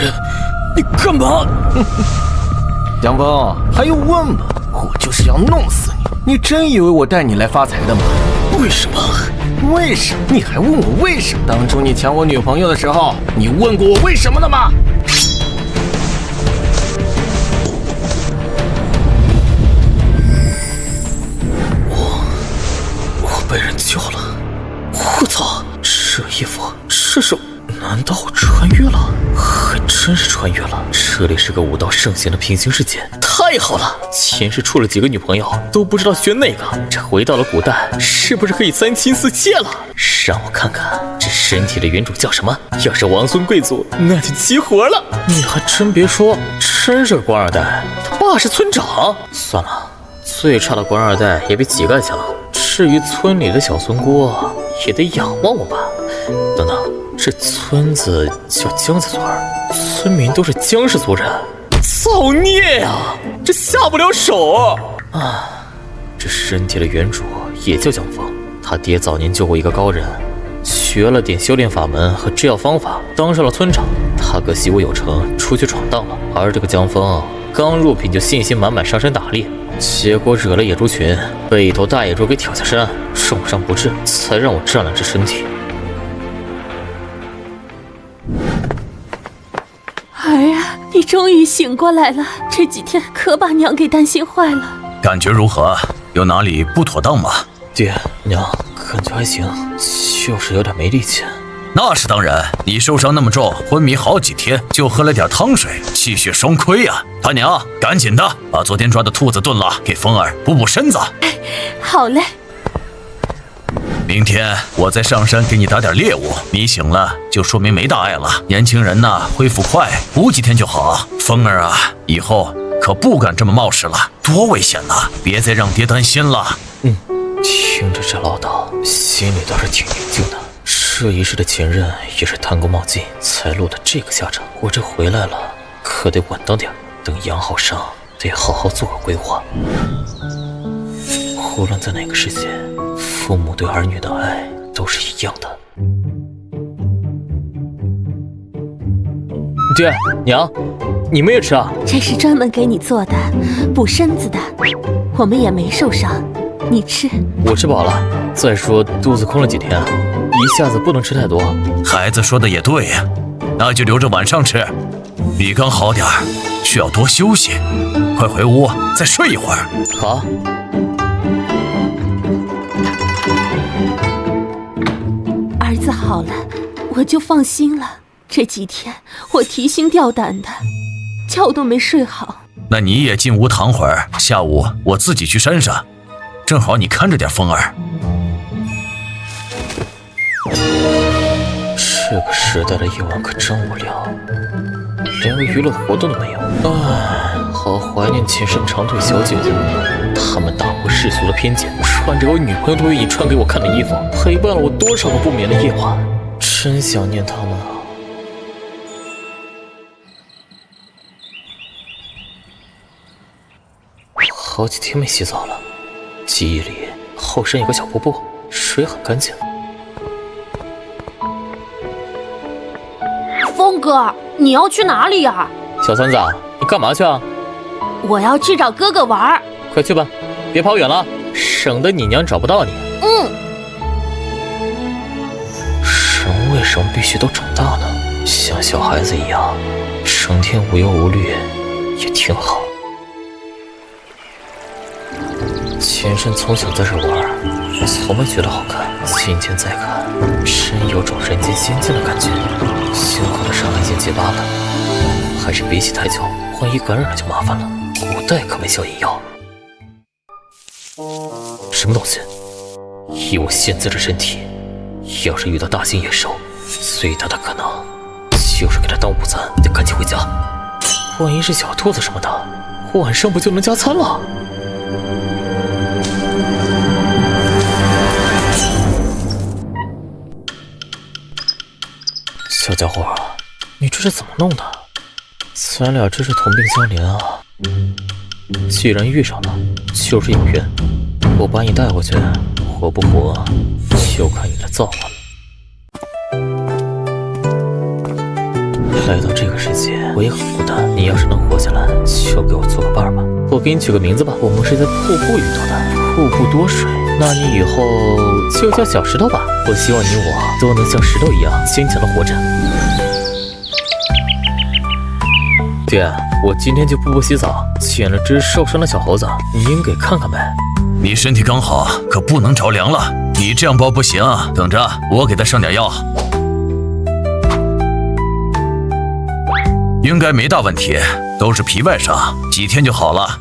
人，你干嘛？江峰，还用问吗？我就是要弄死你！你真以为我带你来发财的吗？为什么？为什么？你还问我为什么？当初你抢我女朋友的时候，你问过我为什么了吗？我被人救了！我操，这衣服是手？难道我穿越了？还真是穿越了！这里是个武道圣贤的平行世界，太好了！前世处了几个女朋友，都不知道选哪个。这回到了古代，是不是可以三妻四妾了？让我看看这身体的原主叫什么。要是王孙贵族，那就齐活了。你还真别说，真是个官二代，他爸是村长。算了，最差的官二代也比乞丐强。至于村里的小村姑，也得仰望我吧。等等。这村子叫江家村，村民都是江氏族人，造孽呀！这下不了手啊！这身体的原主也叫江峰，他爹早年救过一个高人，学了点修炼法门和制药方法，当上了村长。他哥习武有成，出去闯荡了，而这个江峰刚入品就信心满满上山打猎，结果惹了野猪群，被一头大野猪给挑下山，重伤不治，才让我占了这身体。儿啊，你终于醒过来了！这几天可把娘给担心坏了。感觉如何？有哪里不妥当吗？爹娘，感觉还行，就是有点没力气。那是当然，你受伤那么重，昏迷好几天，就喝了点汤水，气血双亏呀！他娘，赶紧的把昨天抓的兔子炖了，给风儿补补身子。好嘞。明天我再上山给你打点猎物，你醒了就说明没大碍了。年轻人呐，恢复快，补几天就好。风儿啊，以后可不敢这么冒失了，多危险呐！别再让爹担心了。听着这唠叨，心里倒是挺宁静的。这一世的前任也是贪功冒进，才落得这个下场。我这回来了，可得稳当点，等养好伤，得好好做个规划。无论在哪个世界，父母对儿女的爱都是一样的。爹娘，你们也吃啊？这是专门给你做的，补身子的。我们也没受伤，你吃。我吃饱了。再说肚子空了几天，一下子不能吃太多。孩子说的也对呀，那就留着晚上吃。你刚好点儿，需要多休息。快回屋再睡一会儿。好。儿子好了，我就放心了。这几天我提心吊胆的，觉都没睡好。那你也进屋躺会儿，下午我自己去山上，正好你看着点风儿。这个时代的夜晚可真无聊，连个娱乐活动都没有。好怀念前身长腿小姐姐们，她们打破世俗的偏见，穿着我女朋友都愿意穿给我看的衣服，陪伴了我多少个不眠的夜晚，真想念她们啊！好几天没洗澡了，记忆里后身有个小瀑布，水很干净。峰哥，你要去哪里呀？小三子，你干嘛去啊？我要去找哥哥玩。快去吧，别跑远了，省得你娘找不到你。人为什么必须都长大呢？像小孩子一样，成天无忧无虑也挺好。前身从小在这玩，从没觉得好看，今天再看，真有种人间仙境的感觉。幸好他伤害已经结疤了，还是别洗太久，万一感染了就麻烦了。古代可没消炎药。什么东西？以我现在的身体，要是遇到大型野兽，最大的可能就是给它当午餐，得赶紧回家。万一是小兔子什么的，晚上不就能加餐了？小家伙，你这是怎么弄的？咱俩真是同病相怜啊！既然遇上了，就是有缘。我把你带回去，活不活就看你的造化了。来到这个世界，我也很孤单。你要是能活下来，就给我做个伴儿吧。我给你取个名字吧，我们是在瀑布遇到的，瀑布多水。那你以后就叫小石头吧。我希望你我都能像石头一样坚强的活着。爹，我今天去瀑布洗澡，捡了只受伤的小猴子，您给看看呗。你身体刚好，可不能着凉了。你这样抱不行，等着，我给他上点药。应该没大问题，都是皮外伤，几天就好了。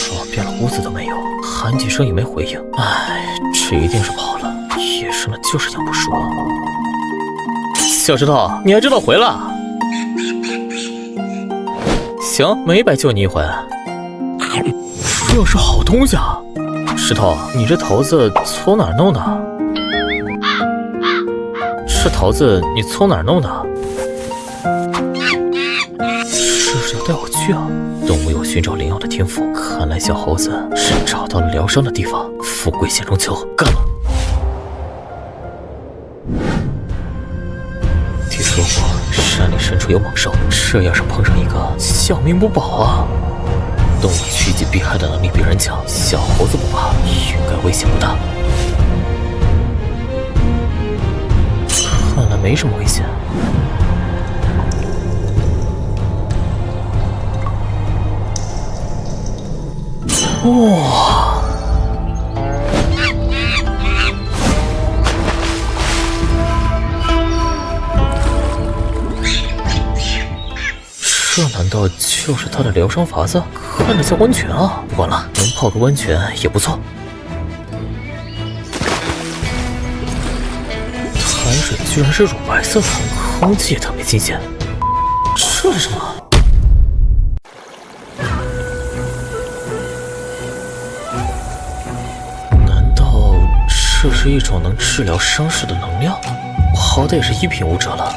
找遍了屋子都没有，喊几声也没回应。唉，这一定是跑了。野生的就是养不熟。小石头，你还知道回了？行，没白救你一回。这是好东西啊！石头，你这桃子从哪儿弄的？这桃子你从哪儿弄的？是不是要带我去啊？动物有寻找灵药的天赋，看来小猴子是找到了疗伤的地方。富贵险中求，干了！听说过山里深处有猛兽，这要是碰上一个，小命不保啊！动物趋吉避害的能力比人强，小猴子不怕，应该危险不大。看来没什么危险。哇！这难道就是他的疗伤法子？看着像温泉啊！不管了，能泡个温泉也不错。潭水居然是乳白色的，空气也特别新鲜。这是什么？难道这是一种能治疗伤势的能量？我好歹也是一品武者了，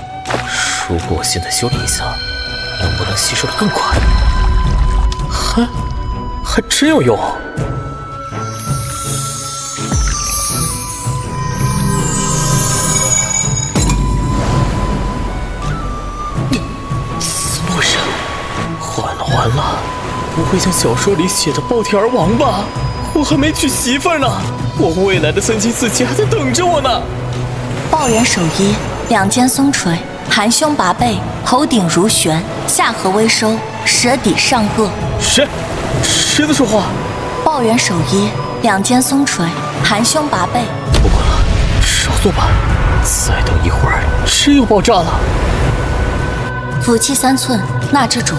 如果我现在修炼一下，能不能吸收的更快？还真有用！怎么回事？完了！不会像小说里写的暴体而亡吧？我还没娶媳妇呢，我未来的三妻四妾还在等着我呢。抱元守一，两肩松垂，含胸拔背，头顶如悬，下颌微收，舌底上颚。谁在说话？抱元守一，两肩松垂，含胸拔背。不管了，少做吧。再等一会儿，真要爆炸了。腹气3寸，纳之种，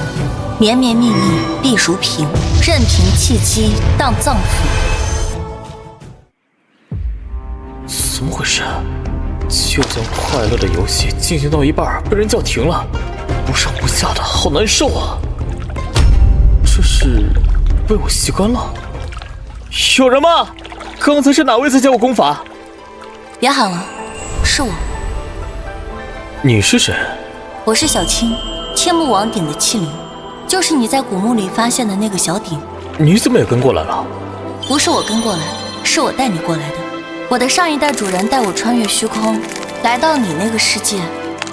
绵绵密密，必如平，任凭气机荡脏腑。怎么回事？就像快乐的游戏进行到一半被人叫停了，不上不下的，好难受啊！这是被我吸干了？有人吗？刚才是哪位在教我功法？别喊了，是我。你是谁？我是小青，天幕王鼎的器灵，就是你在古墓里发现的那个小鼎。你怎么也跟过来了？不是我跟过来，是我带你过来的。我的上一代主人带我穿越虚空，来到你那个世界，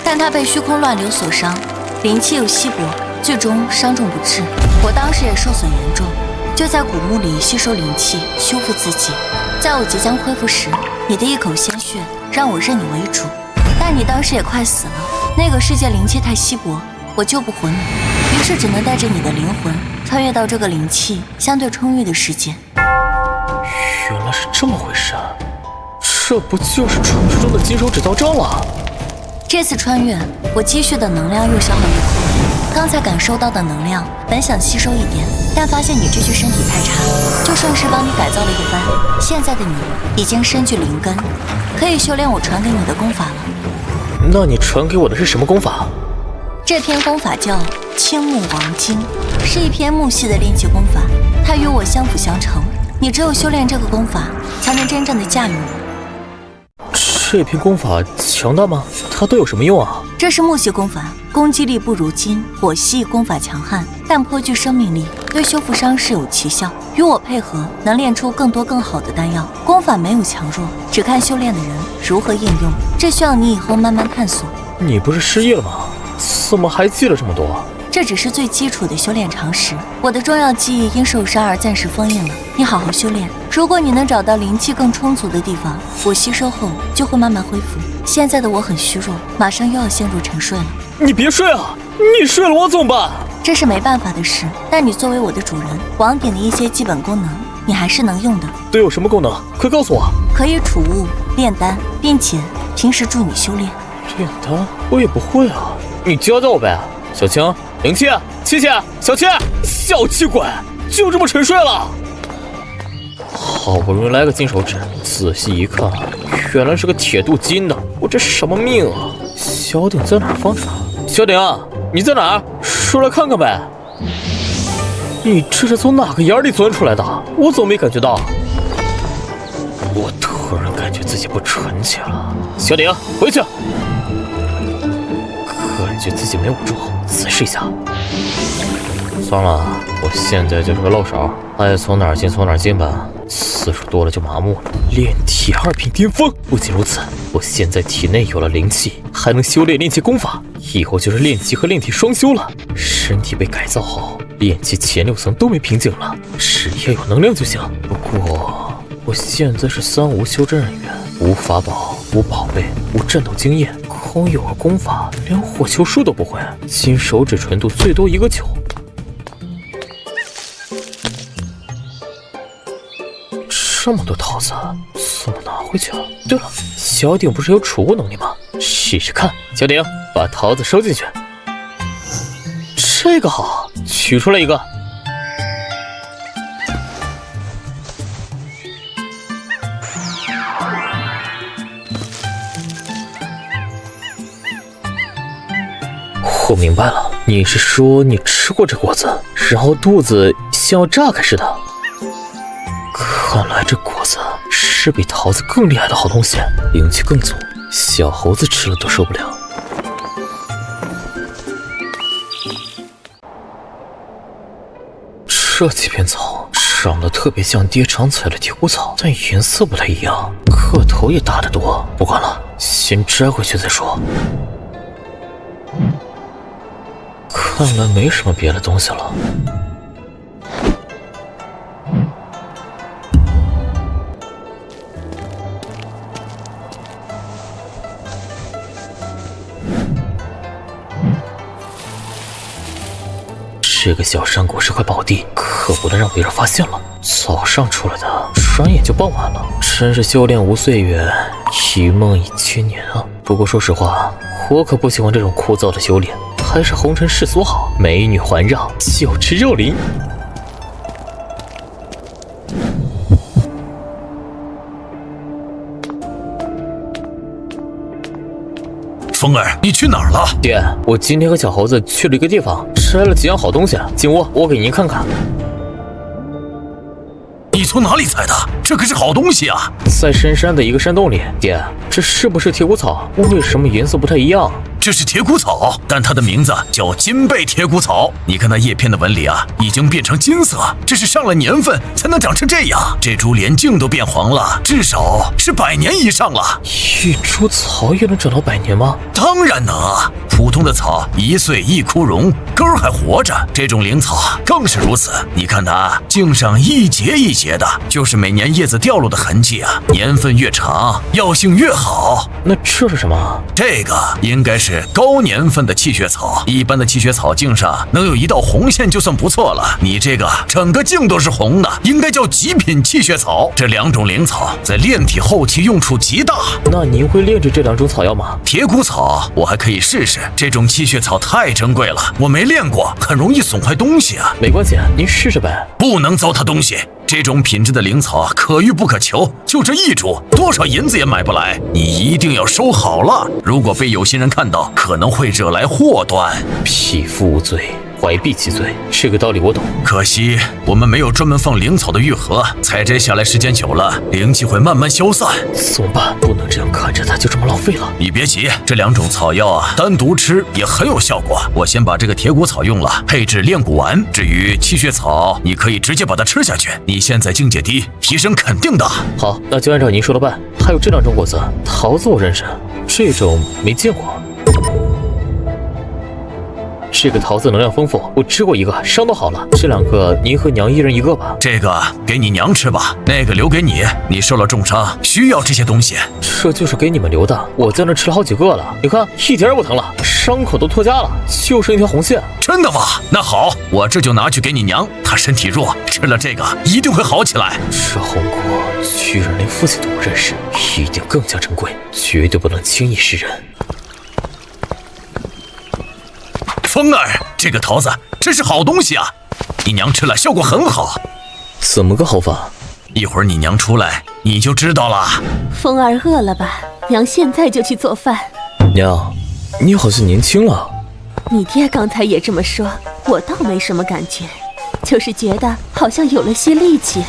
但他被虚空乱流所伤，灵气又稀薄，最终伤重不治。我当时也受损严重，就在古墓里吸收灵气，修复自己。在我即将恢复时，你的一口鲜血让我认你为主，但你当时也快死了，那个世界灵气太稀薄，我救不活你，于是只能带着你的灵魂穿越到这个灵气相对充裕的世界。原来是这么回事，这不就是传说中的金手指刀招了？这次穿越，我积蓄的能量又消耗一空。刚才感受到的能量，本想吸收一点，但发现你这具身体太差，就顺势帮你改造了一番。现在的你已经身具灵根，可以修炼我传给你的功法了。那你传给我的是什么功法？这篇功法叫青木王经，是一篇木系的炼气功法，它与我相辅相成。你只有修炼这个功法，才能真正的驾驭我。这篇功法强大吗？它都有什么用啊？这是木系功法，攻击力不如金；火系功法强悍，但颇具生命力，对修复伤势有奇效。与我配合，能练出更多更好的丹药。功法没有强弱，只看修炼的人如何应用。这需要你以后慢慢探索。你不是失忆了吗？怎么还记了这么多？这只是最基础的修炼常识，我的重要记忆因受伤而暂时封印了。你好好修炼，如果你能找到灵气更充足的地方，我吸收后就会慢慢恢复。现在的我很虚弱，马上又要陷入沉睡了。你别睡啊！你睡了我怎么办？这是没办法的事，但你作为我的主人，王鼎的一些基本功能你还是能用的。都有什么功能？快告诉我。可以储物、炼丹，并且平时助你修炼。炼丹我也不会啊，你教教我呗。小青、灵气、七七、小七，小气鬼，就这么沉睡了。好不容易来个金手指，仔细一看，原来是个铁镀金的，我这什么命啊！小鼎在哪儿放着呢？小鼎，你在哪儿？出来看看呗。你这是从哪个眼里钻出来的？我怎么没感觉到？我突然感觉自己不纯洁了。小鼎，回去。感觉自己没捂住，仔试一下。算了，我现在就是个漏手，爱从哪儿进从哪儿进吧，次数多了就麻木了。炼体2品巅峰。不仅如此，我现在体内有了灵气，还能修炼炼气功法，以后就是炼气和炼体双修了。身体被改造后，炼气前6层都没瓶颈了，只要有能量就行。不过我现在是3无修真人员，无法宝，无宝贝，无战斗经验，空有个功法，连火球术都不会。金手指纯度最多1个9。这么多桃子，怎么拿回去啊？对了，小鼎不是有储物能力吗？试试看。小鼎，把桃子收进去。这个好，取出来一个。我明白了，你是说你吃过这果子，然后肚子像要炸开似的？看来这果子是比桃子更厉害的好东西，灵气更足，小猴子吃了都受不了。这几片草长得特别像爹常采的铁骨草，但颜色不太一样，个头也大得多。不管了，先摘回去再说。看来没什么别的东西了。这个小山谷是块宝地，可不能让别人发现了。早上出来的，转眼就傍晚了，真是修炼无岁月，一梦已千年啊！不过说实话，我可不喜欢这种枯燥的修炼，还是红尘世俗好，美女环绕，酒池肉林。风儿，你去哪儿了？爹，我今天和小猴子去了一个地方，摘了几样好东西，进屋，我给您看看。你从哪里采的？这可是好东西啊！在深山的一个山洞里。爹，这是不是铁骨草？为什么颜色不太一样？这是铁骨草，但它的名字叫金贝铁骨草。你看那叶片的纹理啊，已经变成金色，这是上了年份才能长成这样。这株连茎都变黄了，至少是100年以上了。一株草也能长到100年吗？当然能啊！普通的草1岁1枯荣，根儿还活着，这种灵草更是如此。你看它茎上一节一节的，就是每年叶子掉落的痕迹啊。年份越长，药性越好。那这是什么？这个应该是高年份的气血草，一般的气血草茎上能有1道红线就算不错了，你这个整个茎都是红的，应该叫极品气血草。这2种灵草在炼体后期用处极大。那您会炼制这2种草药吗？铁骨草我还可以试试，这种气血草太珍贵了，我没炼过，很容易损坏东西啊。没关系，您试试呗。不能糟蹋东西，这种品质的灵草可遇不可求，就这1株，多少银子也买不来。你一定要收好了，如果被有心人看到，可能会惹来祸端。匹夫无罪，怀璧其罪，这个道理我懂。可惜我们没有专门放灵草的玉盒，采摘下来时间久了，灵气会慢慢消散。怎么办？不能这样看着它就这么浪费了。你别急，这2种草药啊，单独吃也很有效果。我先把这个铁骨草用了，配制炼骨丸。至于气血草，你可以直接把它吃下去。你现在境界低，提升肯定大。好，那就按照您说的办。还有这2种果子，桃子我认识，这种没见过。这个桃子能量丰富，我吃过一个，伤都好了。这2个您和娘一人一个吧。这个给你娘吃吧，那个留给你。你受了重伤，需要这些东西。这就是给你们留的，我在那吃了好几个了，你看一点也不疼了，伤口都脱痂了，就剩一条红线。真的吗？那好，我这就拿去给你娘，她身体弱，吃了这个一定会好起来。这红果居然连父亲都不认识，一定更加珍贵，绝对不能轻易示人。风儿，这个桃子真是好东西啊！你娘吃了效果很好。怎么个好法？一会儿你娘出来你就知道了。风儿饿了吧？娘现在就去做饭。娘，你好像年轻了。你爹刚才也这么说，我倒没什么感觉，就是觉得好像有了些力气。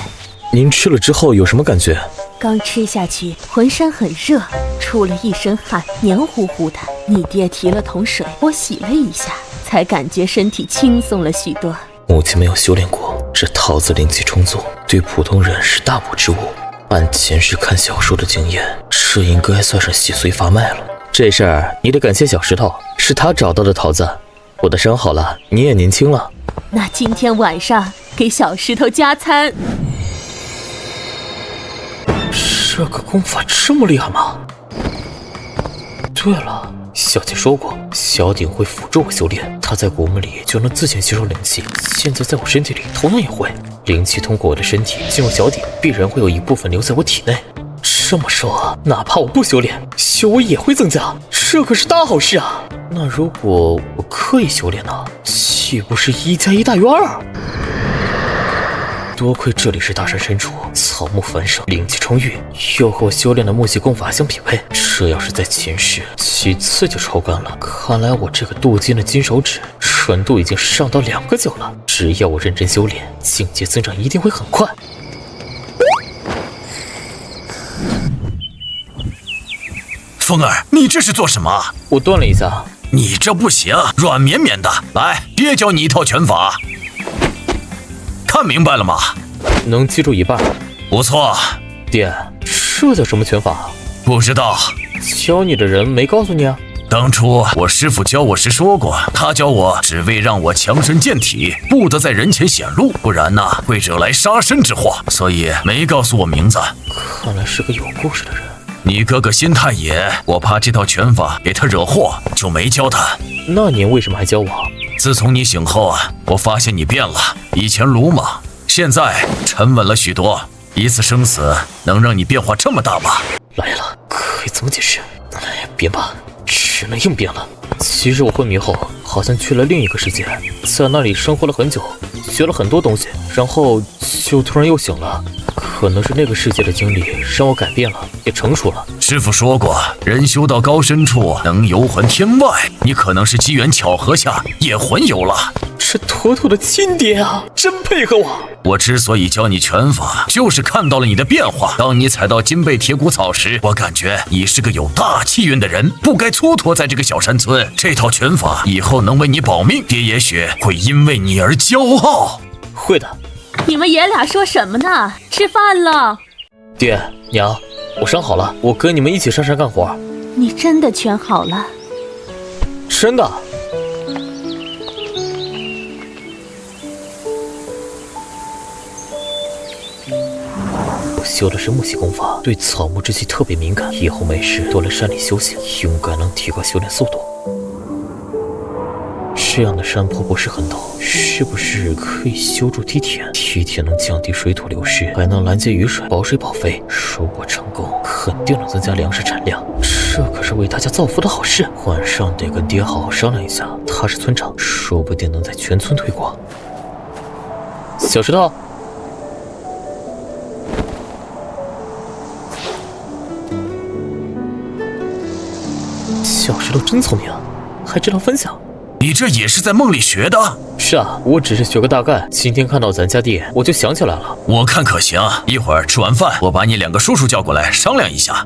您吃了之后有什么感觉？刚吃下去，浑身很热，出了一身汗，黏糊糊的。你爹提了桶水，我洗了一下，才感觉身体轻松了许多。母亲没有修炼过，这桃子灵气充足，对普通人是大补之物。按前世看小说的经验，这应该算是洗髓发脉了。这事儿你得感谢小石头，是他找到的桃子。我的伤好了，你也年轻了。那今天晚上给小石头加餐。这个功法这么厉害吗？对了，小姐说过，小鼎会辅助我修炼，她在古墓里就能自行吸收灵气，现在在我身体里同样也会。灵气通过我的身体进入小鼎，必然会有一部分留在我体内。这么说，哪怕我不修炼，修为也会增加，这可是大好事啊！那如果我刻意修炼呢？岂不是1加1大于2？多亏这里是大山深处，草木繁盛，灵气充裕，又和我修炼的木系功法相匹配。这要是在前世，几次就抽干了。看来我这个镀金的金手指纯度已经上到2个9了。只要我认真修炼，境界增长一定会很快。风儿，你这是做什么？我断了一下。你这不行，软绵绵的。来，爹教你一套拳法。看明白了吗？能记住一半。不错。爹，这叫什么拳法？不知道。教你的人没告诉你啊？当初我师父教我时说过，他教我只为让我强身健体，不得在人前显露，不然呢会惹来杀身之祸，所以没告诉我名字。看来是个有故事的人。你哥哥心太野，我怕这套拳法给他惹祸，就没教他。那您为什么还教我？自从你醒后啊，我发现你变了，以前鲁莽，现在沉稳了许多。一次生死能让你变化这么大吗？来了，可以怎么解释？哎，变吧，只能硬变了。其实我昏迷后，好像去了另一个世界，在那里生活了很久，学了很多东西，然后就突然又醒了。可能是那个世界的经历让我改变了，也成熟了。师父说过，人修到高深处能游魂天外，你可能是机缘巧合下也魂游了。这妥妥的亲爹啊，真配合我。我之所以教你拳法，就是看到了你的变化。当你踩到金背铁骨草时，我感觉你是个有大气运的人，不该蹉跎在这个小山村。这套拳法以后能为你保命，爹也许会因为你而骄傲。会的。你们爷俩说什么呢？吃饭了。爹娘，我伤好了，我跟你们一起上山干活。你真的全好了？真的。我修的是木系功法，对草木之气特别敏感，以后没事多来山里修行，应该能提高修炼速度。这样的山坡不是很陡，是不是可以修筑梯田？梯田能降低水土流失，还能拦截雨水，保水保肥。如果成功，肯定能增加粮食产量，这可是为大家造福的好事。晚上得跟爹好好商量一下，他是村长，说不定能在全村推广。小石头，小石头真聪明啊，还知道分享。你这也是在梦里学的？是啊，我只是学个大概。今天看到咱家地，我就想起来了。我看可行，一会儿吃完饭，我把你2个叔叔叫过来商量一下。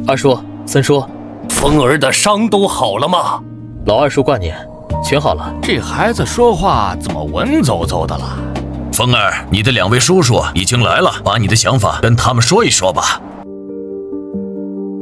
二叔、三叔，风儿的伤都好了吗？老二叔挂念，全好了。这孩子说话怎么文绉绉的了？风儿，你的2位叔叔已经来了，把你的想法跟他们说一说吧。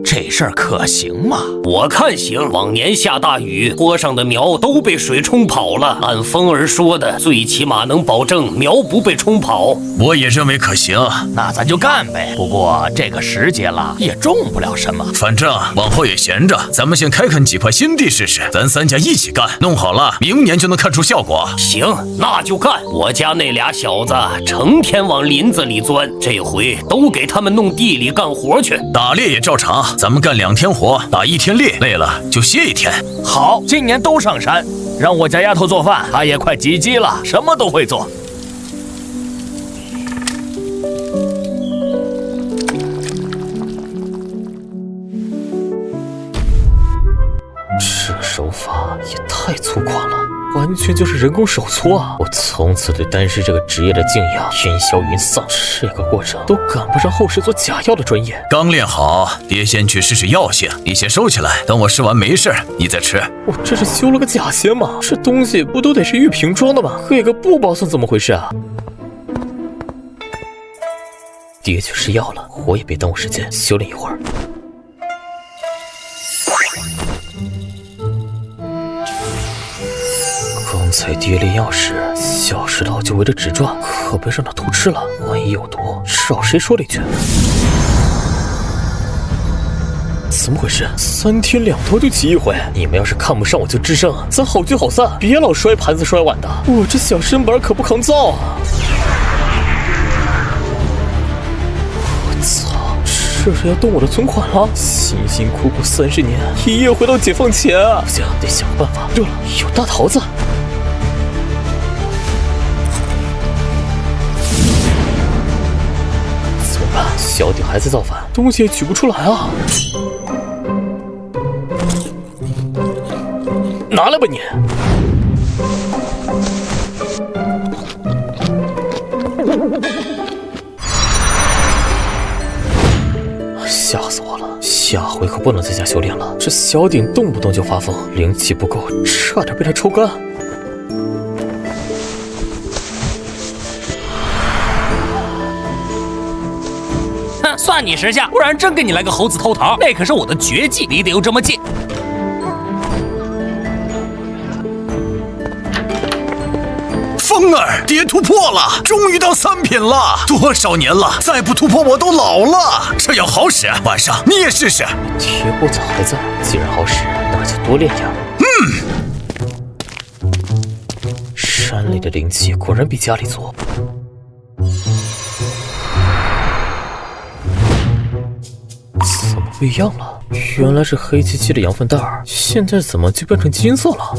这事儿可行吗？我看行。往年下大雨，坡上的苗都被水冲跑了。按风儿说的，最起码能保证苗不被冲跑。我也认为可行。那咱就干呗。不过这个时节了，也种不了什么。反正往后也闲着，咱们先开垦几块新地试试。咱3家一起干，弄好了，明年就能看出效果。行，那就干。我家那俩小子成天往林子里钻，这回都给他们弄地里干活去。打猎也照常，咱们干2天活，打1天猎，累了就歇1天。好，今年都上山，让我家丫头做饭，她也快及笄了，什么都会做。这手法也太粗犷了，完全就是人工手搓啊！我从此对丹师这个职业的敬仰烟消云散，这个过程都赶不上后世做假药的专业。刚练好，爹先去试试药性，你先收起来，等我试完没事，你再吃。我这是修了个假仙吗？这东西不都得是玉瓶装的吗？给个布包算怎么回事啊？爹去试药了，我也别耽误时间，修炼一会儿。刚才爹炼药时，小石头就围着纸转，可别让他偷吃了，万一有毒，少谁说了一句。怎么回事？3天2头就起一回，你们要是看不上我就吱声，咱好聚好散，别老摔盘子摔碗的，我这小身板可不抗造啊！我操，这是要动我的存款了！辛辛苦苦30年，一夜回到解放前啊！不行，得想个办法。对了，有大桃子。怎么办？小鼎还在造反，东西也取不出来啊！拿来吧你！吓死我了！下回可不能在家修炼了，这小鼎动不动就发疯，灵气不够，差点被他抽干。哼，算你识相，不然真给你来个猴子偷桃，那可是我的绝技，离得又这么近。风儿，爹突破了，终于到3品了，多少年了，再不突破我都老了。这药好使，晚上你也试试。铁骨子还在，既然好使，那就多练点。山里的灵气果然比家里足。怎么不一样了？原来是黑漆漆的羊粪蛋儿，现在怎么就变成金色了？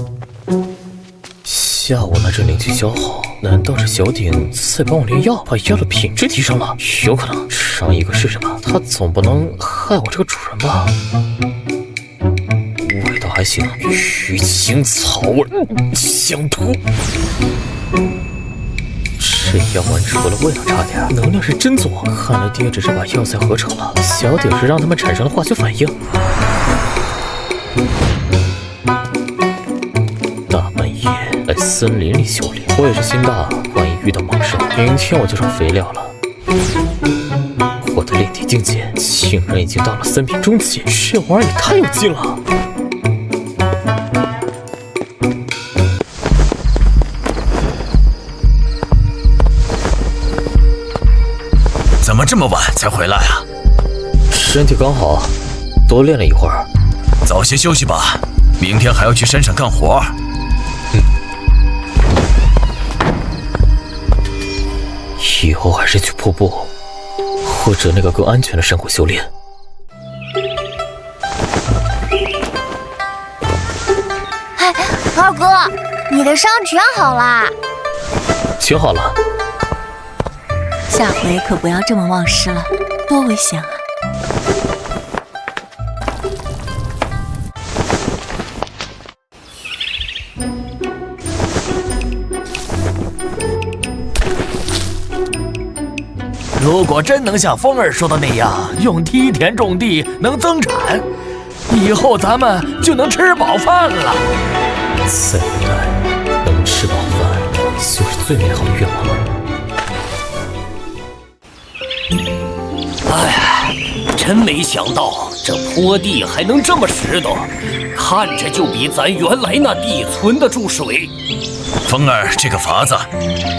下午那阵灵气消耗，难道是小鼎在帮我炼药，把药的品质提升了？有可能，上一个试试吧。他总不能害我这个主人吧？味道还行，鱼腥草味，香吐。这药丸除了味道差点，能量是真足。看来爹只是把药材合成了，小鼎是让他们产生了化学反应。大半夜在森林里修炼，我也是心大，万一遇到猛兽，明天我就成肥料了。我的炼体境界竟然已经到了3品中期，这玩意儿也太有劲了！怎么这么晚才回来啊？身体刚好，多练了一会儿。早些休息吧，明天还要去山上干活。以后还是去瀑布，或者那个更安全的山谷修炼。哎，二哥，你的伤全好啦！全好了。下回可不要这么忘事了，多危险啊！如果真能像风儿说的那样，用梯田种地能增产，以后咱们就能吃饱饭了。在古代，能吃饱饭就是最美好的愿望了。哎，真没想到这坡地还能这么实的，看着就比咱原来那地存得住水。风儿，这个法子，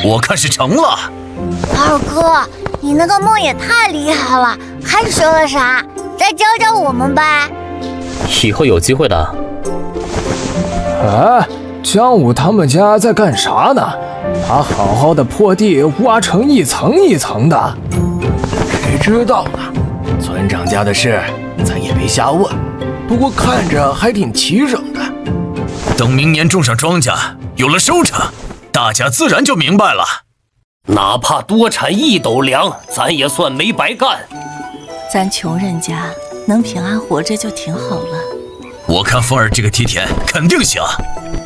我看是成了。二哥，你那个梦也太厉害了，还学了啥？再教教我们呗。以后有机会的。哎，江武他们家在干啥呢？把好好的坡地挖成一层一层的。谁知道呢？村长家的事，咱也别瞎问。不过看着还挺齐整的。等明年种上庄稼，有了收成，大家自然就明白了。哪怕多产1斗粮，咱也算没白干。咱穷人家能平安活着就挺好了。我看风儿这个梯田肯定行，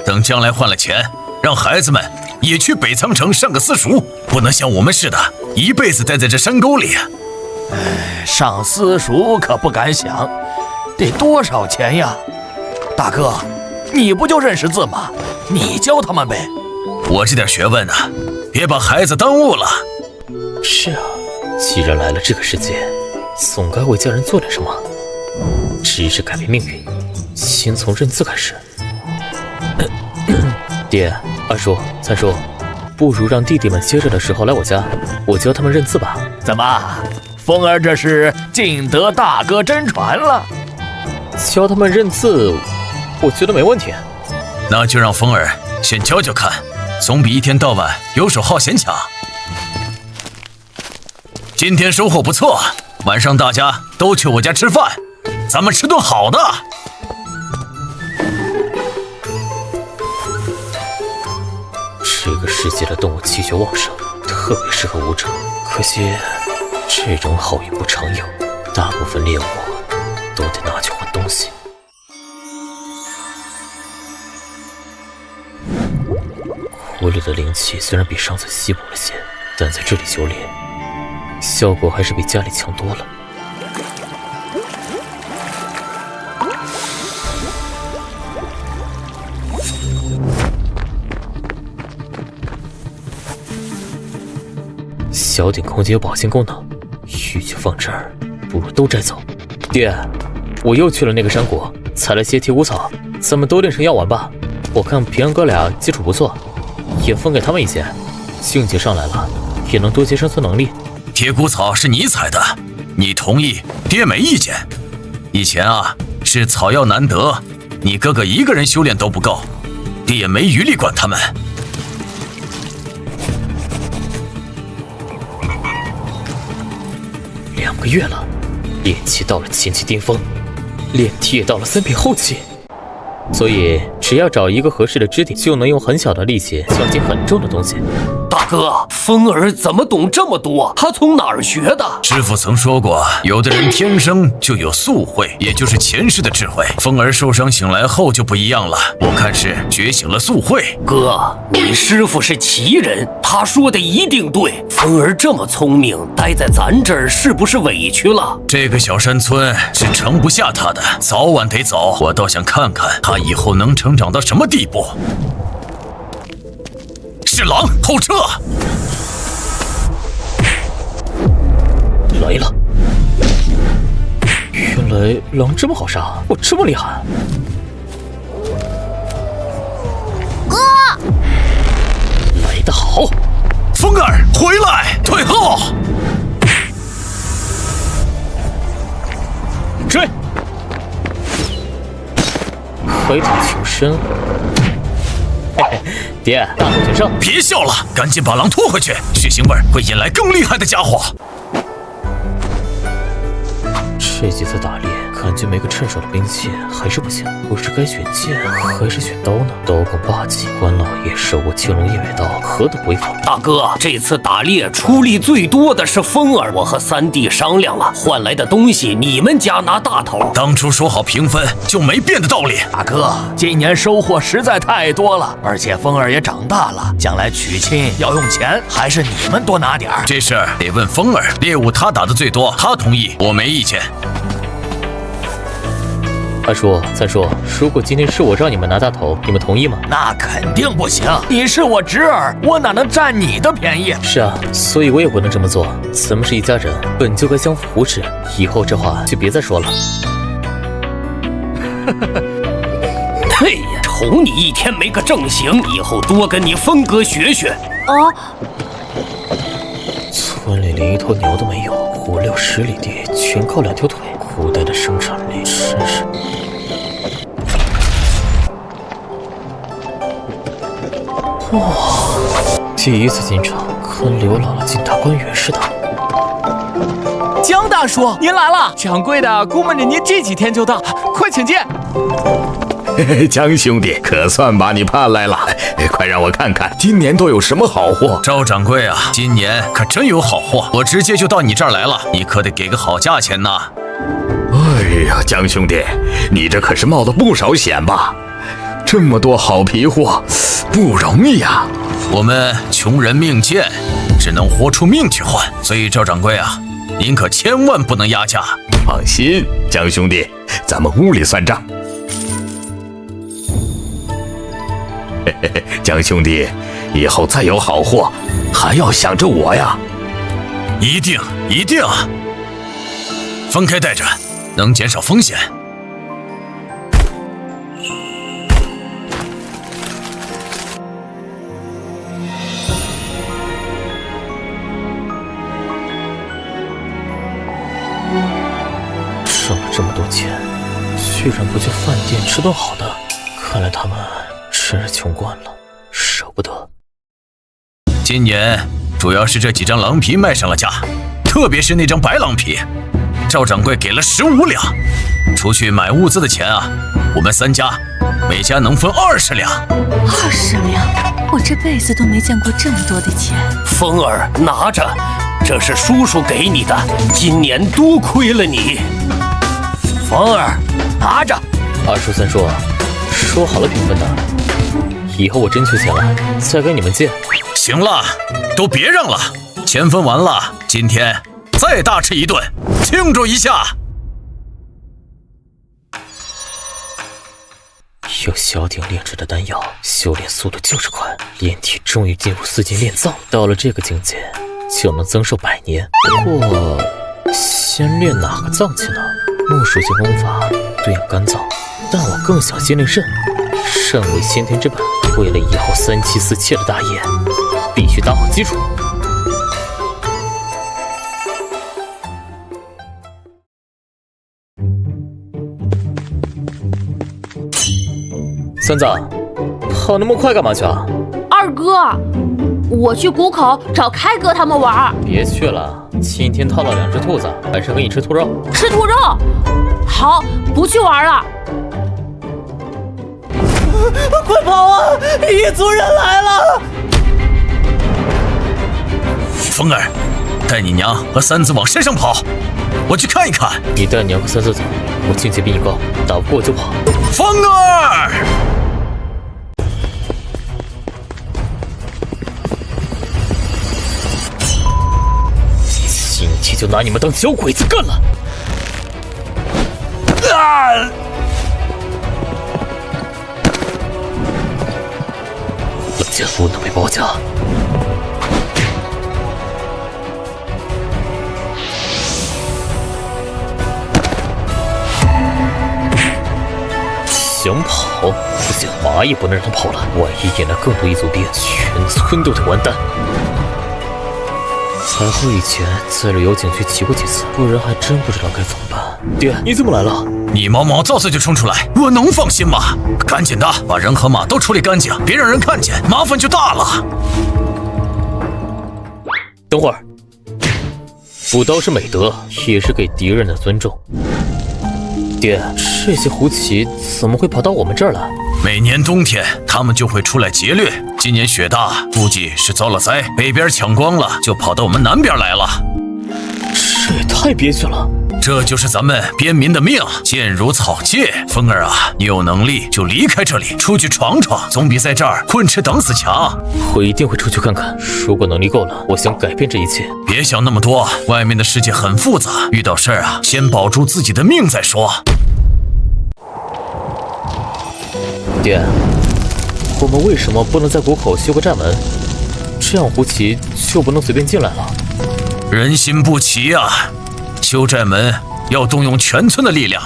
等将来换了钱，让孩子们也去北苍城上个私塾，不能像我们似的，一辈子待在这山沟里。上私塾可不敢想，得多少钱呀？大哥，你不就认识字吗？你教他们呗。我这点学问呢，别把孩子耽误了。是啊，既然来了这个世界，总该为家人做点什么。直至改变命运，先从认字开始。爹、二叔、三叔，不如让弟弟们歇着的时候来我家，我教他们认字吧。怎么，风儿这是尽得大哥真传了？教他们认字，我觉得没问题。那就让风儿先教教看，总比一天到晚游手好闲强。今天收获不错，晚上大家都去我家吃饭，咱们吃顿好的。这个世界的动物气血旺盛，特别适合武者。可惜这种好运不常有，大部分猎物都得拿去换东西。狐狸的灵气虽然比上次稀薄了些，但在这里修炼，效果还是比家里强多了。小点空间有保鲜功能，与其放这儿，不如都摘走。爹，我又去了那个山谷，采了些铁骨草，咱们都炼成药丸吧。我看平安哥俩基础不错，也分给他们一些，境界上来了，也能多些生存能力。铁骨草是你采的，你同意，爹没意见。以前啊，是草药难得，你哥哥一个人修炼都不够，爹也没余力管他们。2个月了，炼气到了前期巅峰，炼体也到了3品后期，所以只要找一个合适的支点，就能用很小的力气敲击很重的东西。大哥，风儿怎么懂这么多？他从哪儿学的？师傅曾说过，有的人天生就有宿慧，也就是前世的智慧。风儿受伤醒来后就不一样了，我看是觉醒了宿慧。哥，你师傅是奇人，他说的一定对。风儿这么聪明，待在咱这儿是不是委屈了？这个小山村是盛不下他的，早晚得走。我倒想看看他以后能成长到什么地步。是狼，后撤！来了！原来狼这么好杀，我这么厉害！哥，来得好！风儿，回来，退后！追！还挺求生。嘿嘿，爹，大获全胜！别笑了，赶紧把狼拖回去，血腥味会引来更厉害的家伙。这几次打猎，看感觉没个趁手的兵器还是不行，我是该选剑还是选刀呢？刀工霸气，关老爷手握青龙偃月刀，何等威风！大哥，这次打猎出力最多的是风儿，我和三弟商量了，换来的东西你们家拿大头。当初说好平分就没变的道理。大哥，今年收获实在太多了，而且风儿也长大了，将来娶亲要用钱，还是你们多拿点儿。这事儿得问风儿，猎物他打的最多，他同意，我没意见。二叔、三叔，如果今天是我让你们拿大头，你们同意吗？那肯定不行，你是我侄儿，我哪能占你的便宜？是啊，所以我也不能这么做。咱们是一家人，本就该相互扶持。以后这话就别再说了。嘿呀，瞅你一天没个正形，以后多跟你峰哥学学。哦，村里连一头牛都没有，5、6、10里地全靠2条腿，古代的生产力真是……哇！第一次进场，跟刘姥姥进大观园似的。江大叔，您来了！掌柜的估摸着您这几天就到，快请进。江兄弟，可算把你盼来了，快让我看看今年都有什么好货。赵掌柜啊，今年可真有好货，我直接就到你这儿来了，你可得给个好价钱呐。哎呀，江兄弟，你这可是冒了不少险吧？这么多好皮货，不容易呀。我们穷人命贱，只能豁出命去换，所以赵掌柜啊，您可千万不能压价。放心，江兄弟，咱们屋里算账。江兄弟，以后再有好货，还要想着我呀。一定一定，分开带着，能减少风险。挣了这么多钱，居然不去饭店吃顿好的，看来他们真是穷惯了，舍不得。今年主要是这几张狼皮卖上了价，特别是那张白狼皮，赵掌柜给了15两。出去买物资的钱啊，我们3家每家能分20两。20两，我这辈子都没见过这么多的钱。风儿，拿着，这是叔叔给你的，今年多亏了你。风儿，拿着。二叔、三叔，说好了平分的，以后我真缺钱了，再跟你们借。行了，都别让了，钱分完了，今天再大吃一顿，庆祝一下。有小鼎炼制的丹药，修炼速度就是快，炼体终于进入4阶炼藏，到了这个境界就能增寿100年。不过，先练哪个脏器呢？木属性功法对应肝脏，但我更想先练肾。肾为先天之本，为了以后3妻4妾的大业，必须打好基础。孙子，跑那么快干嘛去啊？二哥，我去谷口找开哥他们玩。别去了，今天套了2只兔子，晚上给你吃兔肉。吃兔肉？好，不去玩了。快跑啊！一族人来了！风儿，带你娘和三子往山上跑，我去看一看。你带娘和三子走，我境界比你高，打不过我就跑。风儿，今天就拿你们当小鬼子干了！冷静，不能被包夹。想跑不行，马也不能让他跑了，万一引来更多一族兵，全村都得完蛋。还好以前在旅游景区骑过几次，不然还真不知道该怎么办。爹，你怎么来了？你毛毛躁躁就冲出来，我能放心吗？赶紧的，把人和马都处理干净，别让人看见，麻烦就大了。等会儿，补刀是美德，也是给敌人的尊重。爹，爹，这些胡骑怎么会跑到我们这儿来？每年冬天，他们就会出来劫掠。今年雪大，估计是遭了灾，北边抢光了，就跑到我们南边来了。这也太憋屈了。这就是咱们边民的命，贱如草芥。风儿啊，你有能力就离开这里，出去闯闯，总比在这儿混吃等死强。我一定会出去看看，如果能力够了，我想改变这一切。别想那么多，外面的世界很复杂，遇到事儿啊，先保住自己的命再说。爹，我们为什么不能在谷口修个寨门？这样胡骑就不能随便进来了。人心不齐啊！修寨门要动用全村的力量，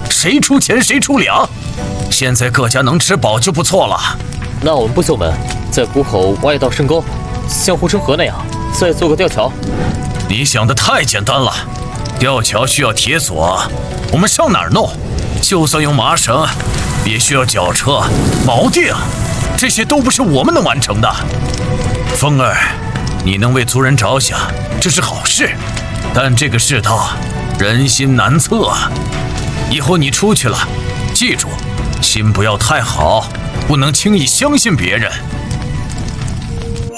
谁出钱谁出粮。现在各家能吃饱就不错了。那我们不修门，在谷口挖一道深沟，像护城河那样，再做个吊桥。你想的太简单了，吊桥需要铁索，我们上哪儿弄？就算用麻绳，也需要绞车、锚定，这些都不是我们能完成的。风儿，你能为族人着想，这是好事。但这个世道，人心难测。以后你出去了，记住，心不要太好，不能轻易相信别人。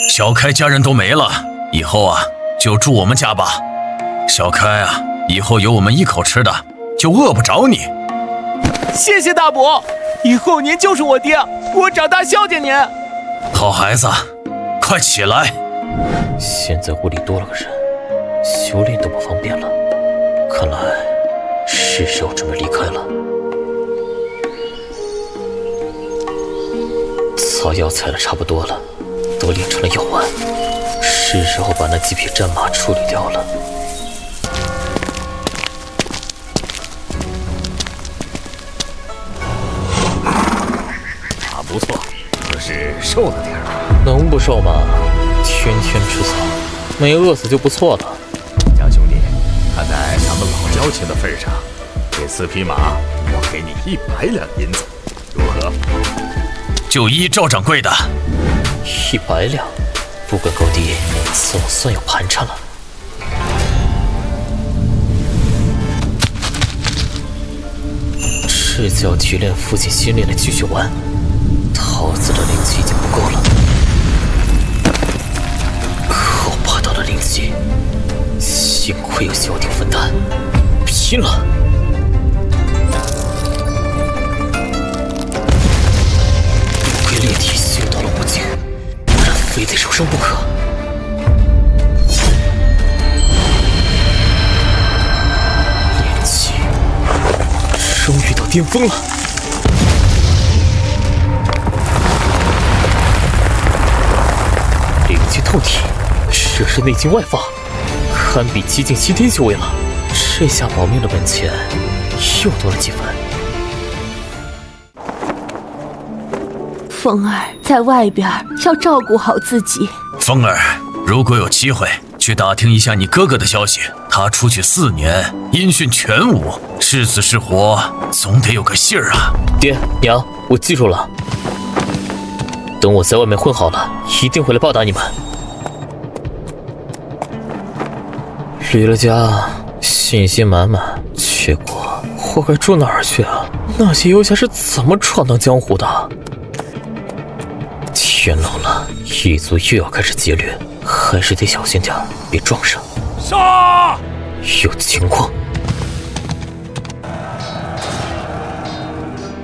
小开家人都没了，以后啊，就住我们家吧。小开啊，以后有我们一口吃的，就饿不着你。谢谢大伯，以后您就是我爹，我长大孝敬您。好孩子，快起来。现在屋里多了个人，修炼都不方便了，看来是时候准备离开了。草药采的差不多了，都炼成了药丸，是时候把那几匹战马处理掉了。不错，可是瘦了点儿。能不瘦吗？天天吃草，没饿死就不错了。江兄弟，看在咱们老交情的份上，这4匹马我给你100两银子，如何？就依赵掌柜的。100两，不管高低，总算有盘缠了。赤脚提炼父亲新炼的聚血丸，桃子的灵气已经不够了。好霸道的灵气，幸亏有小鼎分担，拼了！不亏炼体修到了5境，不然非得受伤不可。灵气终于到巅峰了。灵气透体，这是内劲外放，堪比7境先天修为了。这下保命的本钱又多了几分。风儿在外边要照顾好自己。风儿，如果有机会去打听一下你哥哥的消息，他出去4年，音讯全无，是死是活，总得有个信儿啊。爹娘，我记住了，等我在外面混好了，一定会来报答你们。离了家，信心满满，结果我该住哪儿去啊？那些游侠是怎么闯荡江湖的？天冷了，异族又要开始劫掠，还是得小心点，别撞上。杀！有情况，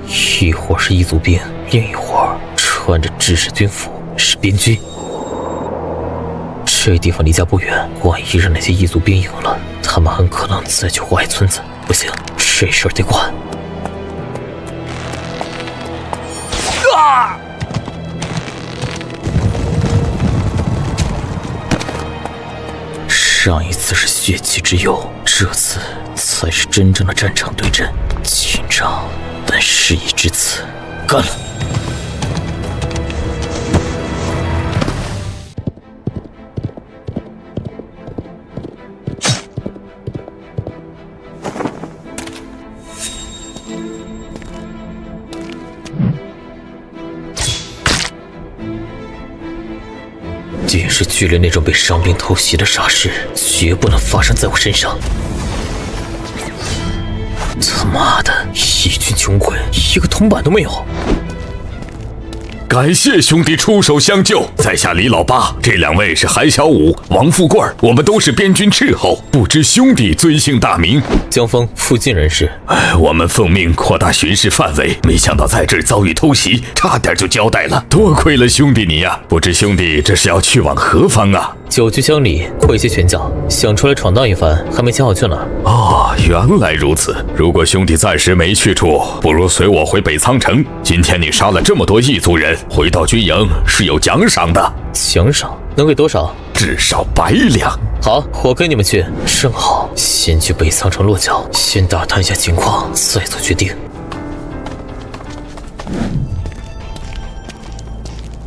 一会儿是异族兵，另一会儿穿着制式军服是边军。这地方离家不远，万一让那些异族兵赢了，他们很可能再去祸害村子。不行，这事儿得管。啊！上一次是血气之忧，这次才是真正的战场对阵，紧张，但事已至此，干了！电视剧里那种被伤兵偷袭的傻事，绝不能发生在我身上。他妈的，一群穷鬼，一个铜板都没有。感谢兄弟出手相救，在下李老八，这两位是韩小武、王富贵，我们都是边军斥候，不知兄弟尊姓大名？江峰附近人士。我们奉命扩大巡视范围，没想到在这儿遭遇偷袭，差点就交代了，多亏了兄弟你呀！不知兄弟这是要去往何方啊？九局乡里会些拳脚，想出来闯荡一番，还没想好去哪。哦，原来如此。如果兄弟暂时没去处，不如随我回北仓城。今天你杀了这么多异族人，回到军营是有奖赏的。奖赏能给多少？至少100两。好，我跟你们去。正好先去北仓城落脚，先打探一下情况，再做决定。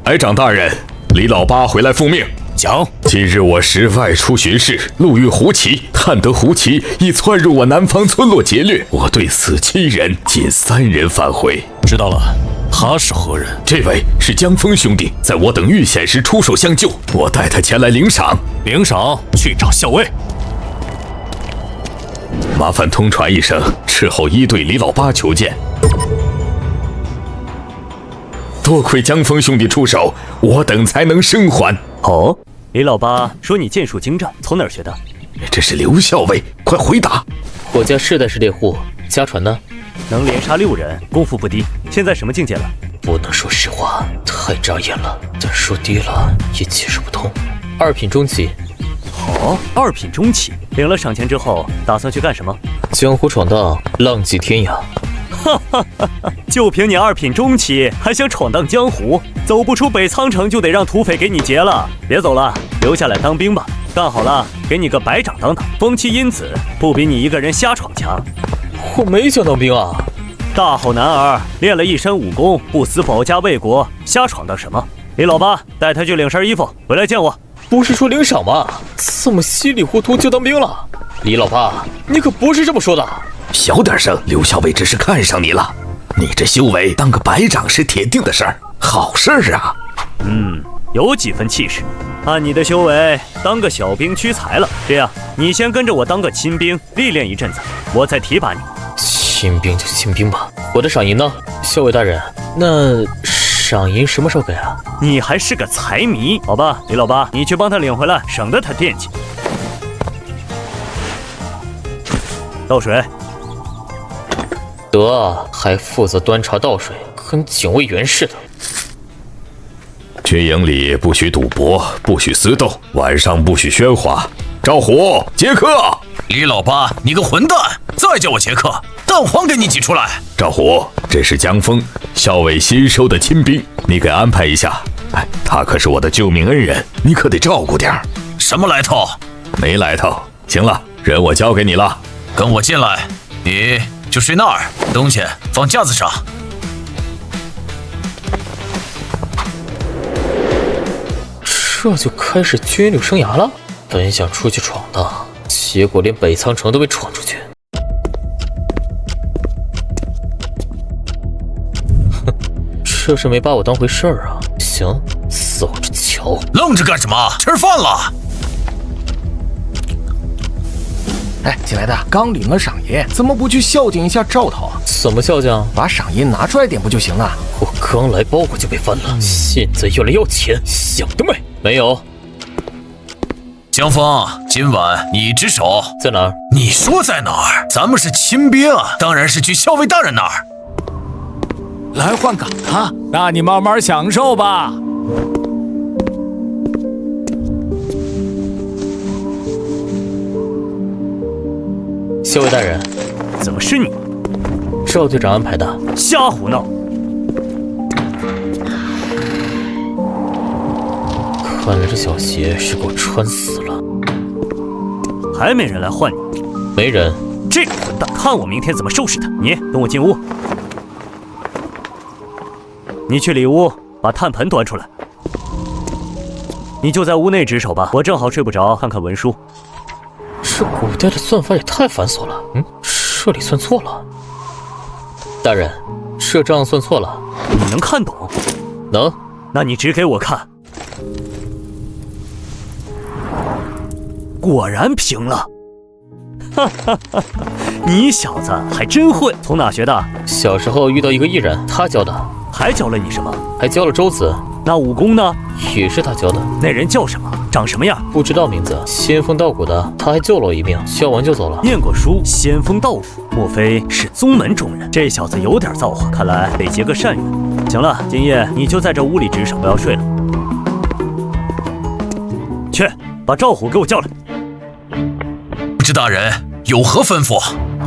排长大人，李老八回来奉命。讲，今日我时外出巡视，路遇胡骑，探得胡骑已窜入我南方村落劫掠，我队死7人，仅3人返回。知道了，他是何人？这位是江峰兄弟，在我等遇险时出手相救，我带他前来领赏。领赏，去找校尉。麻烦通传一声，斥候1队李老八求见。多亏江峰兄弟出手，我等才能生还。哦，李老八说你剑术精湛，从哪儿学的？这是刘校尉，快回答！我家世代是猎户，家传呢？能连杀6人，功夫不低。现在什么境界了？不能说实话，太扎眼了，但说低了也解释不通。2品中期。好，2品中期。领了赏钱之后，打算去干什么？江湖闯荡，浪迹天涯。哈哈哈哈！就凭你2品中期，还想闯荡江湖？走不出北仓城，就得让土匪给你劫了。别走了，留下来当兵吧。干好了，给你个白掌当当。风妻因此不比你一个人瞎闯强。我没想当兵啊！大好男儿，练了一身武功，不思保家卫国，瞎闯荡什么？李老八，带他去领身衣服，回来见我。不是说领赏吗？怎么稀里糊涂就当兵了？李老八，你可不是这么说的。小点声，刘校尉只是看上你了。你这修为当个白掌是铁定的事儿，好事儿啊。有几分气势。按你的修为，当个小兵屈才了。这样，你先跟着我当个亲兵，历练一阵子，我再提拔你。亲兵就亲兵吧。我的赏银呢？校尉大人，那赏银什么时候给啊？你还是个财迷，好吧，李老八，你去帮他领回来，省得他惦记。倒水。得，还负责端茶倒水，跟警卫员似的。军营里不许赌博，不许私斗，晚上不许喧哗。赵虎，杰克！李老八，你个混蛋！再叫我杰克，蛋黄给你挤出来！赵虎，这是江峰，校尉新收的亲兵，你给安排一下。他可是我的救命恩人，你可得照顾点儿。什么来头？没来头。行了，人我交给你了，跟我进来。你就睡那儿，东西放架子上。这就开始军旅生涯了。本想出去闯荡，结果连北仓城都被闯出去。哼，这是没把我当回事儿啊。行，走着瞧。愣着干什么？吃饭了。哎，进来的刚领了赏银，怎么不去孝敬一下赵头？怎么孝敬？把赏银拿出来点不就行了？我刚来包裹就被翻了，现在又来要钱，想得美！没有。江峰，今晚你值守在哪儿？你说在哪儿？咱们是亲兵，当然是去校尉大人那儿。来换岗的，那你慢慢享受吧。校尉大人，怎么是你？赵队长安排的。瞎胡闹！看来这小鞋是给我穿死了。还没人来换你？没人。这个混蛋，看我明天怎么收拾他！你跟我进屋。你去里屋把炭盆端出来。你就在屋内值守吧，我正好睡不着，看看文书。这古代的算法也太繁琐了。这里算错了。大人，这账算错了。你能看懂？能。那你指给我看。果然平了。哈哈哈！你小子还真会，从哪学的？小时候遇到一个艺人，他教的。还教了你什么？还教了周子。那武功呢？也是他教的。那人叫什么？长什么样？不知道名字，仙风道骨的。他还救了我一命，教完就走了。念过书，仙风道骨，莫非是宗门中人？这小子有点造化，看来得结个善缘。行了，今夜你就在这屋里值守，我要睡了。去，把赵虎给我叫来。不知大人有何吩咐？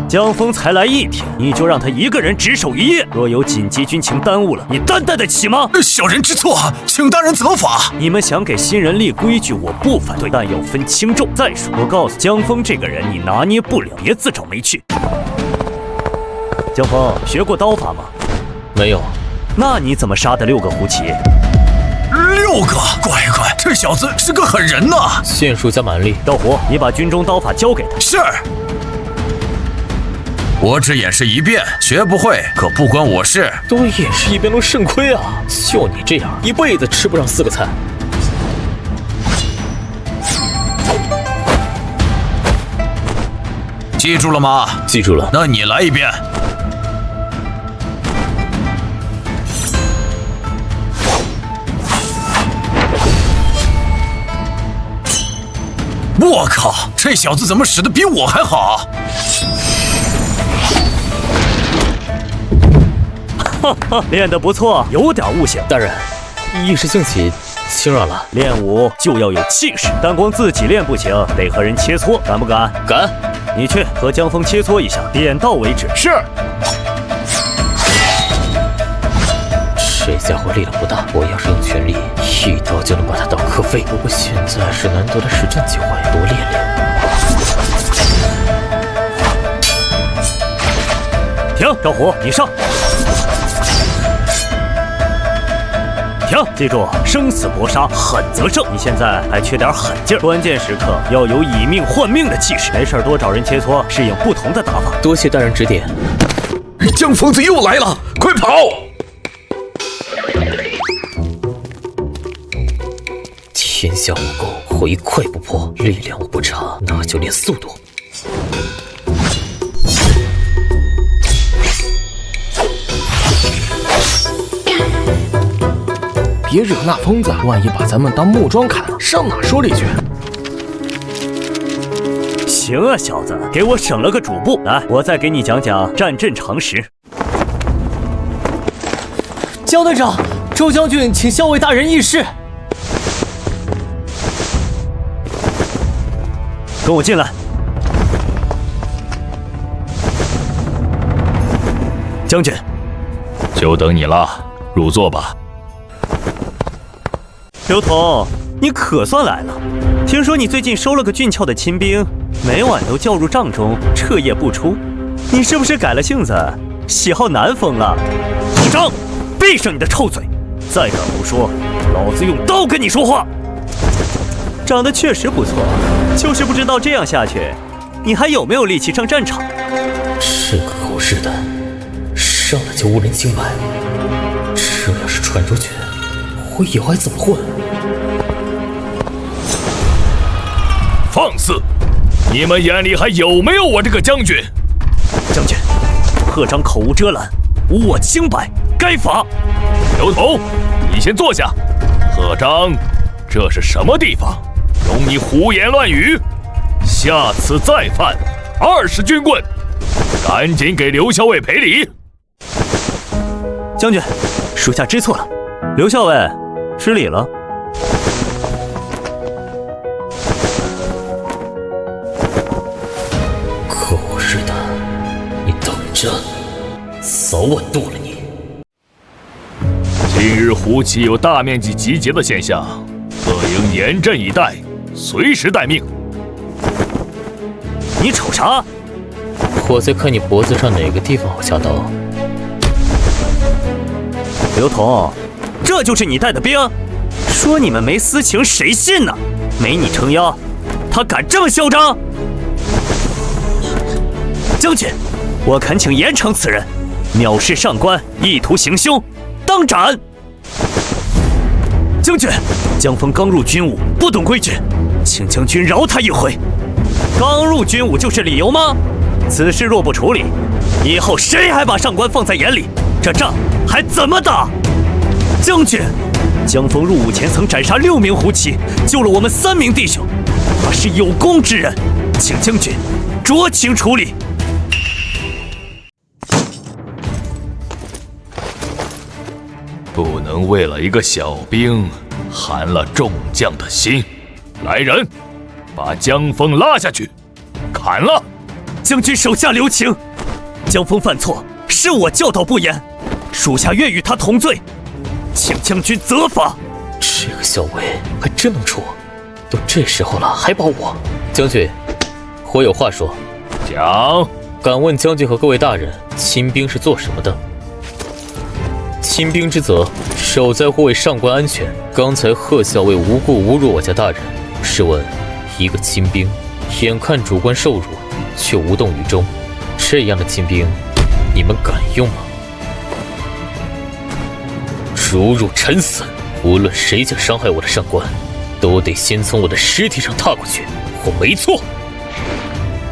江峰才来1天，你就让他一个人值守1夜，若有紧急军情耽误了，你担待得起吗？小人知错，请大人责罚。你们想给新人立规矩，我不反对，但要分轻重。再说，我告诉江峰这个人，你拿捏不了，别自找没趣。江峰学过刀法吗？没有。那你怎么杀的6个胡骑？6个，乖乖，这小子是个狠人呐！剑术加蛮力。赵虎，你把军中刀法教给他。是。我只演示1遍，学不会可不关我事。多演示1遍能肾亏啊！就你这样，一辈子吃不上4个菜。记住了吗？记住了。那你来1遍。我靠，这小子怎么使得比我还好？哈哈，练得不错，有点悟性。大人，一时兴起，轻软了。练武就要有气势，但光自己练不行，得和人切磋，敢不敢？敢。你去和江峰切磋一下，点到为止。是。这家伙力量不大，我要是用全力，一刀就能把他当磕飞。不过现在是难得的实战机会，多练练。停，赵虎，你上。停，记住，生死搏杀，狠则胜。你现在还缺点狠劲儿，关键时刻要有以命换命的气势。没事多找人切磋，适应不同的打法。多谢大人指点。江疯子又来了，快跑！天下武功唯快不破，力量我不差，那就练速度。别惹那疯子，万一把咱们当木桩砍了，上哪说理去？行啊，小子，给我省了个主簿。来，我再给你讲讲战阵常识。江队长，周将军请校尉大人议事。跟我进来。将军，就等你了，入座吧。刘同，你可算来了。听说你最近收了个俊俏的亲兵，每晚都叫入帐中，彻夜不出。你是不是改了性子，喜好南风了？土张，闭上你的臭嘴！再敢胡说，老子用刀跟你说话。长得确实不错，就是不知道这样下去，你还有没有力气上战场？是个狗日的，上来就误人清白，这要是传出去，我以后还怎么混？放肆！你们眼里还有没有我这个将军？将军，贺章口无遮拦，无我清白，该罚。刘同，你先坐下。贺章，这是什么地方？容你胡言乱语，下次再犯20军棍！赶紧给刘校尉赔礼。将军，属下知错了，刘校尉失礼了。狗日的，你等着，早晚剁了你！近日胡骑有大面积集结的现象，各应严阵以待，随时待命。你瞅啥？我在看你脖子上哪个地方好下刀。刘同，这就是你带的兵？说你们没私情，谁信呢？没你撑腰，他敢这么嚣张？将军，我恳请严惩此人，藐视上官，意图行凶，当斩！将军，江峰刚入军伍，不懂规矩，请将军饶他一回。刚入军伍就是理由吗？此事若不处理，以后谁还把上官放在眼里？这仗还怎么打？将军，江枫入伍前曾斩杀6名胡骑，救了我们3名弟兄，他是有功之人，请将军酌情处理。不能为了一个小兵寒了众将的心。来人，把江枫拉下去，砍了！将军手下留情，江枫犯错，是我教导不严，属下愿与他同罪，请将军责罚。这个校尉还真能出，都这时候了还保我。将军，我有话说。讲。敢问将军和各位大人，亲兵是做什么的？亲兵之责，守在护卫上官安全。刚才贺校尉无故侮辱我家大人，试问一个亲兵，眼看主官受辱，却无动于衷，这样的亲兵，你们敢用吗？如入沉死，无论谁想伤害我的上官，都得先从我的尸体上踏过去，我没错。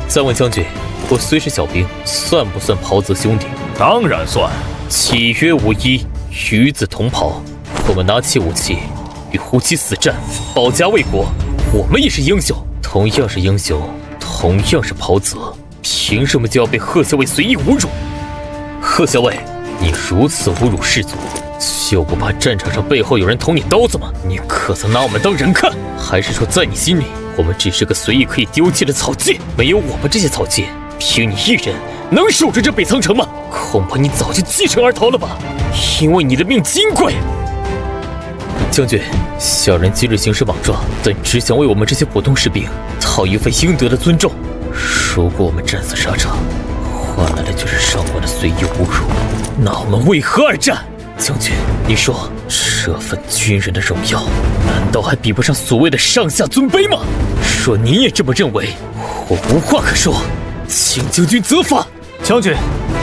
再问将军，我虽是小兵，算不算袍泽兄弟？当然算。岂曰无衣，与子同袍。我们拿起武器，与胡骑死战，保家卫国，我们也是英雄。同样是英雄，同样是袍泽，凭什么就要被贺校尉随意侮辱？贺校尉，你如此侮辱士卒，就不怕战场上背后有人捅你刀子吗？你可曾拿我们当人看？还是说在你心里，我们只是个随意可以丢弃的草芥？没有我们这些草芥，凭你一人能守住这北苍城吗？恐怕你早就弃城而逃了吧，因为你的命金贵。将军，小人今日行事莽撞，但只想为我们这些普通士兵讨一份应得的尊重。如果我们战死沙场，换来的就是上官的随意侮辱，那我们为何而战？将军，你说这份军人的荣耀，难道还比不上所谓的上下尊卑吗？若你也这么认为，我无话可说，请将军责罚。将军，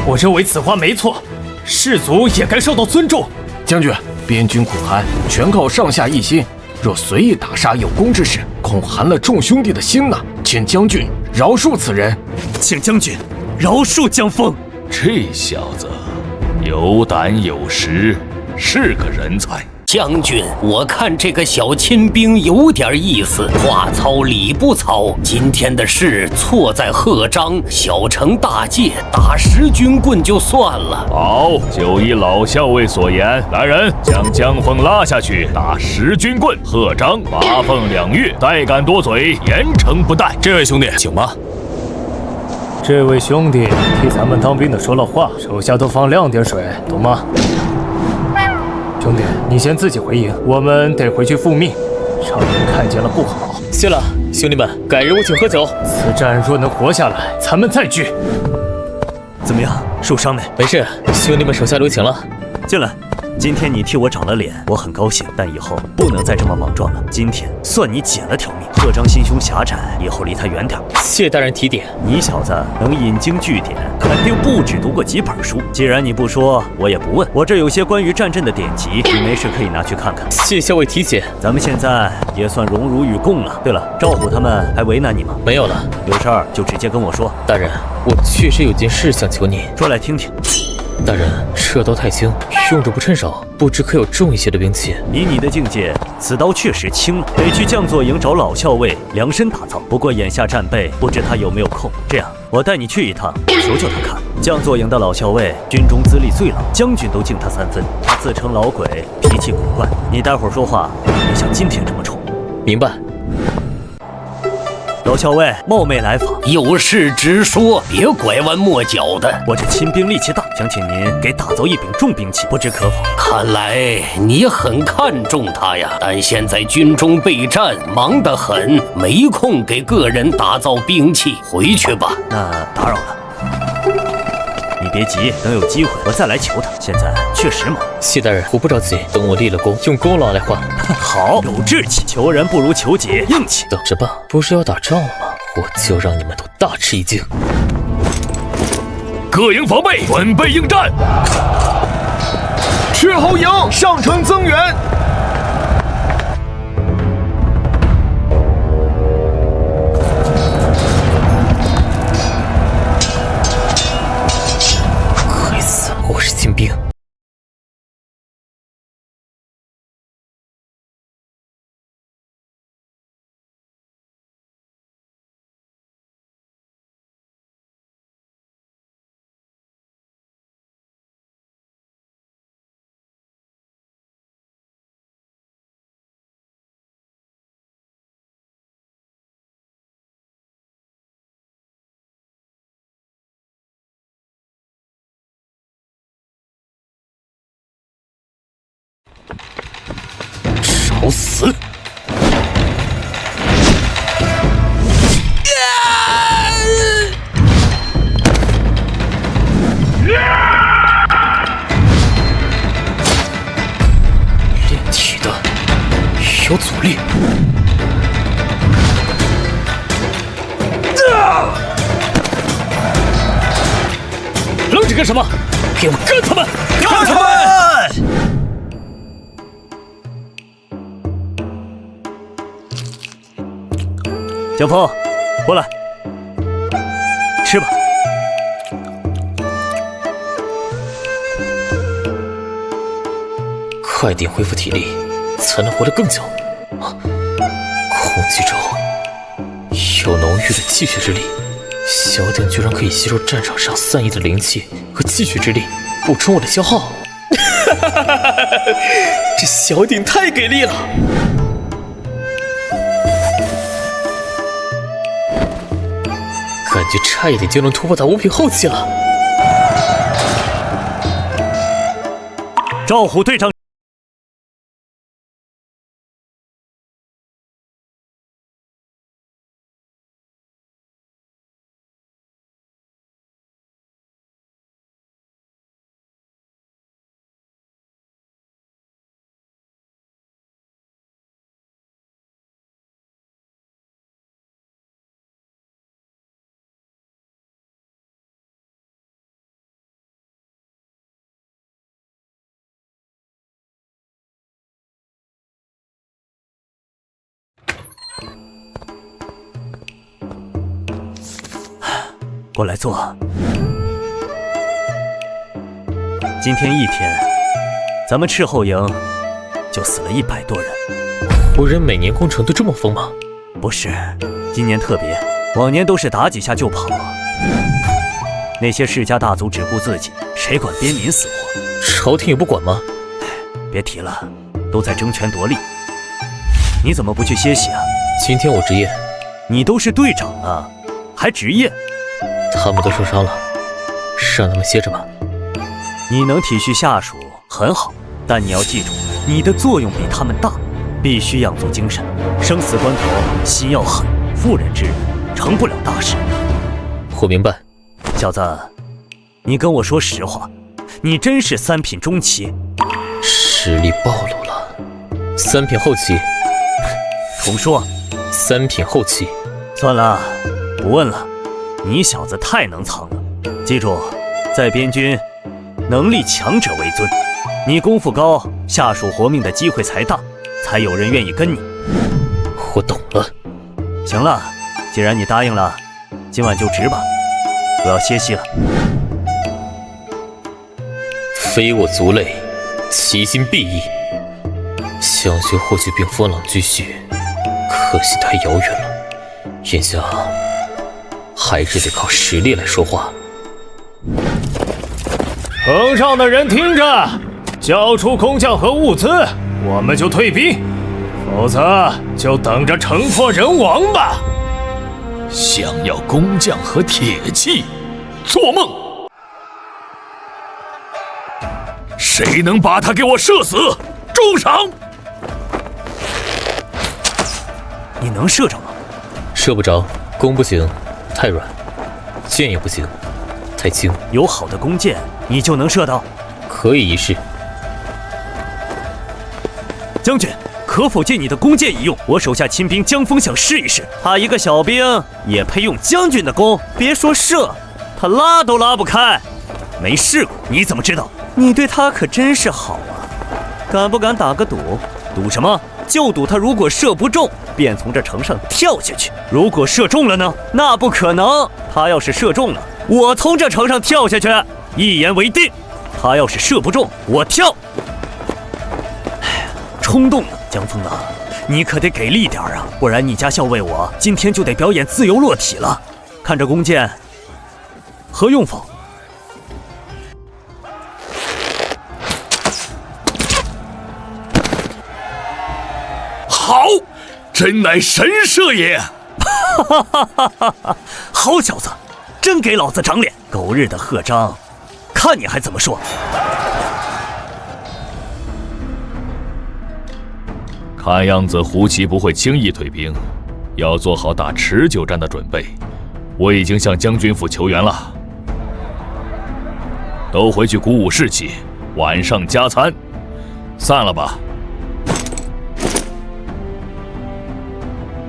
我认为此话没错，士卒也该受到尊重。将军，边军苦寒，全靠上下一心，若随意打杀有功之士，恐寒了众兄弟的心呐。请将军饶恕此人。请将军饶恕江枫。这小子有胆有识，是个人才。将军，我看这个小亲兵有点意思，话糙理不糙。今天的事错在贺章，小惩大戒，打10军棍就算了。好，就依老校尉所言，来人，将江枫拉下去，打10军棍。贺章罚俸2月，怠敢多嘴，严惩不贷。这位兄弟，请吧。这位兄弟替咱们当兵的说了话，手下都放亮点水，懂吗？兄弟，你先自己回营，我们得回去复命，让人看见了不好。谢了，兄弟们，改日我请喝酒。此战若能活下来，咱们再聚。怎么样，受伤没？没事，兄弟们手下留情了。进来。今天你替我长了脸，我很高兴，但以后不能再这么莽撞了。今天算你捡了条命。贺章心胸狭窄，以后离他远点。谢大人提点。你小子能引经据典，肯定不止读过几本书。既然你不说，我也不问。我这有些关于战阵的典籍，你没事可以拿去看看。谢校尉提醒。咱们现在也算荣辱与共了。对了，赵虎他们还为难你吗？没有了，有事儿就直接跟我说。大人，我确实有件事想求你。说来听听。大人，这刀太轻，用着不趁手，不知可有重一些的兵器？以你的境界，此刀确实轻了，得去将座营找老校尉量身打造。不过眼下战备，不知他有没有空。这样，我带你去一趟，求求他看。将座营的老校尉，军中资历最老，将军都敬他3分。他自称老鬼，脾气古怪。你待会儿说话，别像今天这么冲。明白。老校尉冒昧来访，有事直说，别拐弯抹角的。我这亲兵力气大，想请您给打造一柄重兵器，不知可否？看来你很看重他呀，但现在军中备战，忙得很，没空给个人打造兵器。回去吧。那打扰了。你别急，等有机会我再来求他。现在确实忙。谢大人，我不着急，等我立了功，用功劳来换。好，有志气。求人不如求己，硬气。等着吧，不是要打仗了吗？我就让你们都大吃一惊。各营防备，准备应战。斥候营上城增援。找死！炼体的有阻力。愣着干什么？给我干他们！干他们！江峰，过来，吃吧。快点恢复体力，才能活得更久。啊，空气中有浓郁的气血之力，小鼎居然可以吸收战场上散逸的灵气和气血之力，补充我的消耗。这小鼎太给力了！感觉差一点就能突破到5品后期了。赵虎队长。过来坐。今天一天，咱们斥候营就死了100多人。胡人每年攻城都这么疯吗？不是，今年特别，往年都是打几下就跑。那些世家大族只顾自己，谁管边民死活？朝廷也不管吗？别提了，都在争权夺利。你怎么不去歇息啊？今天我值夜。你都是队长了，还值夜？他们都受伤了，让他们歇着吧。你能体恤下属很好，但你要记住，你的作用比他们大，必须养足精神。生死关头心要狠，妇人之仁成不了大事。我明白。小子，你跟我说实话，你真是3品中期？实力暴露了。3品后期。重说。3品后期。算了，不问了。你小子太能藏了，记住，在边军，能力强者为尊。你功夫高，下属活命的机会才大，才有人愿意跟你。我懂了。行了，既然你答应了，今晚就值吧，我要歇息了。非我族类，其心必异。想学获取并风朗继续，可惜太遥远了。眼下还是得靠实力来说话。城上的人听着，交出工匠和物资，我们就退兵，否则就等着城破人亡吧。想要工匠和铁器，做梦！谁能把他给我射死？重赏！你能射着吗？射不着，弓不行，太软；箭也不行，太轻。有好的弓箭，你就能射到？可以一试。将军，可否借你的弓箭一用？我手下亲兵江峰想试一试，他一个小兵也配用将军的弓？别说射，他拉都拉不开。没试过，你怎么知道？你对他可真是好啊！敢不敢打个赌？赌什么？就赌他如果射不中，便从这城上跳下去；如果射中了呢？那不可能。他要是射中了，我从这城上跳下去，一言为定。他要是射不中，我跳。冲动了，江峰啊，你可得给力点啊，不然你家校尉我今天就得表演自由落体了。看这弓箭，合用否？好，真乃神射也！哈哈哈哈哈！好小子，真给老子长脸！狗日的贺章，看你还怎么说！看样子胡骑不会轻易退兵，要做好打持久战的准备。我已经向将军府求援了，都回去鼓舞士气，晚上加餐，散了吧。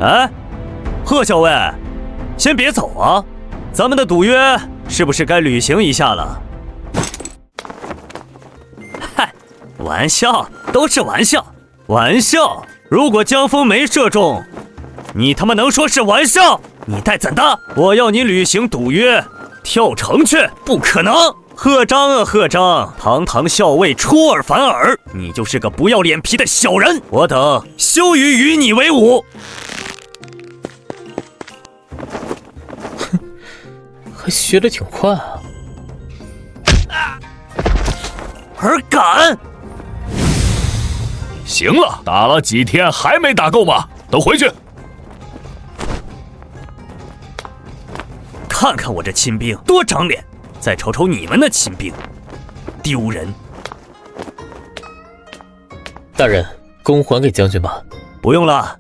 哎，贺校尉，先别走啊，咱们的赌约是不是该履行一下了？嗨，玩笑，都是玩笑，玩笑。如果江峰没射中，你他妈能说是玩笑？你待怎的？我要你履行赌约，跳城去，不可能！贺章啊，贺章，堂堂校尉出尔反尔，你就是个不要脸皮的小人，我等羞于与你为伍。哼，还学得挺快啊！尔敢！行了，打了几天还没打够吗？都回去！看看我这亲兵多长脸，再瞅瞅你们那亲兵，丢人！大人，弓还给将军吧。不用了，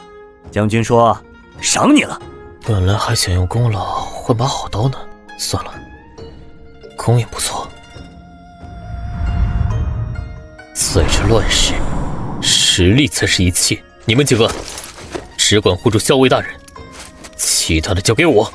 将军说赏你了。本来还想用功劳换把好刀呢，算了，弓也不错。在这乱世，实力才是一切。你们几个只管护住校尉大人，其他的交给我。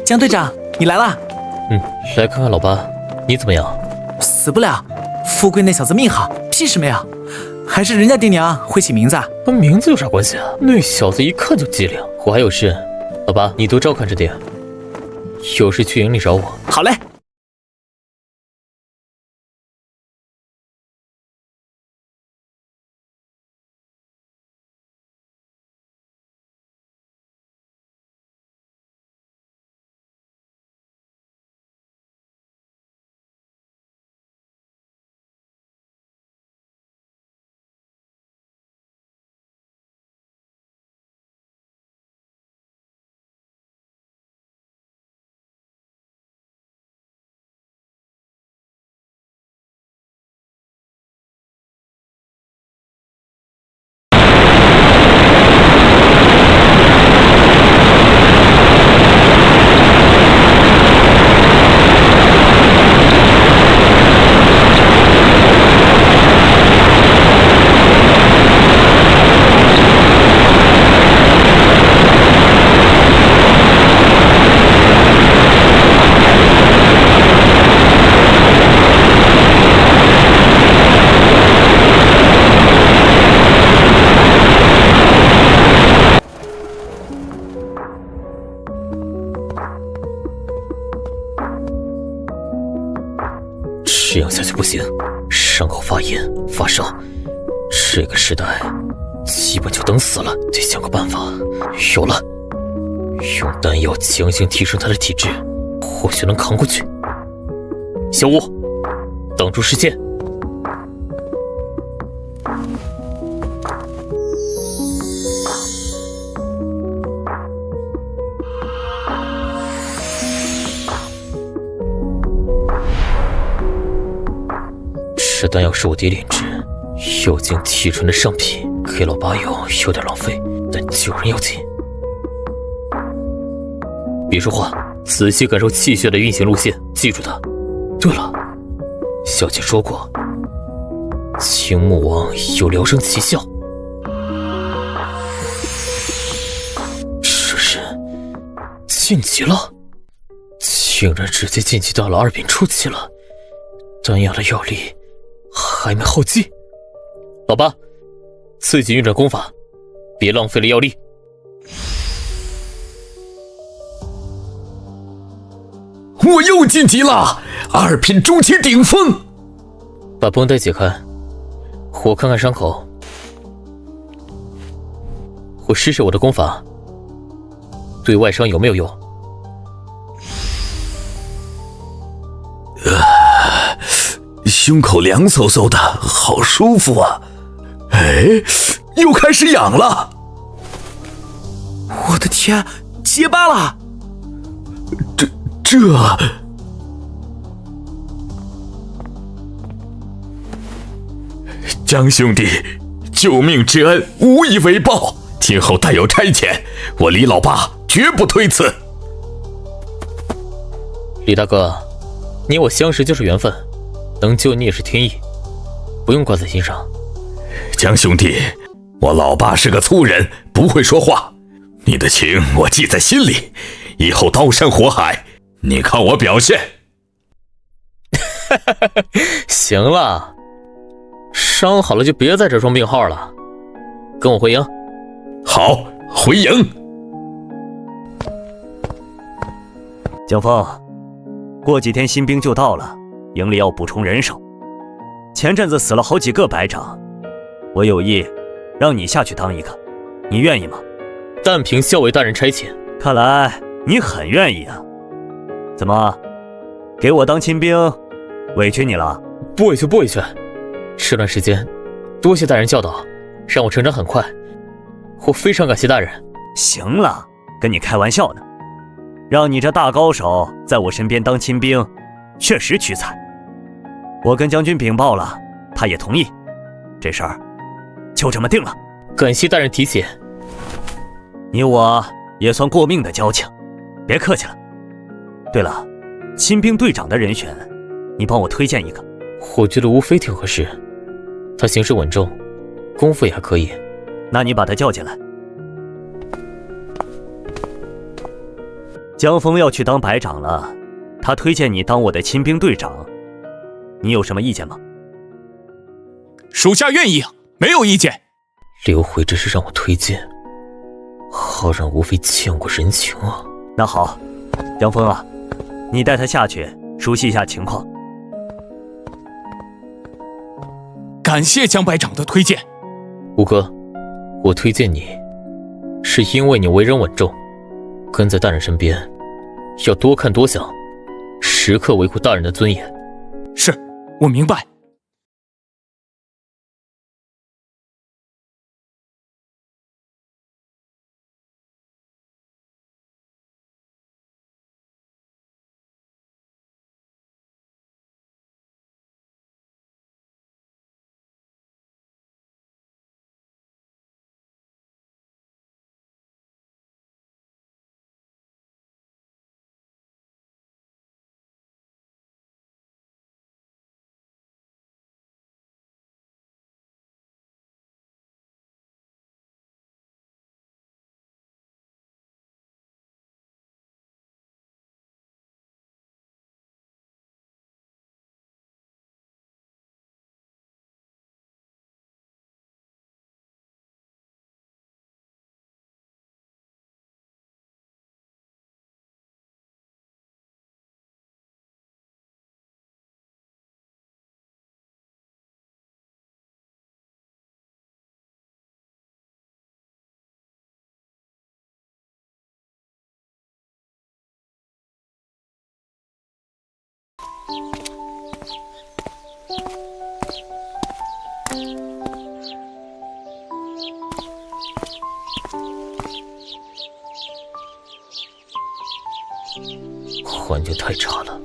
江队长，你来啦！来看看老八，你怎么样？死不了。富贵那小子命好，屁事没有。还是人家爹娘会起名字啊？跟名字有啥关系啊？那小子一看就机灵。我还有事，老八你多照看着点，有事去营里找我。好嘞。这样下去不行，伤口发炎发烧，这个时代基本就等死了。得想个办法。有了，用丹药强行提升他的体质，或许能扛过去。小五，挡住视线。这丹药是我爹炼制，药精提纯的上品，给老八用有点浪费，但救人要紧。别说话，仔细感受气血的运行路线，记住它。对了，小姐说过，青木王有疗伤奇效，这是晋级了，竟然直接晋级到了2品初期了。丹药的药力还没耗尽，老八，自己运转功法，别浪费了药力。我又晋级了，2品中期顶峰。把绷带解开，我看看伤口。我试试我的功法，对外伤有没有用？胸口凉飕飕的，好舒服啊！哎，又开始痒了。我的天，结巴了！这……江兄弟，救命之恩无以为报，今后但有差遣，我李老八绝不推辞。李大哥，你我相识就是缘分，能救你也是天意，不用挂在心上。江兄弟，我老八是个粗人，不会说话，你的情我记在心里，以后刀山火海，你看我表现。行了，伤好了就别在这装病号了，跟我回营。好，回营。江峰，过几天新兵就到了，营里要补充人手。前阵子死了好几个白长，我有意让你下去当一个，你愿意吗？但凭校尉大人差遣。看来你很愿意啊。怎么，给我当亲兵委屈你了？不委屈不委屈，这段时间多谢大人教导，让我成长很快，我非常感谢大人。行了，跟你开玩笑呢，让你这大高手在我身边当亲兵，确实屈才。我跟将军禀报了，他也同意，这事儿就这么定了。感谢大人提携，你我也算过命的交情，别客气了。对了，亲兵队长的人选，你帮我推荐一个。我觉得吴非挺合适，他行事稳重，功夫也还可以。那你把他叫进来。江峰要去当白长了，他推荐你当我的亲兵队长，你有什么意见吗？属下愿意，没有意见。刘回这是让我推荐，好让吴非欠我人情啊。那好，江峰啊，你带他下去熟悉一下情况。感谢江白长的推荐。吴哥，我推荐你，是因为你为人稳重，跟在大人身边，要多看多想，时刻维护大人的尊严。是，我明白。环境太差了，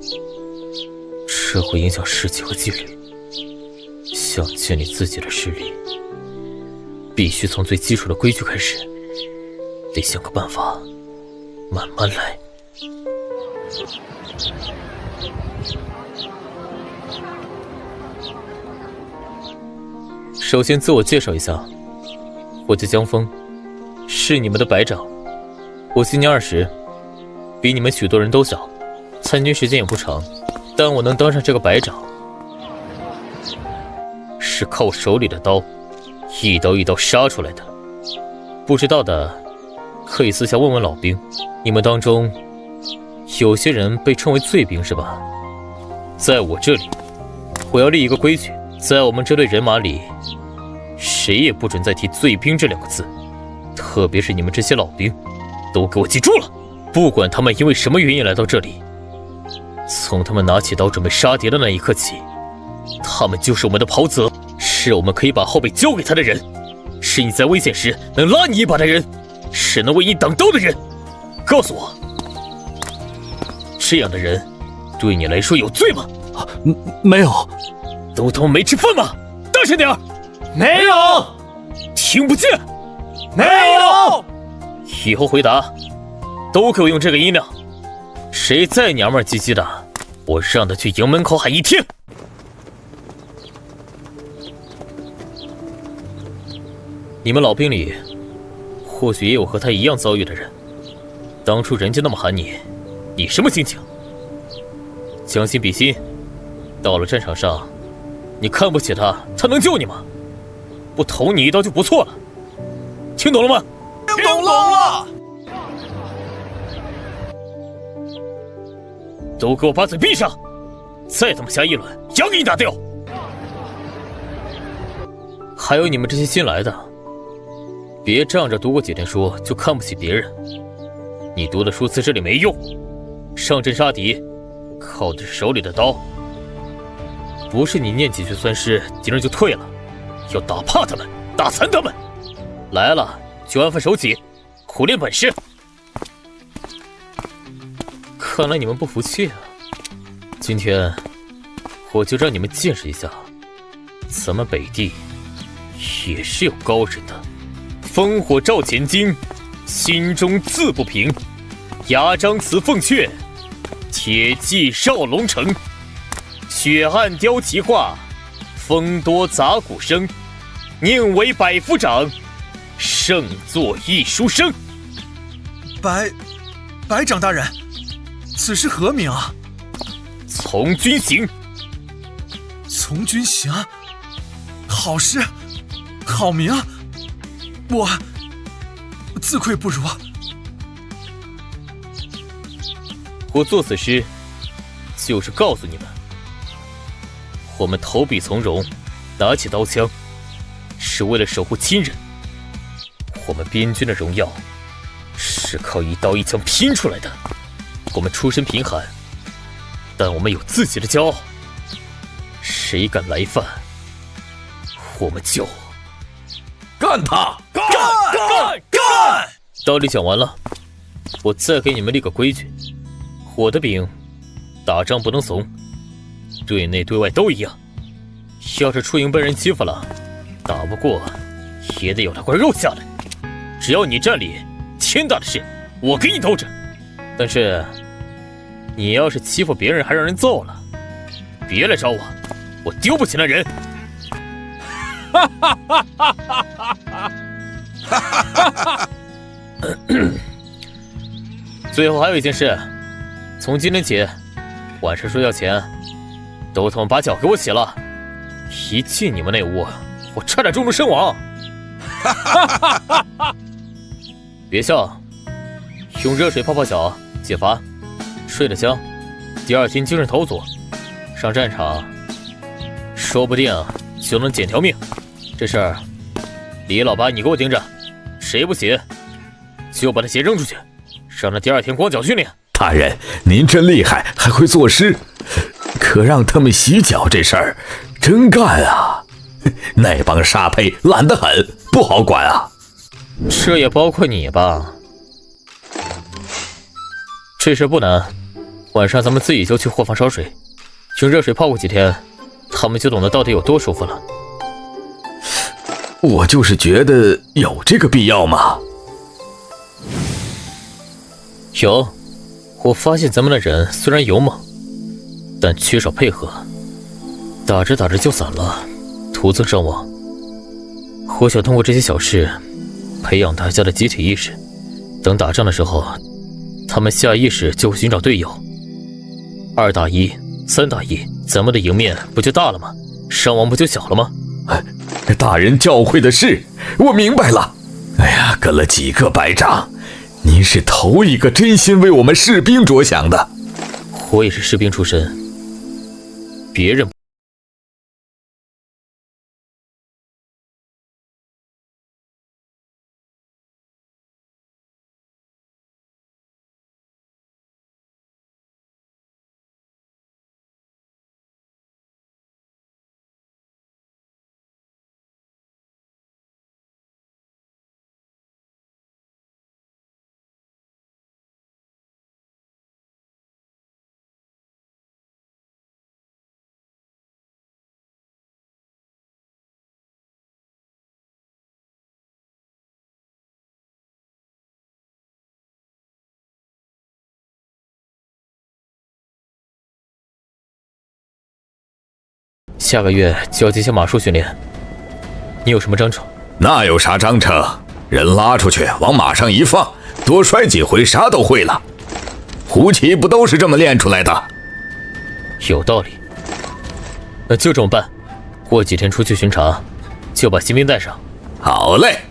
这会影响士气和纪律。想建立自己的实力，必须从最基础的规矩开始，得想个办法，慢慢来。首先自我介绍一下，我叫江峰，是你们的白长。我今年20，比你们许多人都小，参军时间也不长，但我能当上这个白长，是靠我手里的刀，一刀一刀杀出来的。不知道的，可以私下问问老兵，你们当中有些人被称为罪兵是吧？在我这里，我要立一个规矩，在我们这队人马里，谁也不准再提罪兵这2个字，特别是你们这些老兵，都给我记住了。不管他们因为什么原因来到这里，从他们拿起刀准备杀敌的那一刻起，他他们就是我们的袍泽，是我们可以把后背交给他的人，是你在危险时能拉你一把的人，是能为你挡刀的人。告诉我，这样的人对你来说有罪吗？没有。都他妈没吃饭吗？大声点儿！没有。听不见？没有。以后回答都给我用这个音量，谁再娘们唧唧的，我让他去营门口喊1天。你们老兵里或许也有和他一样遭遇的人，当初人家那么喊你，你什么心情？将心比心，到了战场上，你看不起他，他能救你吗？不捅你一刀就不错了。听懂了吗？听懂了。都给我把嘴闭上！再他妈瞎议论，牙给你打掉！还有你们这些新来的，别仗着读过几天书就看不起别人。你读的书在这里没用，上阵杀敌靠的是手里的刀，不是你念几句酸诗敌人就退了，要打怕他们，打残他们。来了就安分守己，苦练本事。看来你们不服气啊！今天我就让你们见识一下，咱们北地也是有高人的。烽火照前襟，心中自不平。牙张辞凤阙，铁骑绕龙城。雪暗雕旗画，风多杂鼓声。宁为百夫长，胜作一书生。百长大人，此事何名啊？从军行。从军行，好诗，好名，我自愧不如。我作此诗，就是告诉你们，我们投笔从戎，拿起刀枪，是为了守护亲人。我们边军的荣耀，是靠一刀一枪拼出来的。我们出身贫寒，但我们有自己的骄傲。谁敢来犯，我们就干他！干！道理讲完了，我再给你们立个规矩：我的兵，打仗不能怂，对内对外都一样。要是出营被人欺负了，打不过也得有那块肉下来。只要你站里，天大的事我给你兜着。但是你要是欺负别人还让人揍了，别来找我，我丢不起那人。哈哈哈哈哈哈！最后还有一件事，从今天起，晚上睡觉前都他妈把脚给我洗了。一进你们那屋，我差点中毒身亡。哈哈哈哈哈！别笑，用热水泡泡脚解乏，睡得香，第二天精神头足，上战场说不定就能捡条命。这事儿李老八你给我盯着，谁不洗就把他鞋扔出去，让他第二天光脚训练。大人，您真厉害，还会作诗，可让他们洗脚这事儿真干啊！那帮沙胚懒得很，不好管啊。这也包括你吧？这事不难，晚上咱们自己就去货房烧水，用热水泡过几天，他们就懂得到底有多舒服了。我就是觉得有这个必要吗？有，我发现咱们的人虽然勇猛，但缺少配合，打着打着就散了，徒增伤亡。我想通过这些小事，培养大家的集体意识，等打仗的时候，他们下意识就会寻找队友。2打1、3打1，咱们的赢面不就大了吗？伤亡不就小了吗？大人教诲的是，我明白了。哎呀，跟了几个白长，您是头一个真心为我们士兵着想的。我也是士兵出身，别人下个月交接些马术训练，你有什么章程？那有啥章程？人拉出去，往马上一放，多摔几回，啥都会了。胡骑不都是这么练出来的？有道理。那就这么办，过几天出去巡查，就把新兵带上。好嘞，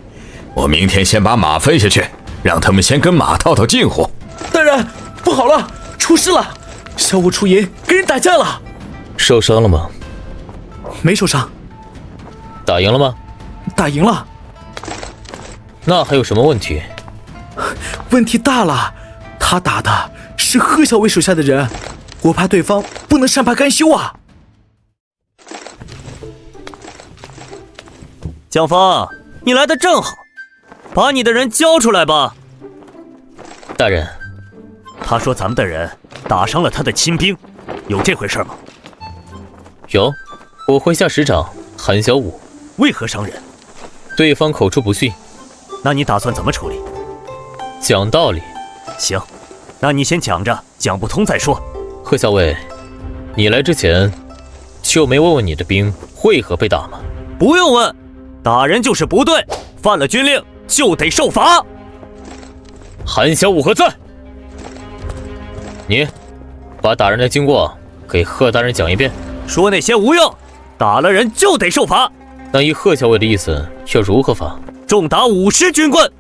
我明天先把马分下去，让他们先跟马套近乎。大人，不好了，出事了！小五出营跟人打架了。受伤了吗？没受伤。打赢了吗？打赢了。那还有什么问题？问题大了，他打的是贺校尉手下的人，我怕对方不能善罢甘休啊。江峰，你来的正好，把你的人交出来吧。大人，他说咱们的人打伤了他的亲兵，有这回事吗？有，我麾下使长韩小武。为何伤人？对方口出不逊。那你打算怎么处理？讲道理。行，那你先讲着，讲不通再说。贺校尉，你来之前就没问问你的兵为何被打吗？不用问，打人就是不对，犯了军令就得受罚。韩小武何在？你把打人的经过给贺大人讲一遍。说那些无用，打了人就得受罚。那依贺校尉的意思，要如何罚？重打50军棍。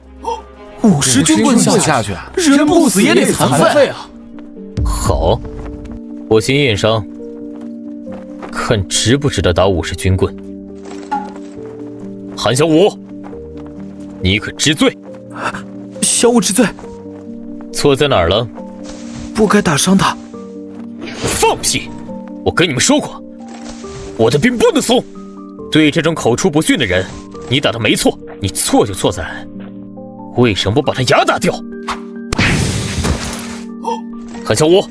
50军棍下去，人不死也得残废啊！好，我先验伤，看值不值得打50军棍。韩小武，你可知罪？小武知罪。错在哪儿了？不该打伤他。放屁！我跟你们说过，我的兵不能怂。对这种口出不逊的人，你打的没错，你错就错在为什么不把他牙打掉？韩小武，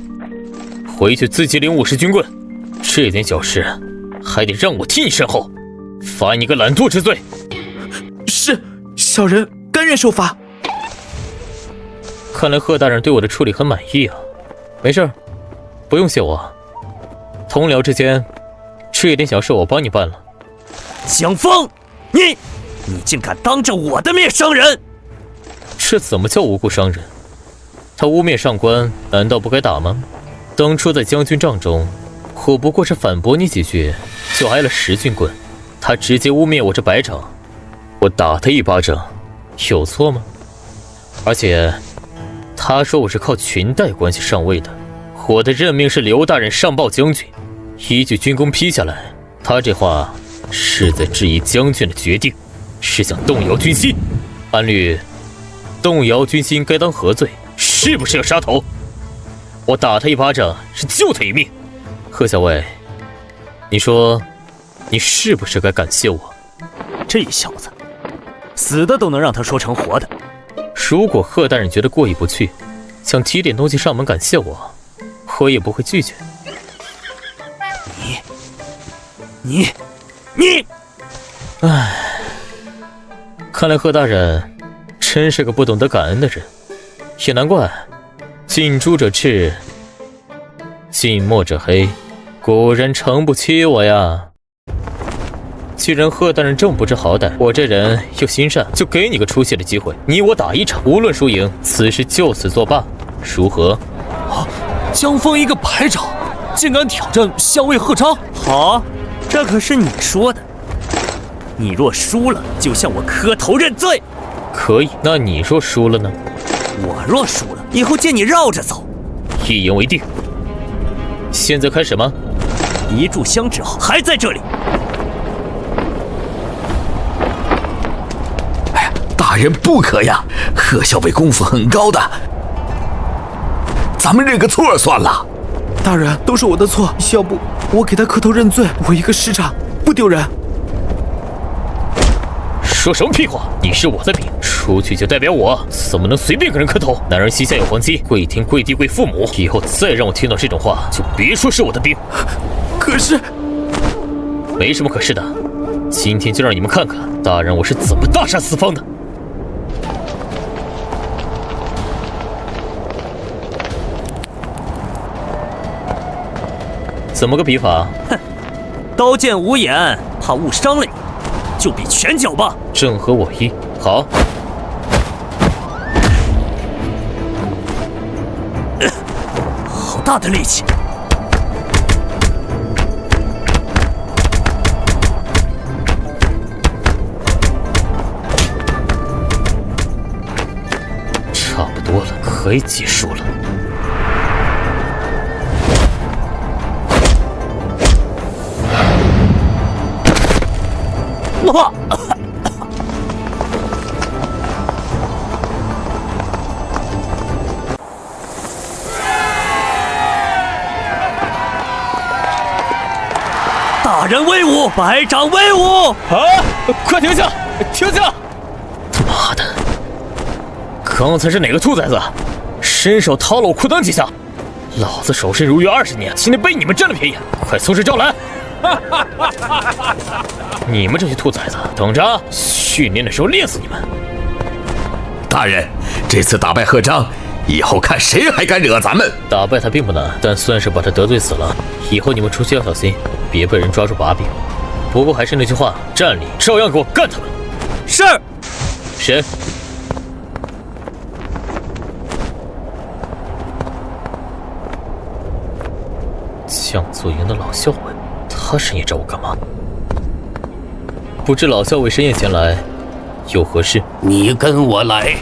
回去自己领50军棍，这点小事还得让我替你身后，罚你个懒惰之罪。是，小人甘愿受罚。看来贺大人对我的处理很满意啊。没事，不用谢我，同僚之间这点小事我帮你办了。江峰，你竟敢当着我的面伤人！这怎么叫无故伤人？他污蔑上官，难道不该打吗？当初在将军帐中，我不过是反驳你几句，就挨了10军棍。他直接污蔑我这百长，我打他一巴掌，有错吗？而且他说我是靠裙带关系上位的，我的任命是刘大人上报将军，依据军功批下来，他这话是在质疑将军的决定，是想动摇军心。按律，动摇军心该当何罪？是不是要杀头？我打他一巴掌是救他一命。贺校尉，你说你是不是该感谢我？这小子死的都能让他说成活的。如果贺大人觉得过意不去，想提点东西上门感谢我，我也不会拒绝。你，唉，看来贺大人真是个不懂得感恩的人，也难怪，近朱者赤，近墨者黑，果然诚不欺我呀。既然贺大人这么不知好歹，我这人又心善，就给你个出血的机会，你我打一场，无论输赢，此事就此作罢，如何？江峰一个排长，竟敢挑战校尉贺章！好，这可是你说的。你若输了，就向我磕头认罪。可以，那你若输了呢？我若输了，以后见你绕着走。一言为定。现在开始吗？一炷香之后还在这里。哎呀，大人不可呀！贺校尉功夫很高的，咱们认个错算了。大人，都是我的错，要不我给他磕头认罪，我一个师长不丢人。说什么屁话！你是我的兵，出去就代表我，怎么能随便跟人磕头？男人膝下有黄金，跪天跪地跪父母。以后再让我听到这种话，就别说是我的兵。可是，没什么可是的，今天就让你们看看大人我是怎么大杀四方的。怎么个比法？哼，都刀剑无眼，怕误伤了你，就比拳脚吧。正合我意。好。好大的力气！差不多了，可以结束了。哇！大人威武，百长威武！啊！快停下！停下！他妈的！刚才是哪个兔崽子伸手掏了我裤裆几下？老子守身如玉20年，今天被你们占了便宜！快从实招来！你们这些兔崽子，等着！训练的时候练死你们！大人，这次打败贺章，以后看谁还敢惹咱们！打败他并不难，但算是把他得罪死了。以后你们出去要小心，别被人抓住把柄。不过还是那句话，站里照样给我干他们！是。谁？将左营的老校尉，他深夜找我干嘛？不知老校尉深夜前来，有何事？你跟我来。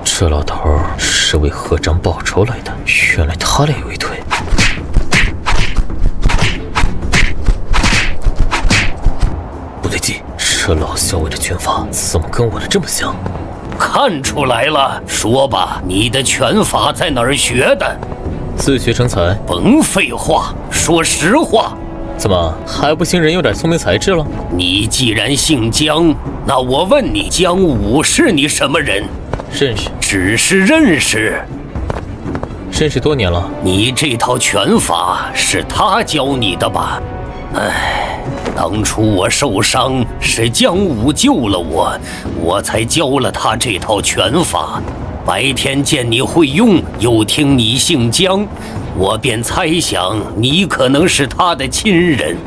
这老头是为贺章报仇来的，原来他俩有一腿。不对劲，这老校尉的拳法怎么跟我的这么像？看出来了，说吧，你的拳法在哪儿学的？自学成才。甭废话，说实话。怎么还不信人有点聪明才智了？你既然姓姜，那我问你，姜武是你什么人？认识，只是认识。认识多年了。你这套拳法是他教你的吧？唉，当初我受伤是姜武救了我，我才教了他这套拳法。白天见你会用，又听你姓姜，我便猜想你可能是他的亲人。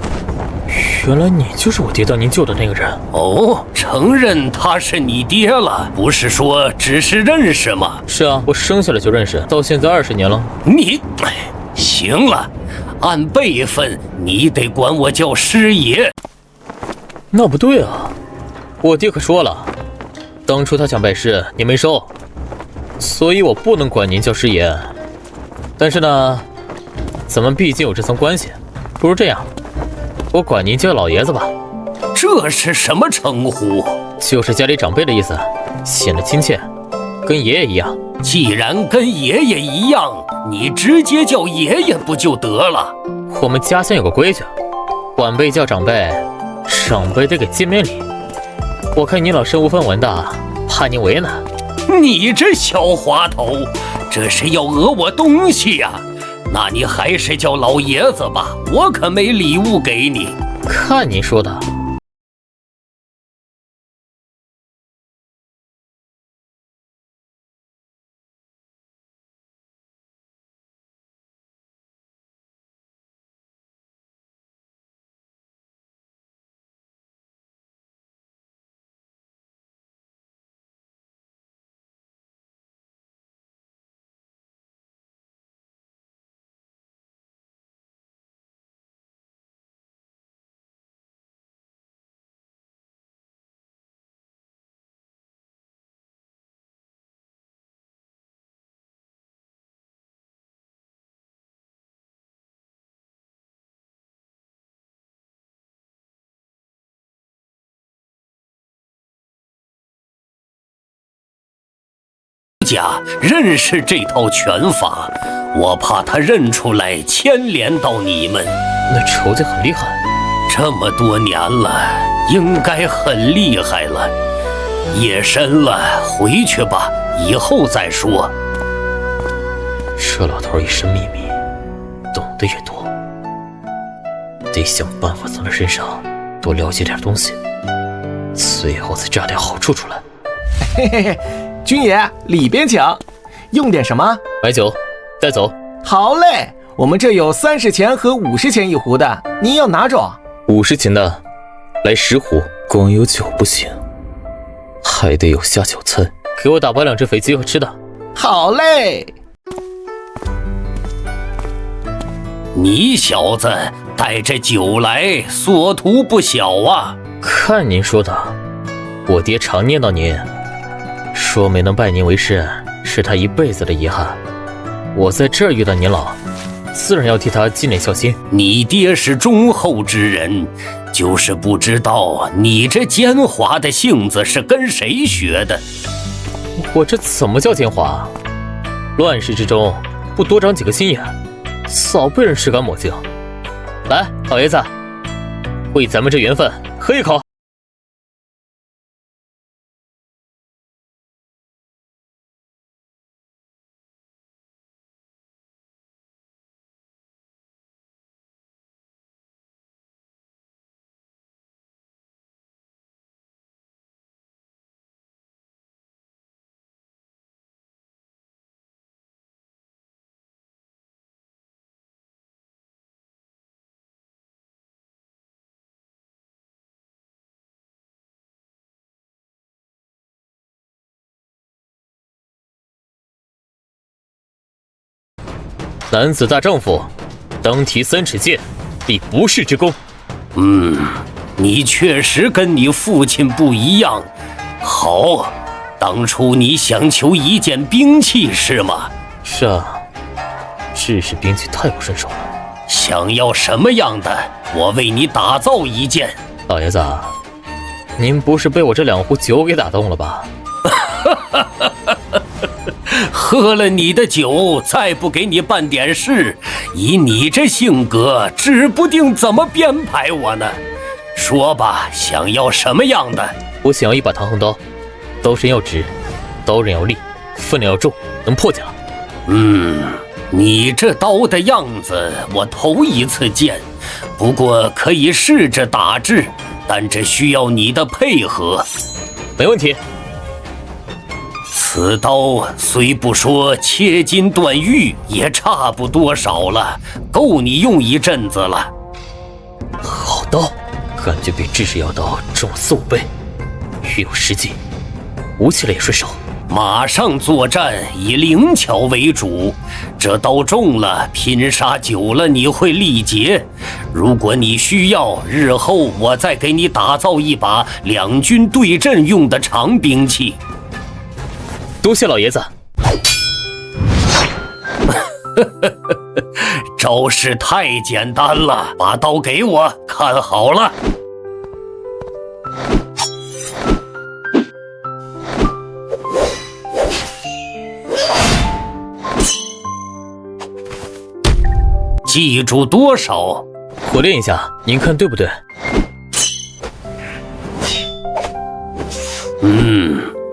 原来你就是我爹当年救的那个人。哦，承认他是你爹了，不是说只是认识吗？是啊，我生下来就认识，到现在20年了。你，行了，按辈分你得管我叫师爷。那不对啊，我爹可说了，当初他想拜师，你没收，所以我不能管您叫师爷。但是呢，咱们毕竟有这层关系，不如这样，我管您叫老爷子吧。这是什么称呼？就是家里长辈的意思，显得亲切，跟爷爷一样。既然跟爷爷一样，你直接叫爷爷不就得了？我们家乡有个规矩，晚辈叫长辈，长辈得给见面礼。我看你老身无分文的，怕您为难。你这小滑头，这是要讹我东西呀？那你还是叫老爷子吧，我可没礼物给你。看您说的。家认识这套拳法，我怕他认出来牵连到你们。那仇家很厉害，这么多年了，应该很厉害了。夜深了，回去吧，以后再说。这老头一身秘密，懂得也多，得想办法从他身上多了解点东西，最后再榨点好处出来。嘿嘿嘿，军爷里边请。用点什么？买酒，带走。好嘞，我们这有30钱和50钱一壶的，您要哪种？50钱的，来10壶。光有酒不行，还得有下酒菜。给我打包2只肥鸡和吃的。好嘞。你小子带着酒来，所图不小啊！看您说的，我爹常念叨您，说没能拜您为师，是他一辈子的遗憾。我在这儿遇到您老，自然要替他尽点孝心。你爹是忠厚之人，就是不知道你这奸猾的性子是跟谁学的。我这怎么叫奸猾？乱世之中不多长几个心眼，早被人吃干抹净。来，老爷子，为咱们这缘分喝一口。男子大丈夫，当提3尺剑，立不世之功。你确实跟你父亲不一样。好，当初你想求一件兵器是吗？是啊，制式兵器太不顺手了。想要什么样的，我为你打造一件。老爷子，您不是被我这2壶酒给打动了吧？喝了你的酒，再不给你办点事，以你这性格，指不定怎么编排我呢。说吧，想要什么样的？我想要一把唐横刀，刀身要直，刀刃要利，分量要重，能破甲。你这刀的样子我头一次见，不过可以试着打制，但这需要你的配合。没问题。此刀虽不说切金断玉，也差不多少了，够你用一阵子了。好刀，感觉比制式药刀重了4-5倍，愈有实际，舞起来也顺手。马上作战以灵巧为主，这刀重了，拼杀久了你会力竭。如果你需要，日后我再给你打造一把2军对阵用的长兵器。多谢老爷子。招式太简单了，把刀给我，看好了。记住多少？我练一下，您看对不对？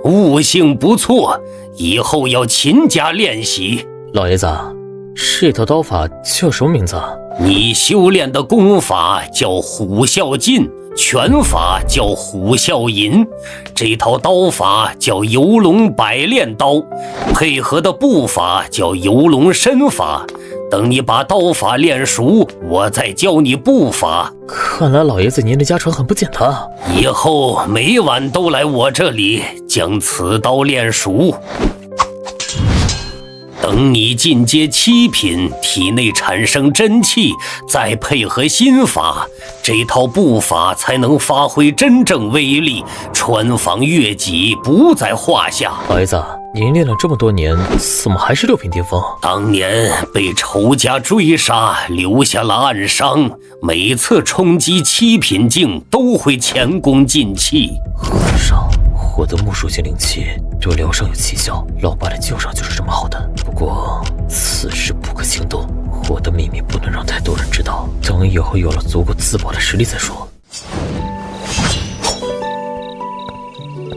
悟性不错，以后要勤加练习。老爷子，这套刀法叫什么名字啊？你修炼的功法叫虎啸劲，拳法叫虎啸引，这套刀法叫游龙百炼刀，配合的步法叫游龙身法。等你把刀法练熟，我再教你步法。看来老爷子您的家传很不简单啊！以后每晚都来我这里将此刀练熟。等你进阶7品，体内产生真气，再配合心法，这套步法才能发挥真正威力，穿房越脊不在话下。老爷子，您练了这么多年，怎么还是6品巅峰？当年被仇家追杀，留下了暗伤，每次冲击7品境都会前功尽弃。暗伤获得木属性灵气，对疗伤有奇效。老八的旧伤就是这么好的。不过此事不可轻动，我的秘密不能让太多人知道。等以后有了足够自保的实力再说。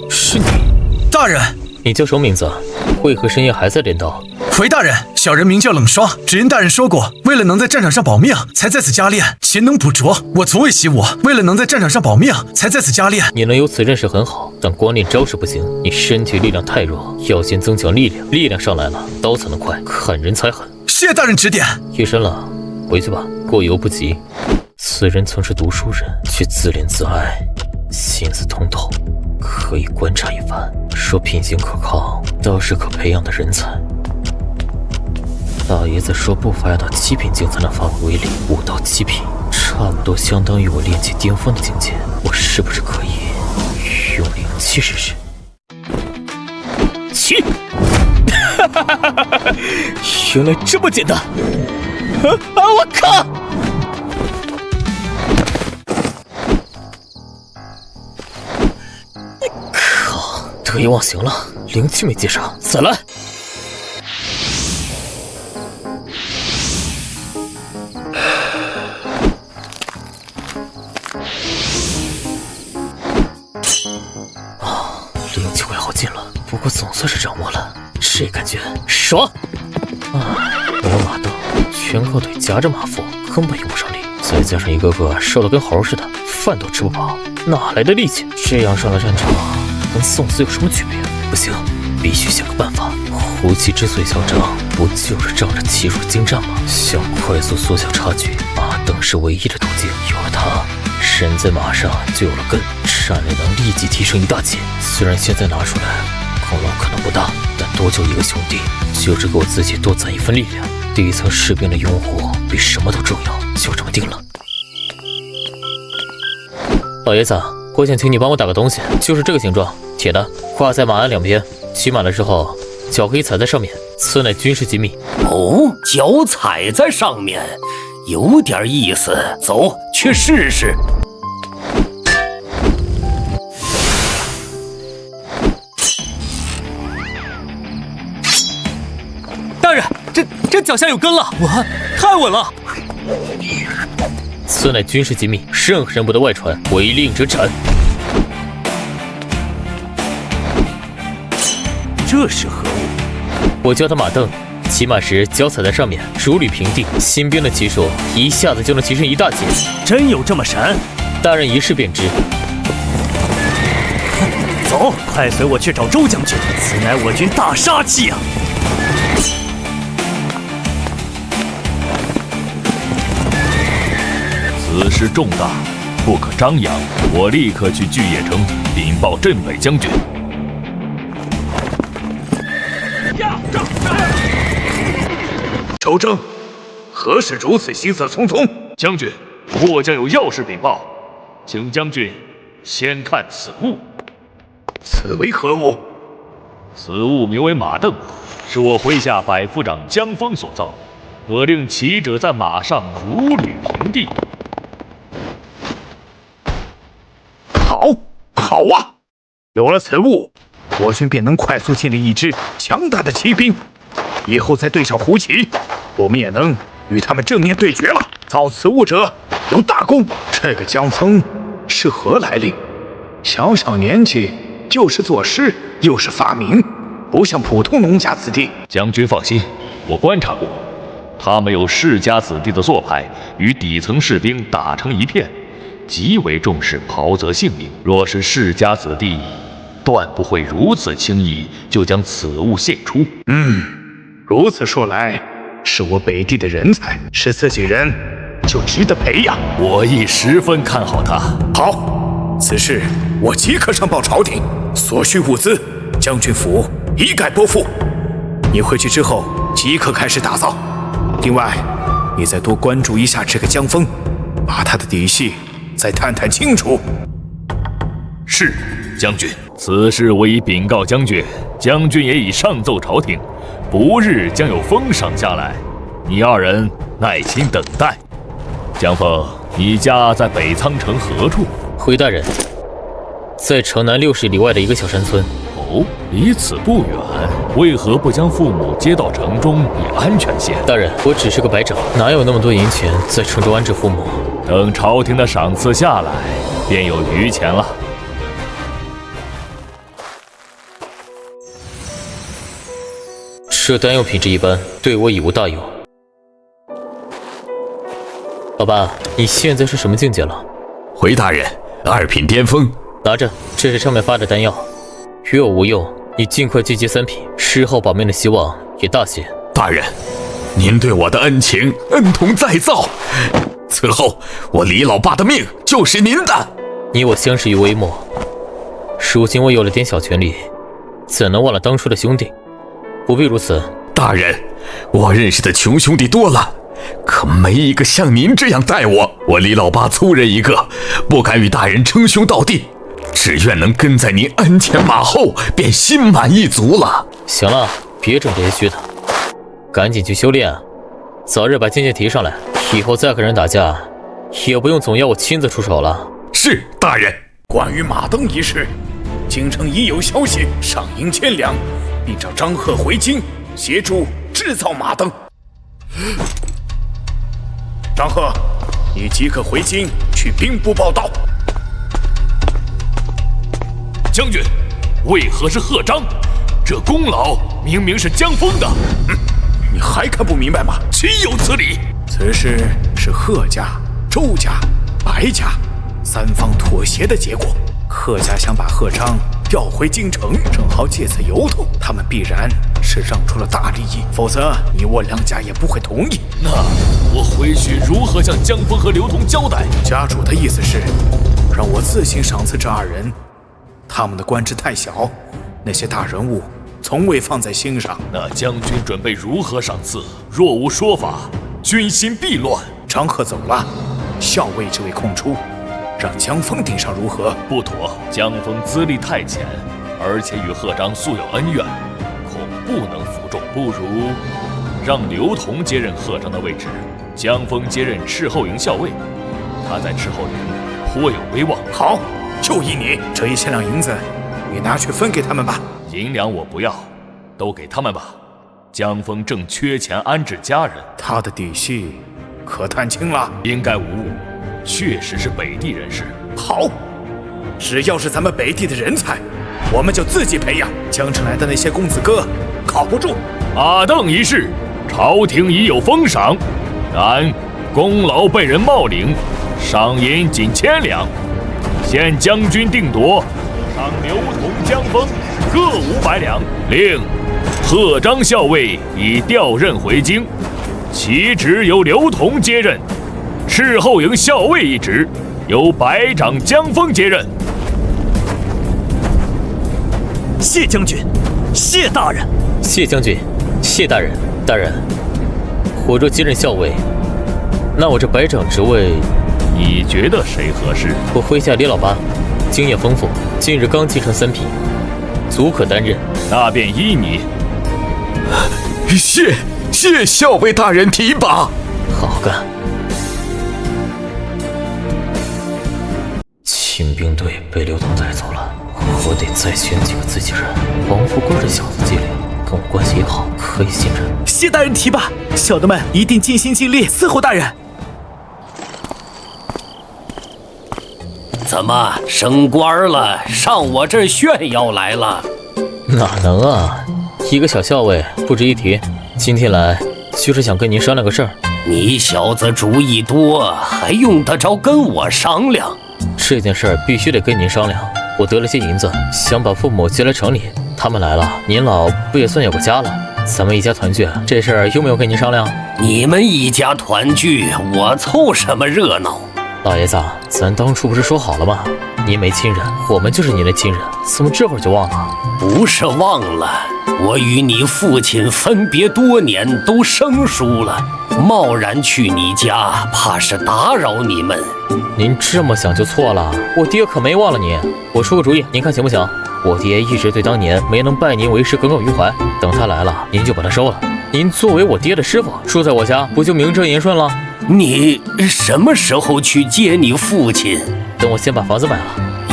是你，大人，你叫什么名字？为何深夜还在练刀？回大人，小人名叫冷霜，只因大人说过，为了能在战场上保命，才在此加炼，勤能补拙。我从未习武，为了能在战场上保命，才在此加炼。你能有此认识很好，但光练招式不行，你身体力量太弱，要先增强力量，力量上来了，刀才能快，砍人才狠。谢大人指点。夜深了，回去吧，过犹不及。此人曾是读书人，却自怜自爱，心思通透，可以观察一番。说品行可靠，倒是可培养的人才。大爷子说不发到7品境才能发挥威力，5到7品，差不多相当于我炼气巅峰的境界。我是不是可以用灵气试试？起！原来这么简单！我靠！靠！得意忘形了，灵气没接上，再来！灵气快耗尽了，不过总算是掌握了，这感觉爽！没有马镫，全靠腿夹着马腹，根本用不上力。再加上一个个瘦得跟猴似的，饭都吃不饱，哪来的力气？这样上了战场，跟送死有什么区别？不行，必须想个办法。胡骑之所以嚣张，不就是仗着骑术精湛吗？想快速缩小差距，马镫是唯一的途径。有了它，身在马上就有了根，战力能立即提升一大截。虽然现在拿出来功劳可能不大，但多救一个兄弟，就是给我自己多攒一份力量。底层士兵的拥护比什么都重要，就这么定了。老爷子，我想请你帮我打个东西，就是这个形状，铁的，挂在马鞍两边，骑马的时候脚可以踩在上面，此乃军事机密。哦，脚踩在上面，有点意思，走去试试。大人，这脚下有根了，太稳了。此乃军事机密，任何人不得外传，违令者斩。这是何物？我叫它马镫，骑马时脚踩在上面，如履平地。新兵的骑术一下子就能提升一大截。真有这么神？大人一试便知。走，快随我去找周将军，此乃我军大杀器啊！此事重大，不可张扬。我立刻去巨野城禀报镇北将军。周征，何事如此行色匆匆？将军，末将有要事禀报，请将军先看此物。此为何物？此物名为马镫，是我麾下百夫长江峰所造。我令骑者在马上如履平地。好啊！有了此物，我军便能快速建立一支强大的骑兵。以后再对上胡骑，我们也能与他们正面对决了。造此物者有大功。这个江峰是何来历？小小年纪就是作诗，又是发明，不像普通农家子弟。将军放心，我观察过，他们有世家子弟的做派，与底层士兵打成一片，极为重视袍泽性命。若是世家子弟，断不会如此轻易就将此物献出。如此说来，是我北地的人才，是自己人，就值得培养。我亦十分看好他。好，此事我即刻上报朝廷，所需物资，将军府一概拨付。你回去之后，即刻开始打造。另外，你再多关注一下这个江峰，把他的底细再探探清楚。是，将军。此事我已禀告将军，将军也已上奏朝廷，不日将有封赏下来，你二人耐心等待。江峰，你家在北仓城何处？回大人，在城南60里外的一个小山村。哦，离此不远，为何不将父母接到城中以安全些？大人，我只是个白长，哪有那么多银钱在城中安置父母？等朝廷的赏赐下来，便有余钱了。这丹药品质一般，对我已无大用。老爸，你现在是什么境界了？回大人，2品巅峰。拿着，这是上面发的丹药，若无用，你尽快聚集3品，事后保命的希望也大些。大人，您对我的恩情，恩同再造。此后，我李老爸的命就是您的。你我相识于微末，如今我有了点小权利，怎能忘了当初的兄弟？不必如此。大人，我认识的穷兄弟多了，可没一个像您这样待我。我李老爸粗人一个，不敢与大人称兄道弟，只愿能跟在您鞍前马后，便心满意足了。行了，别整这些虚的，赶紧去修炼，早日把境界提上来，以后再和人打架，也不用总要我亲自出手了。是，大人。关于马灯一事，京城已有消息，上银1000两，并找张贺回京协助制造马灯。张贺，你即刻回京去兵部报道。将军，为何是贺章？这功劳明明是江峰的。你还看不明白吗？岂有此理！此事是贺家、周家、白家3方妥协的结果。贺家想把贺章调回京城，正好借此由头，他们必然是让出了大利益，否则你我2家也不会同意。那我回去如何向江峰和刘同交代？家主的意思是，让我自行赏赐这2人，他们的官职太小，那些大人物从未放在心上。那将军准备如何赏赐？若无说法，军心必乱。张贺走了，校尉这位空出，让江峰顶上如何？不妥，江峰资历太浅，而且与贺章素有恩怨，恐不能服众。不如让刘同接任贺章的位置，江峰接任斥候营校尉。他在斥候营颇有威望。好，就依你。这1000两银子，你拿去分给他们吧。银两我不要，都给他们吧。江峰正缺钱安置家人，他的底细可探清了？应该无误，确实是北地人士。好，只要是咱们北地的人才，我们就自己培养。江城来的那些公子哥靠不住。马镫一事，朝廷已有封赏，然功劳被人冒领，赏银仅1000两，现将军定夺，赏刘同、江峰各500两。另贺章校尉已调任回京，其职由刘同接任，斥候营校尉一职由白长江峰接任。谢将军，谢大人。谢将军，谢大人。大人，我若接任校尉，那我这白长职位，你觉得谁合适？我麾下李老八，经验丰富，近日刚继承3品，足可担任。那便依你。谢校尉大人提拔。好干。亲兵队被刘同带走了，我得再选几个自己人。王富贵这小子机灵，跟我关系也好，可以信任。谢大人提拔，小的们一定尽心尽力伺候大人。怎么升官了，上我这儿炫耀来了？哪能啊，一个小校尉不值一提。今天来就是想跟您商量个事儿。你小子主意多，还用得着跟我商量？这件事儿必须得跟您商量。我得了些银子，想把父母接来城里，他们来了，您老不也算有个家了？咱们一家团聚，这事儿用不用跟您商量？你们一家团聚，我凑什么热闹？老爷子，咱当初不是说好了吗？您没亲人，我们就是您的亲人，怎么这会儿就忘了？不是忘了，我与你父亲分别多年，都生疏了，贸然去你家，怕是打扰你们。您这么想就错了，我爹可没忘了你。我出个主意，您看行不行？我爹一直对当年没能拜您为师耿耿于怀，等他来了，您就把他收了。您作为我爹的师傅，住在我家，不就名正言顺了？你什么时候去接你父亲？等我先把房子买了。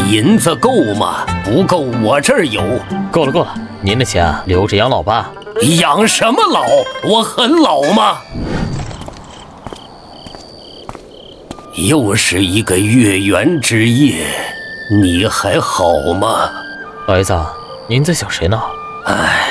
银子够吗？不够，我这儿有。够了够了，您的钱留着养老吧。养什么老？我很老吗？又是一个月圆之夜，你还好吗？老爷子，您在想谁呢？唉，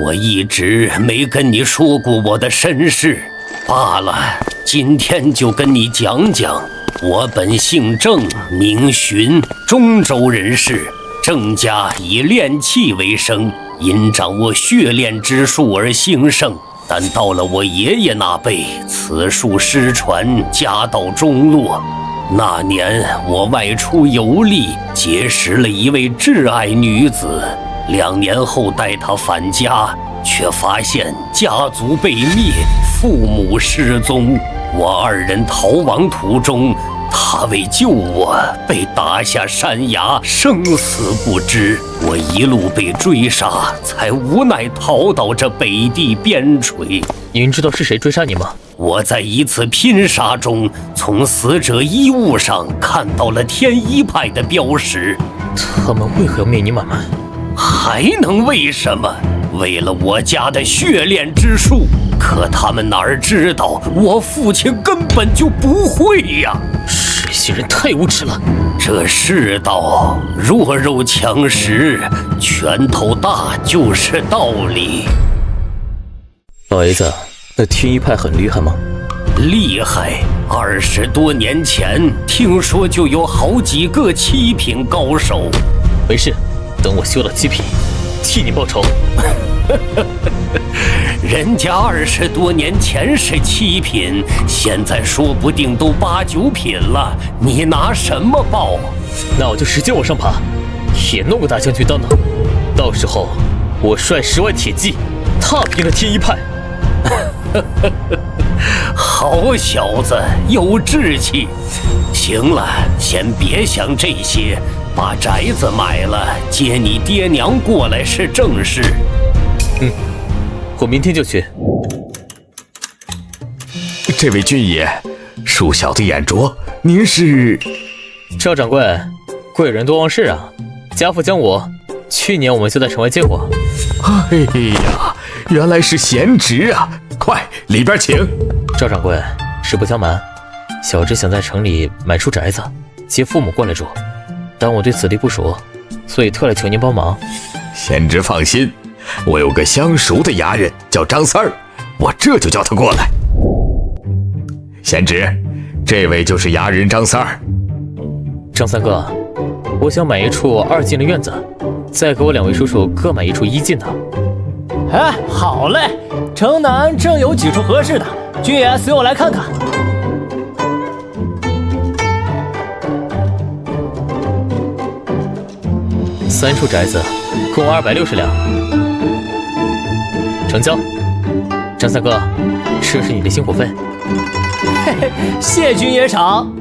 我一直没跟你说过我的身世，罢了，今天就跟你讲讲。我本姓郑，名荀，中州人士。郑家以炼器为生，因掌握血炼之术而兴盛。但到了我爷爷那辈，此术失传，家道中落。那年我外出游历，结识了一位挚爱女子。2年后带她返家，却发现家族被灭，父母失踪。我2人逃亡途中，他为救我被打下山崖，生死不知。我一路被追杀，才无奈逃到这北地边陲。您知道是谁追杀你吗？我在一次拼杀中，从死者衣物上看到了天一派的标识。他们为何要灭你满门？还能为什么？为了我家的血炼之术。可他们哪儿知道，我父亲根本就不会呀！这些人太无耻了！这世道弱肉强食，拳头大就是道理。老爷子，那天一派很厉害吗？厉害！20多年前，听说就有好几个7品高手。没事，等我修到7品，替你报仇。人家20多年前是7品，现在说不定都8、9品了，你拿什么报？那我就使劲往上爬，也弄个大将军当当。到时候我率10万铁骑，踏平了天一派。好小子，有志气。行了，先别想这些，把宅子买了，接你爹娘过来是正事。我明天就去。这位军爷，恕小的眼拙，您是？赵掌柜，贵人多忘事啊！家父将我，去年我们就在城外见过。哎呀，原来是贤侄啊！快，里边请。赵掌柜，实不相瞒，小侄想在城里买处宅子，接父母过来住，但我对此地不熟，所以特来求您帮忙。贤侄放心。我有个相熟的衙人叫张三儿，我这就叫他过来。贤侄，这位就是衙人张三儿。张三哥，我想买一处2进的院子，再给我2位叔叔各买一处1进的。哎，好嘞，城南正有几处合适的，军爷随我来看看。3处宅子，共260两。成交，张三哥，这是你的辛苦费。嘿嘿，谢军爷赏。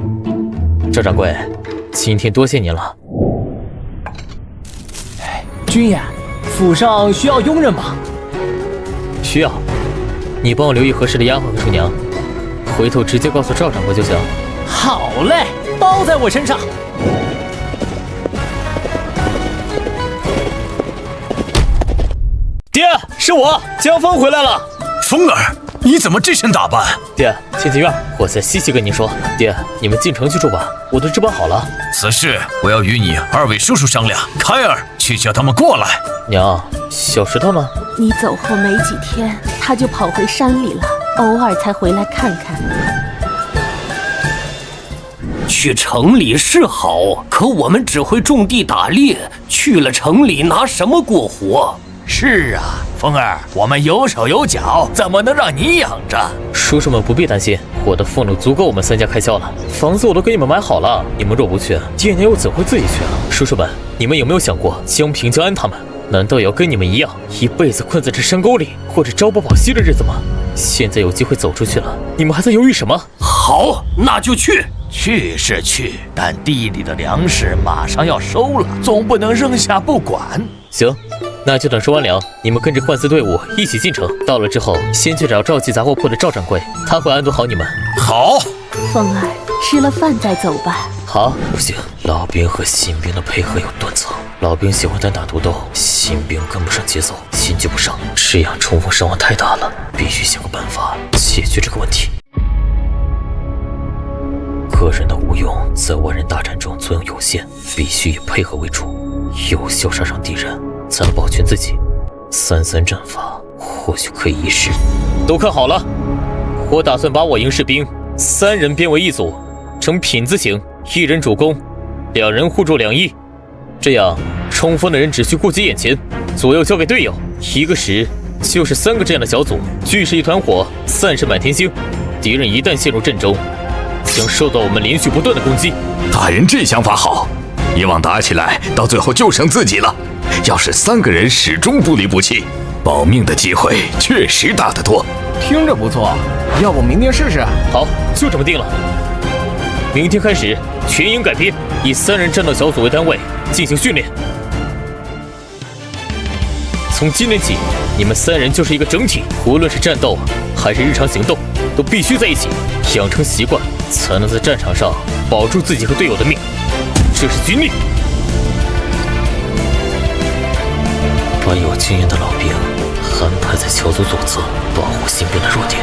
赵掌柜，今天多谢您了。军爷，府上需要佣人吗？需要，你帮我留意合适的丫鬟和厨娘，回头直接告诉赵掌柜就行。好嘞，包在我身上。爹，是我，江峰回来了。风儿，你怎么这身打扮？爹，进院，我再细细跟您说。爹，你们进城去住吧，我都置办好了。此事我要与你2位叔叔商量，开儿去叫他们过来。娘，小石头呢？你走后没几天，他就跑回山里了，偶尔才回来看看。去城里是好，可我们只会种地打猎，去了城里拿什么过活？是啊，风儿，我们有手有脚，怎么能让你养着？叔叔们不必担心，我的俸禄足够我们3家开销了，房子我都给你们买好了，你们若不去，爹娘又怎会自己去啊？叔叔们，你们有没有想过江平、江安他们，难道也要跟你们一样，一辈子困在这山沟里，过着朝不保夕的日子吗？现在有机会走出去了，你们还在犹豫什么？好，那就去。去是去，但地里的粮食马上要收了，总不能扔下不管。行，那就等收完粮，你们跟着换丝队伍一起进城。到了之后，先去找赵记杂货铺的赵掌柜，他会安顿好你们。好，凤儿，吃了饭再走吧。好，不行，老兵和新兵的配合有断层，老兵喜欢单打独斗，新兵跟不上节奏，心就不上，这样冲锋伤亡太大了，必须想个办法解决这个问题。个人的无用在万人大战中作用有限，必须以配合为主，有效杀伤敌人，才能保全自己。33战法或许可以一试。都看好了，我打算把我营士兵3人编为一组，呈品字形，1人主攻，2人互助2翼。这样冲锋的人只需顾及眼前，左右交给队友。一个时就是3个这样的小组，聚是一团火，散是满天星。敌人一旦陷入阵中，将受到我们连续不断的攻击。大人这想法好，以往打起来到最后就剩自己了，要是3个人始终不离不弃，保命的机会确实大得多。听着不错，要不明天试试？好，就这么定了。明天开始全营改编，以3人战斗小组为单位进行训练。从今天起，你们3人就是一个整体，无论是战斗还是日常行动，都必须在一起，养成习惯，才能在战场上保住自己和队友的命。这是军令。把有经验的老兵安排在小组左侧，保护新兵的弱点。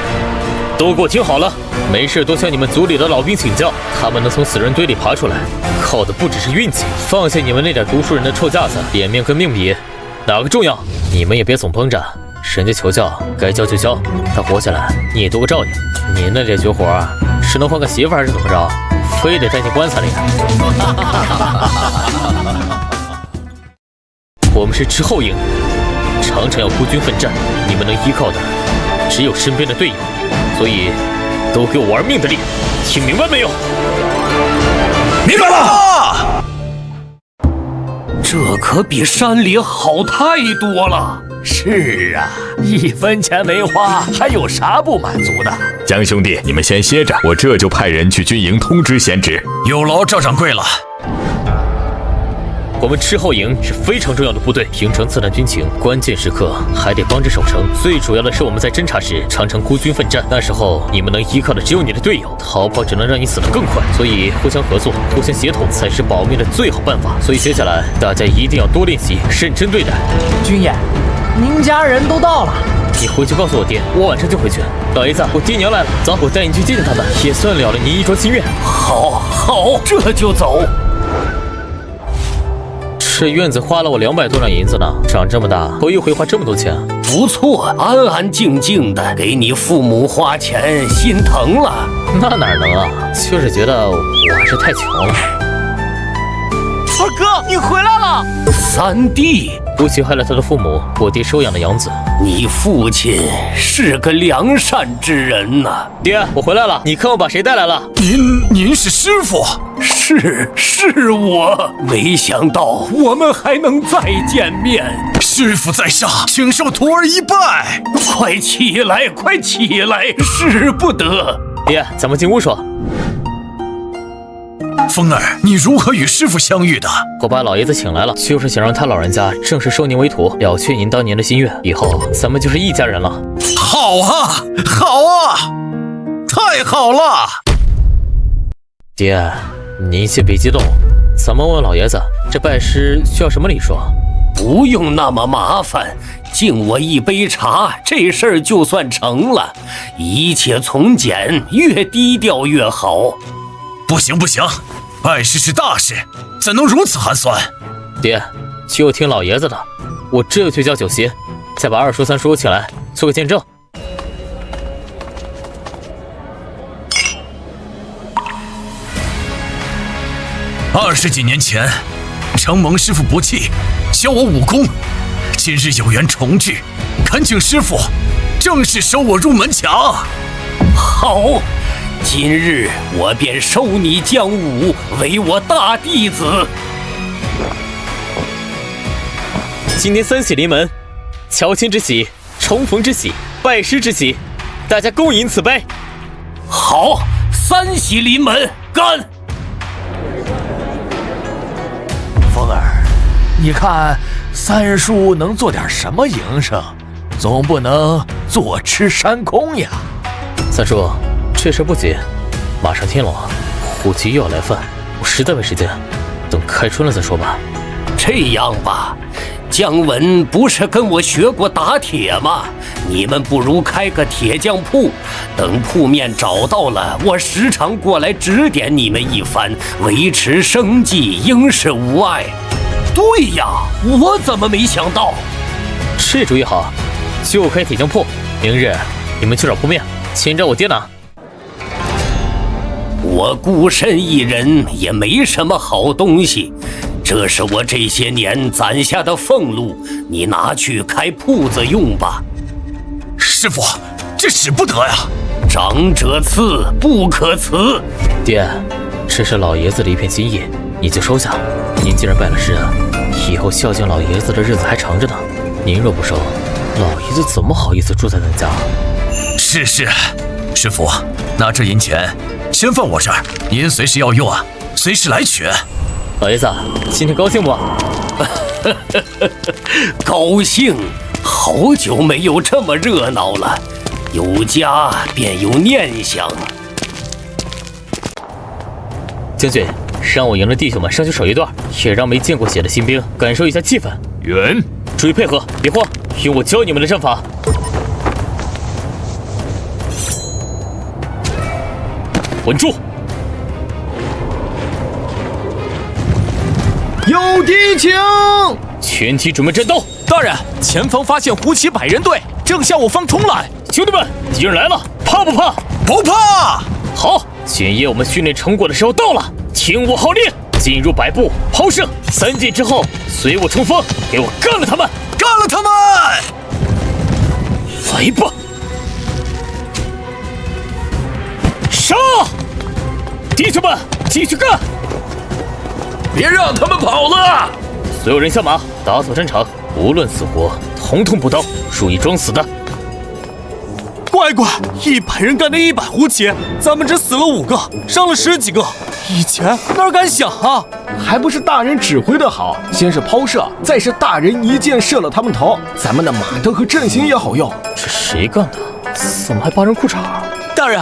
都给我听好了，没事多向你们组里的老兵请教，他们能从死人堆里爬出来，靠的不只是运气。放下你们那点读书人的臭架子，脸面跟命比，哪个重要？你们也别总绷着，人家求教该教就教，他活下来你也多个照应。你那点绝活是能换个媳妇还是怎么着？非得带进棺材里？我们是之后营，常常要孤军奋战，你们能依靠的只有身边的队友，所以都给我玩命的练，听明白没有？明白了。这可比山里好太多了。是啊，1分钱没花，还有啥不满足的？江兄弟，你们先歇着，我这就派人去军营通知先旨。有劳赵掌柜了。我们赤后营是非常重要的部队，平常刺探军情，关键时刻还得帮着守城。最主要的是我们在侦察时常常孤军奋战，那时候你们能依靠的只有你的队友，逃跑只能让你死得更快。所以互相合作、互相协同才是保命的最好办法。所以接下来大家一定要多练习，认真对待。军爷，您家人都到了。你回去告诉我爹，我晚上就回去。老爷子，我爹娘来了，走，我带你去见见他们，也算了了您一桩心愿。好，这就走。这院子花了我200多两银子呢，长这么大头一回花这么多钱。不错，安安静静的给你父母花钱，心疼了。那哪能啊，就是觉得我还是太穷了。二哥，你回来了！三弟，不侵害了他的父母，我爹收养的养子。你父亲是个良善之人呐。爹，我回来了，你看我把谁带来了？您是师傅？是我，没想到我们还能再见面。师傅在上，请受徒儿一拜。快起来，使不得。爹，咱们进屋说。风儿，你如何与师傅相遇的？我把老爷子请来了，就是想让他老人家正式收您为徒，了却您当年的心愿，以后咱们就是一家人了。好啊，太好了！爹，您先别激动，咱们问老爷子，这拜师需要什么礼数？不用那么麻烦，敬我一杯茶，这事儿就算成了。一切从简，越低调越好。不行，拜师是大事，怎能如此寒酸？爹，就听老爷子的，我这就去叫酒席，再把2叔3叔请来做个见证。20几年前，承蒙师傅不弃，教我武功，今日有缘重聚，恳请师傅正式收我入门墙。好，今日我便收你江武为我大弟子。今天3喜临门，乔迁之喜，重逢之喜，拜师之喜，大家共饮此杯。好，3喜临门，干！风儿，你看三叔能做点什么营生？总不能坐吃山空呀。三叔，这事不急，马上天冷了，虎旗又要来犯，我实在没时间，等开春了再说吧。这样吧，姜文不是跟我学过打铁吗？你们不如开个铁匠铺，等铺面找到了，我时常过来指点你们一番，维持生计应是无碍。对呀，我怎么没想到？这主意好，就开铁匠铺。明日你们去找铺面，请找我爹拿。我孤身一人也没什么好东西，这是我这些年攒下的俸禄，你拿去开铺子用吧。师傅，这使不得呀！长者赐，不可辞。爹，这是老爷子的一片心意，你就收下。您既然拜了师恩，以后孝敬老爷子的日子还长着呢。您若不收，老爷子怎么好意思住在咱家？是，师傅，那这银钱先放我这儿，您随时要用啊，随时来取。老爷子，今天高兴不？高兴，好久没有这么热闹了。有家便有念想。将军，让我营的弟兄们上去守一段，也让没见过血的新兵感受一下气氛。允，注意配合，别慌，用我教你们的阵法。稳住！有敌情！全体准备战斗！大人，前方发现胡骑100人队，正向我方冲来。兄弟们，敌人来了，怕不怕？不怕！好，检验我们训练成果的时候到了，听我号令，进入百步，抛射，3箭之后，随我冲锋，给我干了他们！干了他们！来吧！杀！弟兄们，继续干！别让他们跑了！所有人下马，打扫战场，无论死活，统统补刀，注意装死的。乖乖，100人干的100胡骑，咱们只死了5个，伤了10几个。以前哪敢想啊！还不是大人指挥的好，先是抛射，再是大人一箭射了他们头。咱们的马灯和阵型也好用。这谁干的？怎么还扒人裤衩？大人，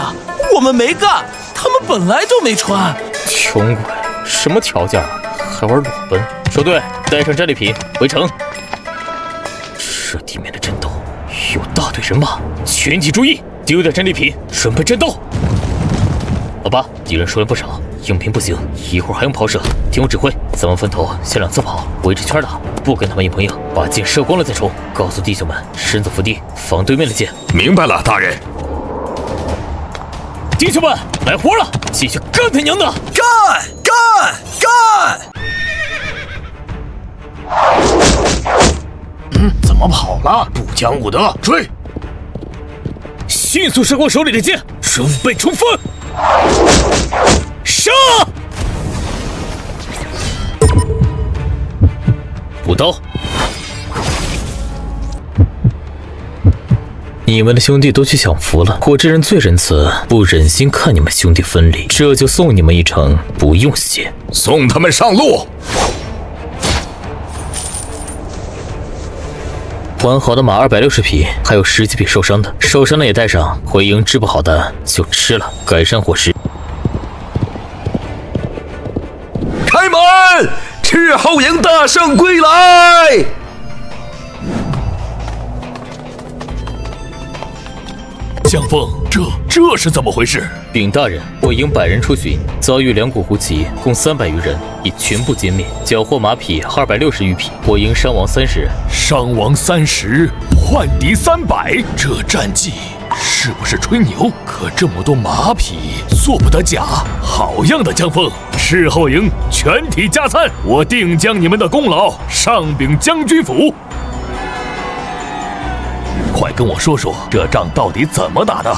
我们没干，他们本来就没穿。穷鬼，什么条件啊？还玩裸奔？收队，带上战利品，回城。这地面的战斗有大队人马，全体注意，丢掉战利品，准备战斗。老八，敌人数量不少，硬拼不行，一会儿还用抛射。听我指挥，咱们分头向2侧跑，围着圈打，不跟他们硬碰硬，把箭射光了再冲。告诉弟兄们，身子伏地，防对面的箭。明白了，大人。弟兄们，来活了，继续干他娘的！干！怎么跑了？不讲武德，追！迅速射光手里的箭，准备冲锋！杀！补刀！你们的兄弟都去享福了，我这人最仁慈，不忍心看你们兄弟分离，这就送你们一程，不用谢。送他们上路。完好的马260匹，还有10几匹受伤的，受伤的也带上，回营治不好的就吃了，改善伙食。开门！赤后营大圣归来！江峰，这是怎么回事？禀大人，我营100人出巡，遭遇2股胡骑，共300余人，已全部歼灭，缴获马匹260余匹，我营伤亡30。伤亡30，换敌300，这战绩是不是吹牛？可这么多马匹，做不得假。好样的，江峰！赤后营全体加餐，我定将你们的功劳上禀将军府。快跟我说说，这仗到底怎么打的？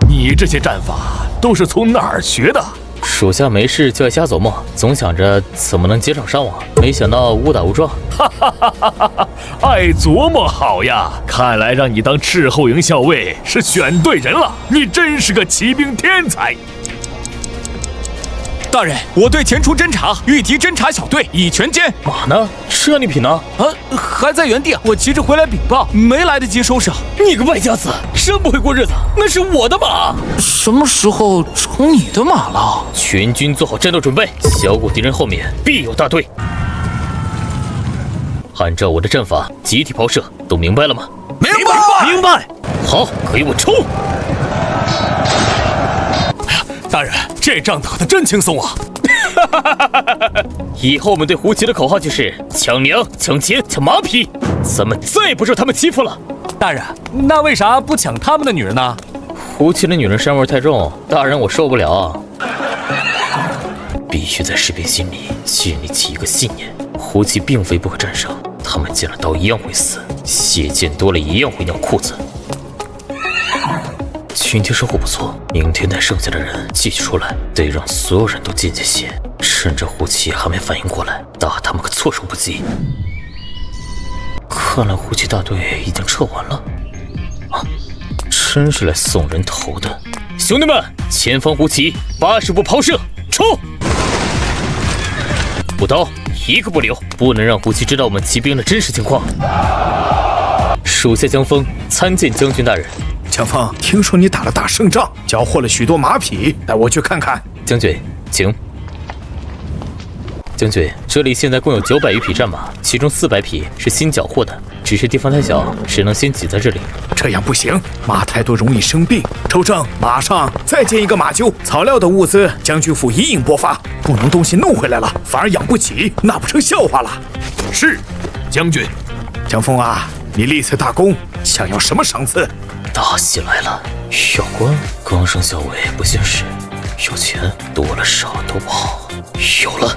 你这些战法都是从哪儿学的？属下没事就爱瞎琢磨，总想着怎么能减少伤亡，没想到误打误撞。爱琢磨好呀！看来让你当赤后营校尉是选对人了，你真是个骑兵天才。大人，我队前出侦察，御敌侦察小队已全歼。马呢？战利品呢？还在原地。我急着回来禀报，没来得及收拾。你个败家子，真不会过日子！那是我的马。什么时候成你的马了？全军做好战斗准备，小股敌人后面必有大队。按照我的阵法，集体抛射，都明白了吗？明白。好，给我冲！大人，这仗打得真轻松啊！以后我们对胡骑的口号就是抢粮、抢钱、抢马匹，咱们再也不受他们欺负了。大人，那为啥不抢他们的女人呢？胡骑的女人膻味太重，大人我受不了。必须在士兵心里建立起一个信念：胡骑并非不可战胜，他们见了刀一样会死，血溅多了一样会尿裤子。今天收获不错，明天带剩下的人继续出来，得让所有人都见见血，趁着胡骑还没反应过来，打他们个措手不及。看来胡骑大队已经撤完了，真是来送人头的。兄弟们，前方胡骑80步抛射，冲！补刀，一个不留，不能让胡骑知道我们骑兵的真实情况。属下江峰参见将军大人。江峰，听说你打了大胜仗，缴获了许多马匹，带我去看看。将军，请。将军，这里现在共有900余匹战马，其中400匹是新缴获的，只是地方太小，只能先挤在这里。这样不行，马太多容易生病。周正，马上再建一个马厩，草料的物资将军府一应拨发，不能东西弄回来了，反而养不起，那不成笑话了。是，将军。江峰啊，你立此大功，想要什么赏赐？大喜来了，小官刚升校尉不现实，有钱多了少都不好。有了。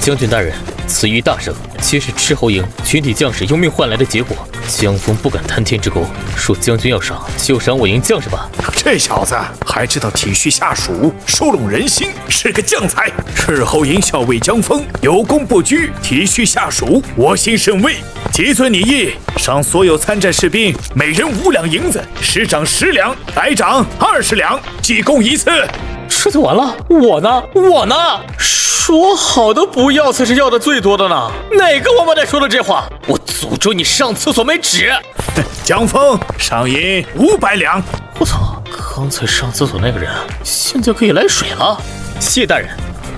将军大人，此役大胜，皆是斥候营全体将士用命换来的结果。江峰不敢贪天之功，说将军要赏，就赏我营将士吧。这小子还知道体恤下属，收拢人心，是个将才。斥候营校尉江峰有功不居，体恤下属，我心甚慰。即遵你意，赏所有参战士兵每人5两银子，师长10两，白长20两，记功一次。这就完了？我呢？我呢？说好的不要才是要的最多的呢？哪个王八蛋说的这话？我诅咒你上厕所没纸！江峰，赏银500两。我操！刚才上厕所那个人，现在可以来水了。谢大人。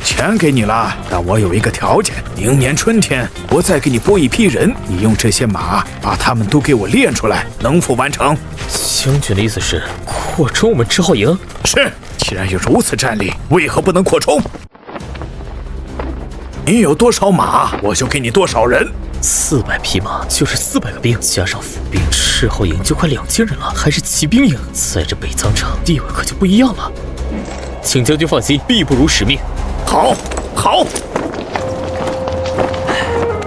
钱给你了，但我有一个条件，明年春天我再给你拨一批人，你用这些马把他们都给我练出来，能否完成？将军的意思是扩充我们斥候营？是。既然有如此战力，为何不能扩充？你有多少马，我就给你多少人。400匹马就是400个兵，加上府兵，斥候营就快2000人了，还是骑兵营，在这北苍城地位可就不一样了。请将军放心，必不辱使命。好，好。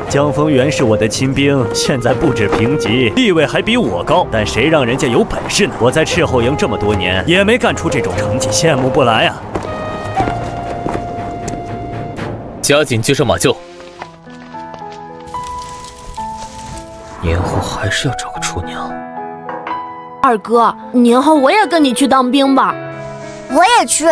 江峰原是我的亲兵，现在不止平级，地位还比我高，但谁让人家有本事呢？我在斥候营这么多年，也没干出这种成绩，羡慕不来啊！加紧接上马厩。年后还是要找个厨娘。二哥，年后我也跟你去当兵吧。我也去。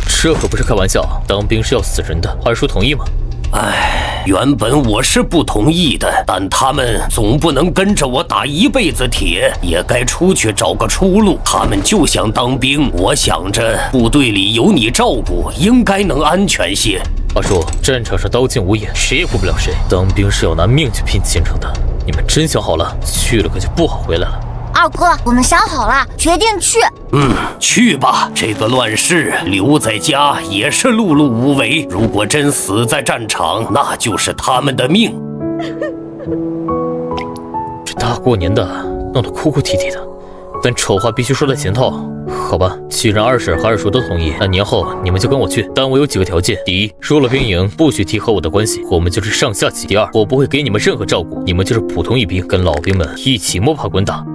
这可不是开玩笑，当兵是要死人的。二叔同意吗？唉，原本我是不同意的，但他们总不能跟着我打一辈子铁，也该出去找个出路。他们就想当兵，我想着部队里有你照顾，应该能安全些。二叔，战场上刀剑无眼，谁也顾不了谁，当兵是要拿命去拼前程的。你们真想好了，去了可就不好回来了。二哥，我们想好了，决定去。去吧。这个乱世，留在家也是碌碌无为。如果真死在战场，那就是他们的命。这大过年的，弄得哭哭啼啼的，但丑话必须说在前头。好吧，既然二婶和二叔都同意，那年后你们就跟我去。但我有几个条件：第一，入了兵营不许提和我的关系，我们就是上下级；第二，我不会给你们任何照顾，你们就是普通一兵，跟老兵们一起摸爬滚打。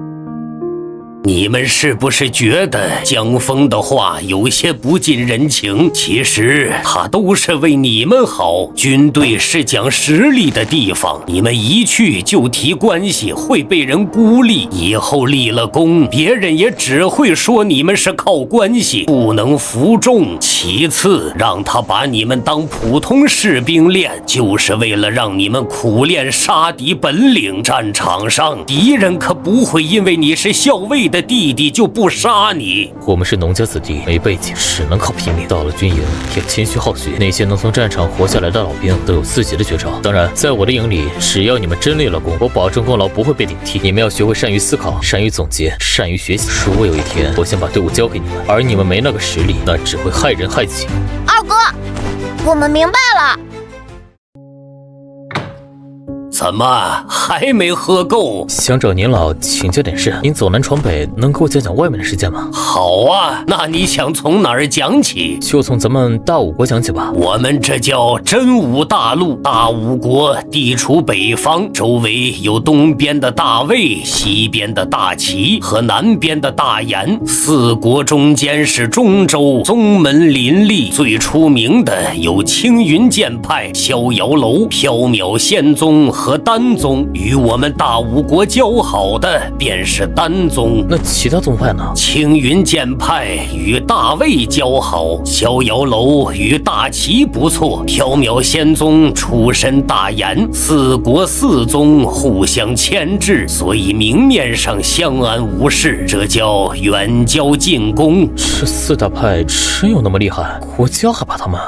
你们是不是觉得江峰的话有些不近人情？其实他都是为你们好。军队是讲实力的地方，你们一去就提关系，会被人孤立。以后立了功，别人也只会说你们是靠关系，不能服众。其次，让他把你们当普通士兵练，就是为了让你们苦练杀敌本领。战场上，敌人可不会因为你是校尉的弟弟就不杀你。我们是农家子弟，没背景，只能靠拼命。到了军营要谦虚好学，那些能从战场活下来的老兵都有自己的绝招。当然，在我的营里，只要你们真立了功，我保证功劳不会被顶替。你们要学会善于思考，善于总结，善于学习。如果有一天我想把队伍交给你们，而你们没那个实力，那只会害人害己。二哥，我们明白了。怎么还没喝够？想找您老请教点事。您走南闯北，能给我讲讲外面的事件吗？好啊，那你想从哪儿讲起？就从咱们大吴国讲起吧。我们这叫真武大陆，大吴国地处北方，周围有东边的大魏、西边的大齐和南边的大延，四国中间是中州，宗门林立。最出名的有青云剑派、逍遥楼、缥缈仙宗和丹宗。与我们大吴国交好的便是丹宗。那其他宗派呢？青云剑派与大魏交好，逍遥楼与大齐不错，缥缈仙宗出身大延，四国四宗互相牵制，所以明面上相安无事，这叫远交近攻。这四大派真有那么厉害？国家还怕他们？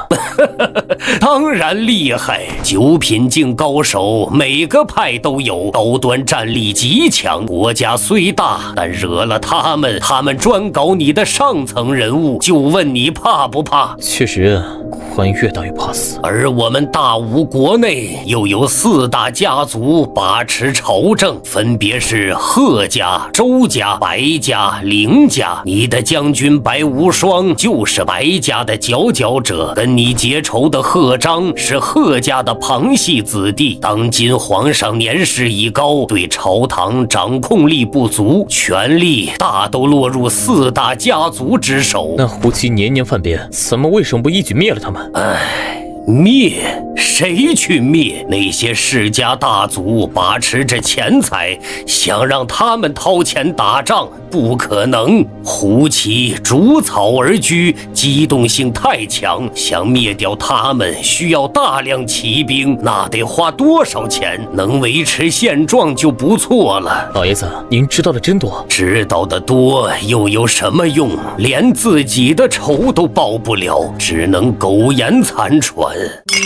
当然厉害，九品境高手每个派都有，高端战力极强。国家虽大，但惹了他们，他们专搞你的上层人物，就问你怕不怕？确实，官越大越怕死。而我们大吴国内又有四大家族把持朝政，分别是贺家、周家、白家、凌家。你的将军白无双就是白家的佼佼者，跟你结仇的贺章是贺家的旁系子弟。当今皇上年事已高，对朝堂掌控力不足，权力大都落入四大家族之手。那胡齐年年犯边，咱们为什么不一举灭了他们？灭？谁去灭？那些世家大族把持着钱财，想让他们掏钱打仗，不可能。胡齐逐草而居，机动性太强，想灭掉他们需要大量骑兵，那得花多少钱？能维持现状就不错了。老爷子，您知道的真多。知道的多又有什么用？连自己的仇都报不了，只能苟延残喘。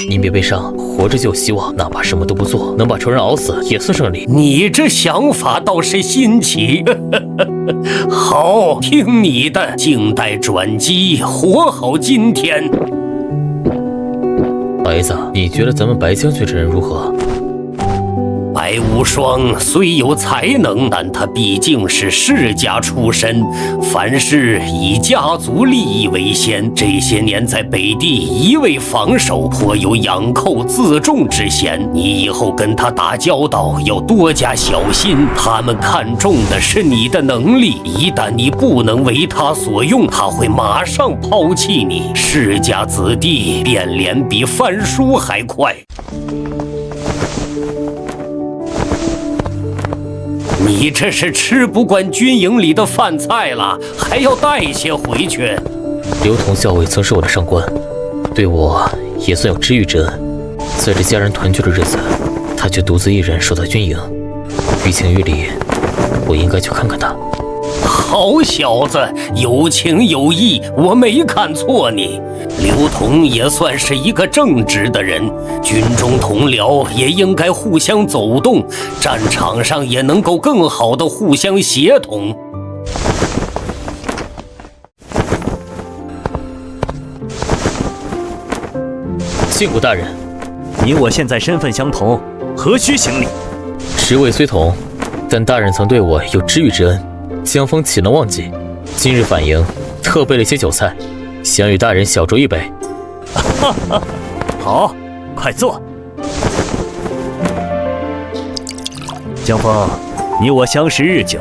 您别悲伤，活着就有希望，哪怕什么都不做，能把仇人熬死也算胜利。你这想法倒是新奇。好，听你的，静待转机，活好今天。老爷子，你觉得咱们白将军这人如何？白无双虽有才能，但他毕竟是世家出身，凡事以家族利益为先。这些年在北地一味防守，颇有养寇自重之嫌。你以后跟他打交道要多加小心，他们看重的是你的能力，一旦你不能为他所用，他会马上抛弃你。世家子弟变脸比翻书还快。你这是吃不惯军营里的饭菜了，还要带些回去。刘同校尉曾是我的上官，对我也算有知遇之恩。在这家人团聚的日子，他却独自一人守在军营，于情于理，我应该去看看他。好小子，有情有义，我没看错你。刘同也算是一个正直的人，军中同僚也应该互相走动，战场上也能够更好的互相协同。晋国大人，你我现在身份相同，何须行礼？职位虽同，但大人曾对我有知遇之恩，江枫岂能忘记？今日返营，特备了些酒菜，想与大人小酌一杯。好，快坐。江枫，你我相识日久，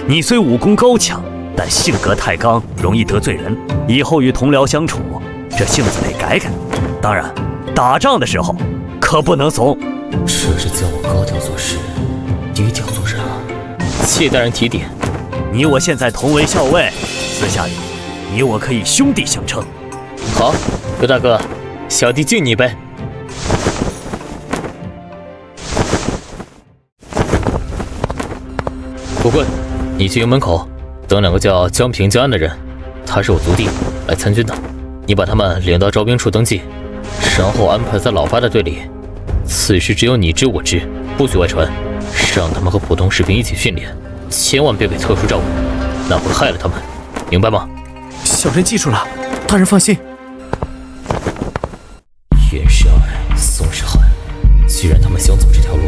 你虽武功高强，但性格太刚，容易得罪人。以后与同僚相处，这性子得改改。当然，打仗的时候可不能怂。这是叫我高调做事，低调做人啊！谢大人提点。你我现在同为校尉，私下里你我可以兄弟相称。好，刘大哥，小弟敬你一杯。不棍，你去营门口等两个叫江平、江安的人，他是我族弟，来参军的。你把他们领到招兵处登记，然后安排在老八的队里。此事只有你知我知，不许外传，让他们和普通士兵一起训练，千万别给特殊照顾，那会害了他们，明白吗？小人记住了，大人放心。袁世爱、宋世汉，既然他们想走这条路，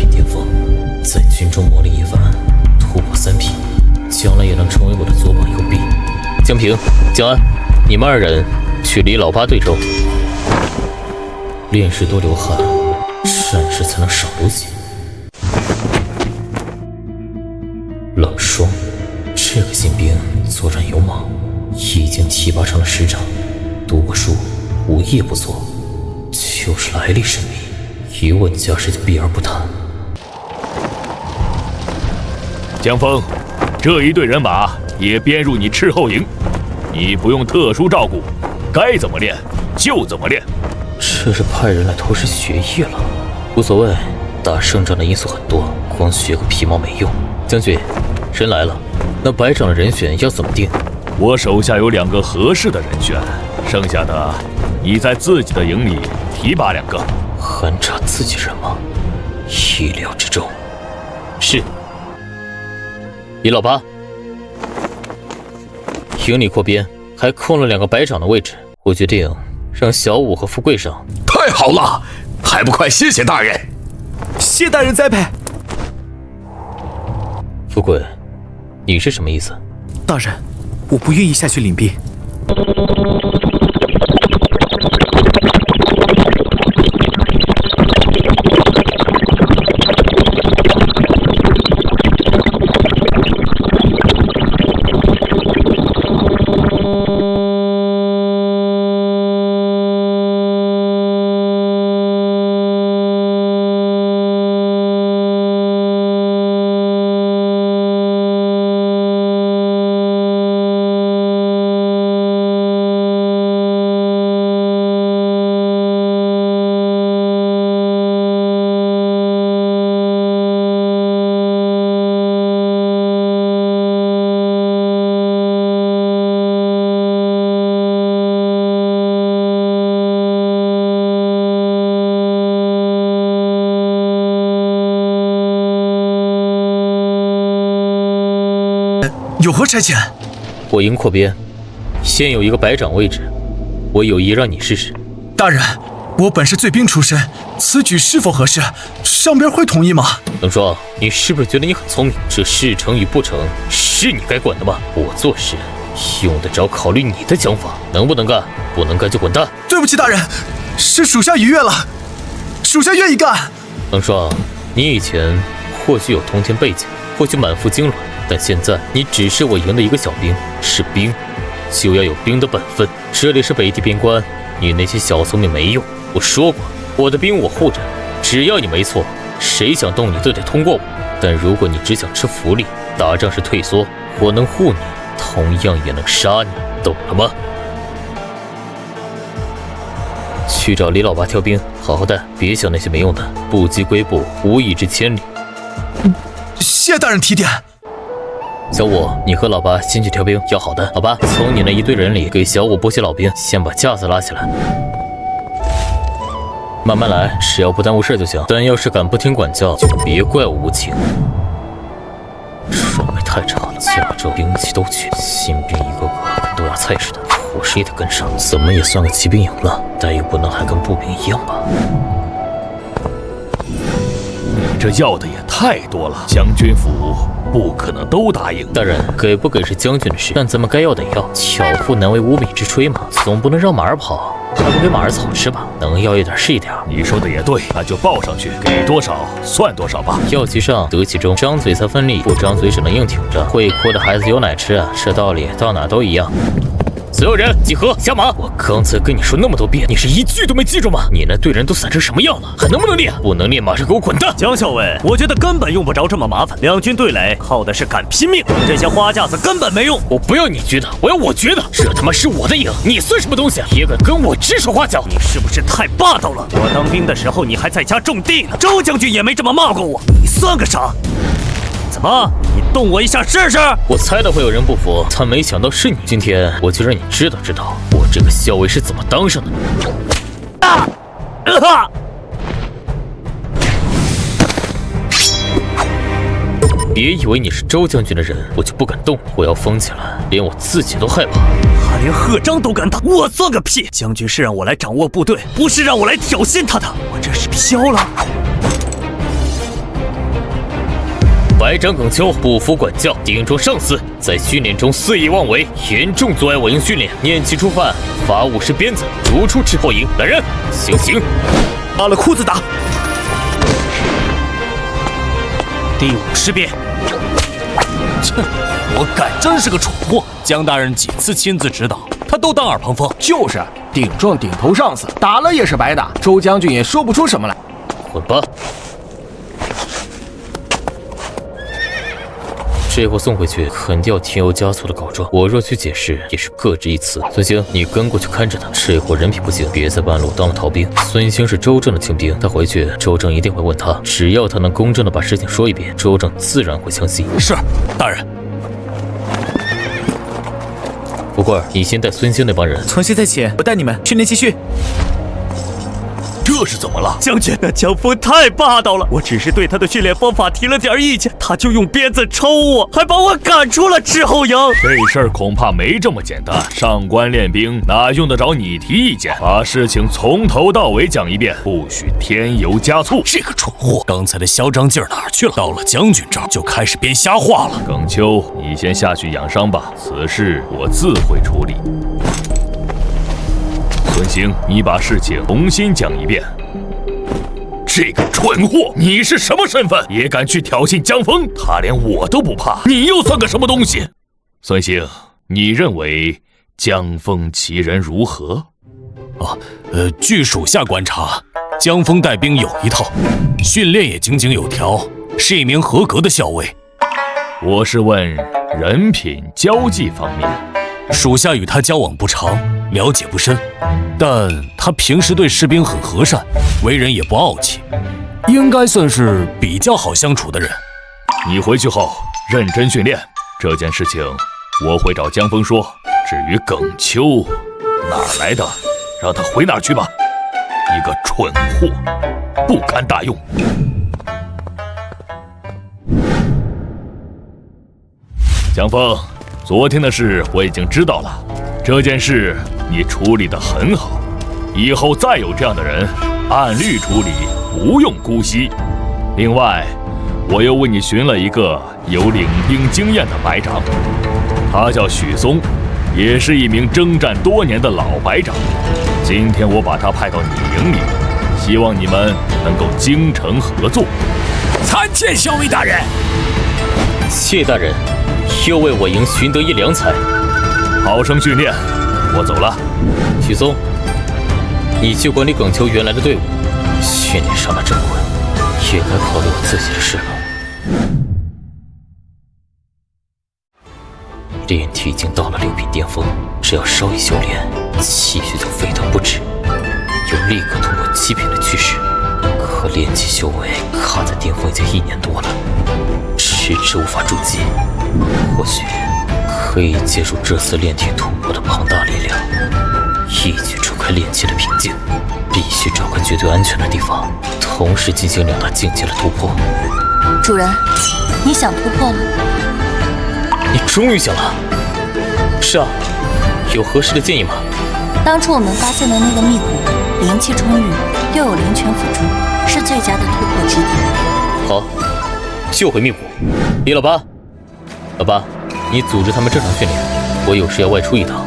品巅峰，在军中磨砺一番，突破3品，将来也能成为我的左膀右臂。江平、江安，你们2人去李老八对州。练士多流汗，战士才能少流血。冷霜，这个新兵作战勇猛，已经提拔成了师长，读过书，武艺不错，就是来历神秘，一问家事就避而不谈。江峰，这一队人马也编入你斥候营，你不用特殊照顾，该怎么练就怎么练。这是派人来偷师学艺了，无所谓，打胜仗的因素很多，光学个皮毛没用。将军，人来了，那白长的人选要怎么定？我手下有2个合适的人选，剩下的你在自己的营里提拔2个。还差自己人吗？意料之中。是。李老八，营里扩编，还空了2个白长的位置，我决定让小五和富贵上。太好了，还不快谢谢大人！谢大人栽培。富贵，你是什么意思？大人，我不愿意下去领兵。有何差遣？我营扩编，现有1个白长位置，我有意让你试试。大人，我本是罪兵出身，此举是否合适？上边会同意吗？冷霜，你是不是觉得你很聪明？这事成与不成，是你该管的吗？我做事用得着考虑你的想法，能不能干？不能干就滚蛋。对不起，大人，是属下逾越了，属下愿意干。冷霜，你以前或许有通天背景，或许满腹经纶，但现在你只是我营的1个小兵，是兵，就要有兵的本分。这里是北地边关，你那些小聪明没用。我说过，我的兵我护着，只要你没错，谁想动你都得通过我。但如果你只想吃福利，打仗是退缩，我能护你，同样也能杀你，懂了吗？去找李老八挑兵，好好带，别想那些没用的，不积跬步，无以至千里。谢大人提点。小五，你和老八先去挑兵，要好的。老八，从你那1队人里给小五拨些老兵，先把架子拉起来。慢慢来，只要不耽误事就行。但要是敢不听管教，就别怪我无情。装备太差了，加州兵器都缺，新兵一个个跟豆芽菜似的，伙食也得跟上。怎么也算个骑兵营了，但又不能还跟步兵一样吧？你这要的也太多了，将军府不可能都答应。大人，给不给是将军的事，但咱们该要得要。巧妇难为无米之炊嘛，总不能让马儿跑，还不给马儿草吃吧？能要一点是一点。你说的也对，那就报上去，给多少算多少吧。要其上，得其中，张嘴才分利，不张嘴只能硬挺着。会哭的孩子有奶吃啊，这道理到哪都一样。所有人集合，下马！我刚才跟你说那么多遍，你是一句都没记住吗？你那队人都散成什么样了，还能不能练？不能练，马上给我滚蛋！江校尉，我觉得根本用不着这么麻烦。2军对垒，靠的是敢拼命，这些花架子根本没用。我不要你觉得，我要我觉得，这他妈是我的营，你算什么东西？也敢跟我指手画脚？你是不是太霸道了？我当兵的时候，你还在家种地呢，周将军也没这么骂过我，你算个啥？怎么，你动我一下试试？我猜到会有人不服，但没想到是你。今天我就让你知道知道，我这个校尉是怎么当上的。别以为你是周将军的人，我就不敢动你。我要疯起来，连我自己都害怕。他连贺章都敢打，我算个屁！将军是让我来掌握部队，不是让我来挑衅他的。我这是飘了。白长耿秋不服管教，顶撞上司，在训练中肆意妄为，严重阻碍我营训练，念其初犯，罚50鞭子，逐出斥候营。来人，行刑！扒了裤子打。第50鞭。切，我敢真是个蠢货！江大人几次亲自指导，他都当耳旁风。就是顶撞顶头上司，打了也是白打。周将军也说不出什么来。滚吧！这货送回去肯定要添油加醋的告状，我若去解释也是各执一词。孙兴，你跟过去看着他，这货人品不行，别在半路当了逃兵。孙兴是周正的亲兵，他回去周正一定会问他，只要他能公正的把事情说一遍，周正自然会相信。是，大人。不过你先带孙兴那帮人，从现在起，我带你们训练继续。这是怎么了？将军，那江峰太霸道了，我只是对他的训练方法提了点意见，他就用鞭子抽我，还把我赶出了斥候营。这事儿恐怕没这么简单，上官练兵哪用得着你提意见？把事情从头到尾讲一遍，不许添油加醋。这个蠢货，刚才的嚣张劲儿哪儿去了？到了将军这儿就开始编瞎话了。耿秋，你先下去养伤吧，此事我自会处理。孙兴，你把事情重新讲一遍。这个蠢货，你是什么身份，也敢去挑衅江峰？他连我都不怕，你又算个什么东西？孙兴，你认为江峰其人如何？据属下观察，江峰带兵有一套，训练也井井有条，是一名合格的校尉。我是问人品、交际方面。属下与他交往不长，了解不深，但他平时对士兵很和善，为人也不傲气，应该算是比较好相处的人。你回去后认真训练，这件事情我会找江峰说。至于耿秋哪儿来的，让他回哪儿去吧。一个蠢货，不堪大用。江峰，昨天的事我已经知道了，这件事你处理得很好，以后再有这样的人，按律处理，不用姑息。另外，我又为你寻了一个有领兵经验的白长，他叫许嵩，也是一名征战多年的老白长。今天我把他派到你营里，希望你们能够精诚合作。参见校尉大人。谢大人，又为我营寻得一良才。好生训练，我走了。许嵩，你去管理耿秋原来的队伍，训练上了这么稳，也该考虑我自己的事了。炼体已经到了6品巅峰，只要稍一修炼，气血就沸腾不止，有立刻突破7品的趋势。可炼气修为卡在巅峰已经1年多了，迟迟无法筑基。或许可以借助这次炼体突破的庞大力量，一举除开炼气的瓶颈。必须找个绝对安全的地方，同时进行2大境界的突破。主人，你想突破了？你终于想了。是啊，有合适的建议吗？当初我们发现的那个密谷，灵气充裕，又有灵泉辅助，是最佳的突破之地。好，就回密谷。李老八，老八，你组织他们正常训练，我有事要外出一趟。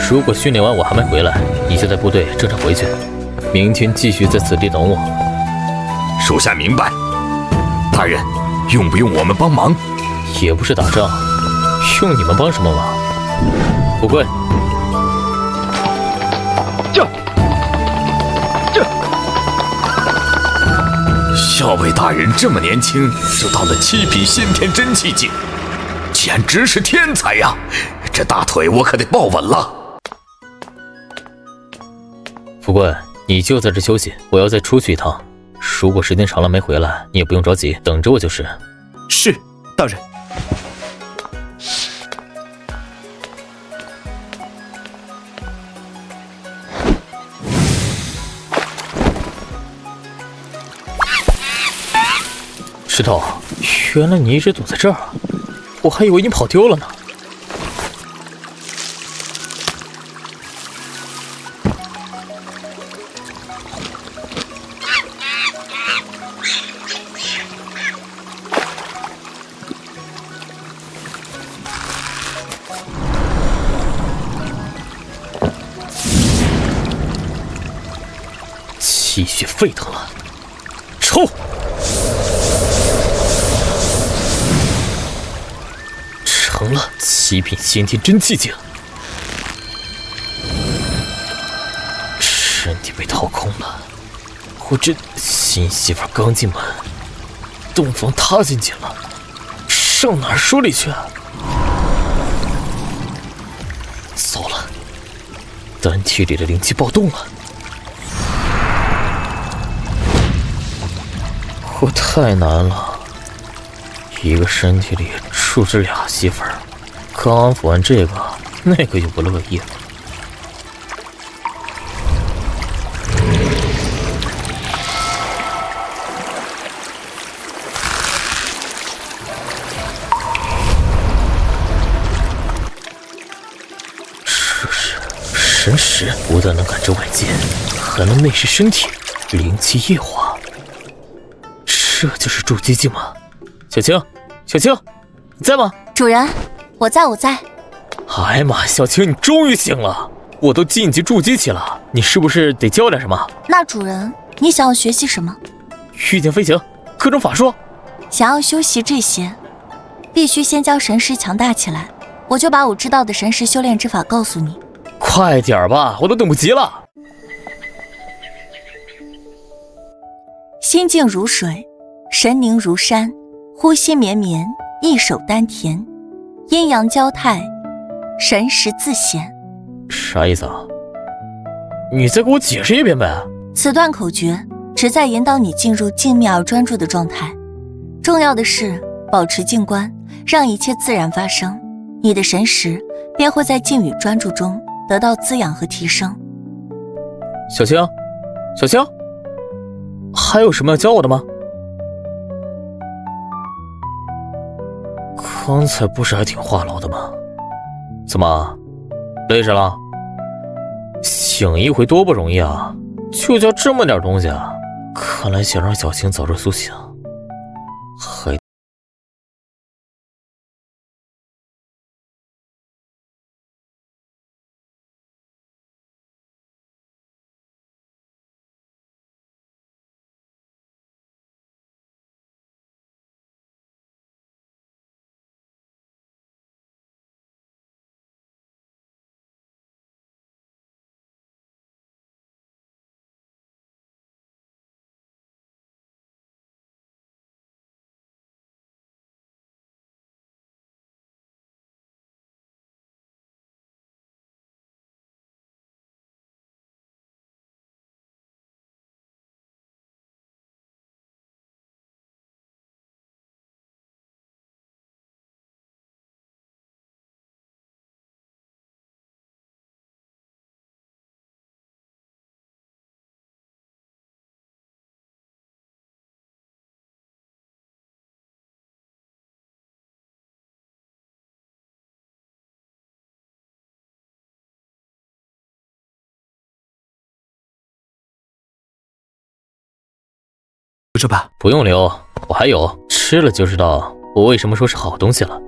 如果训练完我还没回来，你就带部队正常回去。明天继续在此地等我。属下明白。大人，用不用我们帮忙？也不是打仗，用你们帮什么忙？富贵，校尉大人这么年轻就到了7品先天真气境，简直是天才呀！这大腿我可得抱稳了。富贵，你就在这休息，我要再出去一趟。如果时间长了没回来，你也不用着急，等着我就是。是，大人。石头，原来你一直躲在这儿啊！我还以为你跑丢了呢。气血沸腾了，抽！成了7品先天真气境，身体被掏空了。我这新媳妇刚进门，洞房踏进去了，上哪儿说理去啊？糟了，丹体里的灵气暴动了。我太难了，一个身体里住着俩媳妇儿，刚安抚完这个，那个又不乐意了。这是神识，不但能感知外界，还能内视身体，灵气液化。这就是筑基境吗？小青，小青，你在吗？主人，我在，我在。哎呀妈，小青，你终于醒了！我都晋级筑基期了，你是不是得教点什么？那主人，你想要学习什么？御剑飞行，各种法术。想要修习这些，必须先将神识强大起来。我就把我知道的神识修炼之法告诉你。快点吧，我都等不及了。心静如水，神凝如山，呼吸绵绵，一手丹田，阴阳交泰，神识自显。啥意思啊？你再给我解释一遍呗。此段口诀旨在引导你进入静谧而专注的状态，重要的是保持静观，让一切自然发生，你的神识便会在静与专注中得到滋养和提升。小青，小青，还有什么要教我的吗？刚才不是还挺话痨的吗？怎么累着了？醒一回多不容易啊，就教这么点东西啊！看来想让小青早日苏醒，还留着吧。不用留，我还有，吃了就知道我为什么说是好东西了。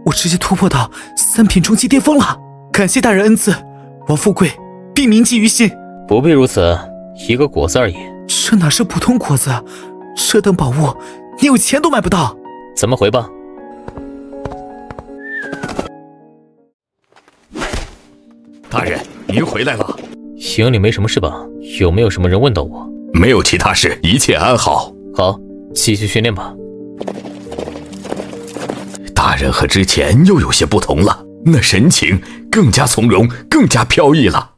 我直接突破到3品中期巅峰了，感谢大人恩赐，王富贵必铭记于心。不必如此，一个果子而已。这哪是普通果子，这等宝物你有钱都买不到。咱们回吧。大人，您回来了。营里没什么事吧？有没有什么人问到我？没有其他事，一切安好。好，继续训练吧。大人和之前又有些不同了，那神情更加从容，更加飘逸了。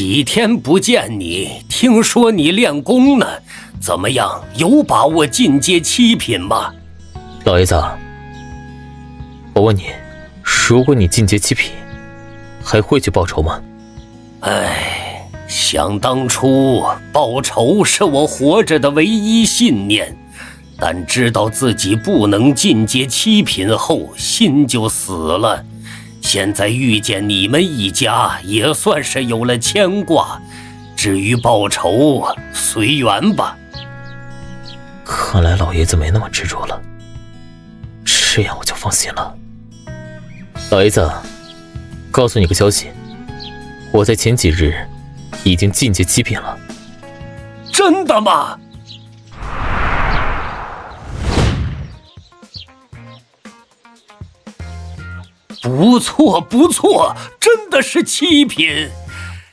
几天不见你，听说你练功呢，怎么样？有把握进阶7品吗？老爷子，我问你，如果你进阶7品，还会去报仇吗？唉，想当初报仇是我活着的唯一信念，但知道自己不能进阶7品后，心就死了。现在遇见你们一家，也算是有了牵挂。至于报仇，随缘吧。看来老爷子没那么执着了，这样我就放心了。老爷子，告诉你个消息，我在前几日已经进阶7品了。真的吗？不错不错，真的是7品。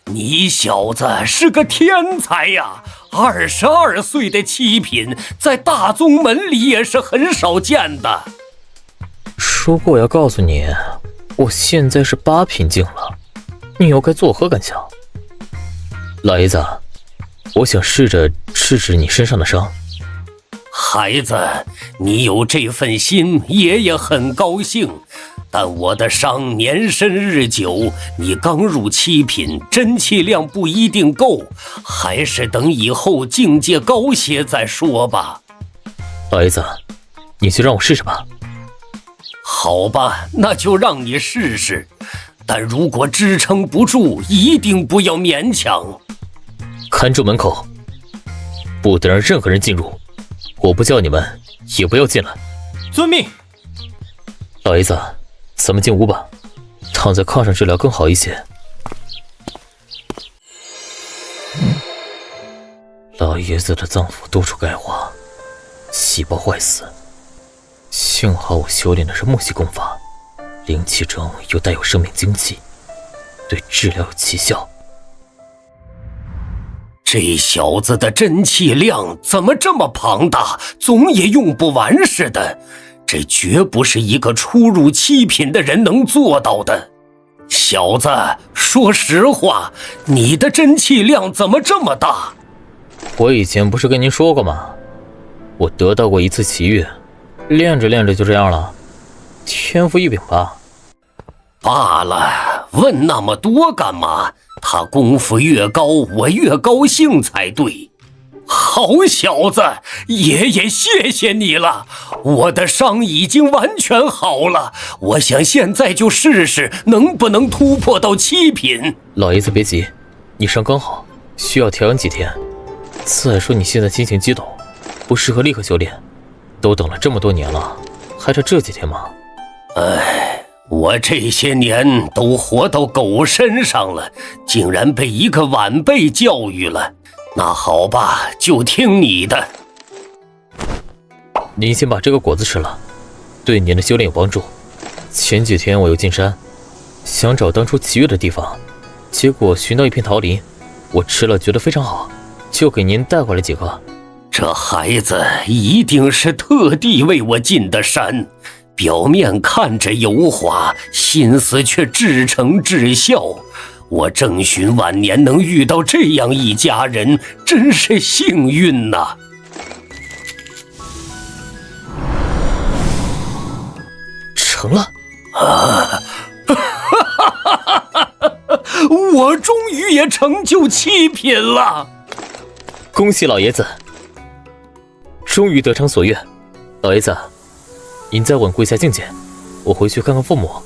你小子是个天才呀！22岁的7品，在大宗门里也是很少见的。如果我要告诉你，我现在是8品境了，你又该作何感想？老爷子，我想试着治治你身上的伤。孩子，你有这份心，爷爷很高兴。但我的伤年深日久，你刚入7品，真气量不一定够，还是等以后境界高些再说吧。老爷子，你就让我试试吧。好吧，那就让你试试，但如果支撑不住，一定不要勉强。看住门口，不得让任何人进入，我不叫你们也不要进来。遵命。老爷子，咱们进屋吧，躺在炕上治疗更好一些。老爷子的脏腑多处钙化，细胞坏死，幸好我修炼的是木系功法，灵气中又带有生命精气，对治疗有奇效。这小子的真气量怎么这么庞大，总也用不完似的。这绝不是一个初入7品的人能做到的。小子，说实话，你的真气量怎么这么大？我以前不是跟您说过吗？我得到过一次奇遇，练着练着就这样了，天赋异禀吧。罢了，问那么多干嘛？他功夫越高，我越高兴才对。好小子，爷爷谢谢你了，我的伤已经完全好了，我想现在就试试能不能突破到7品。老爷子别急，你伤刚好，需要调养几天。再说你现在心情激动，不适合立刻修炼，都等了这么多年了，还差这几天吗？唉，我这些年都活到狗身上了，竟然被一个晚辈教育了。那好吧，就听你的。您先把这个果子吃了，对您的修炼有帮助。前几天我又进山，想找当初奇遇的地方，结果寻到一片桃林，我吃了觉得非常好，就给您带回来几个。这孩子一定是特地为我进的山，表面看着油滑，心思却至诚至孝。我郑寻晚年能遇到这样一家人，真是幸运呐！成了啊！我终于也成就7品了！恭喜老爷子，终于得偿所愿。老爷子，您再稳固一下境界，我回去看看父母，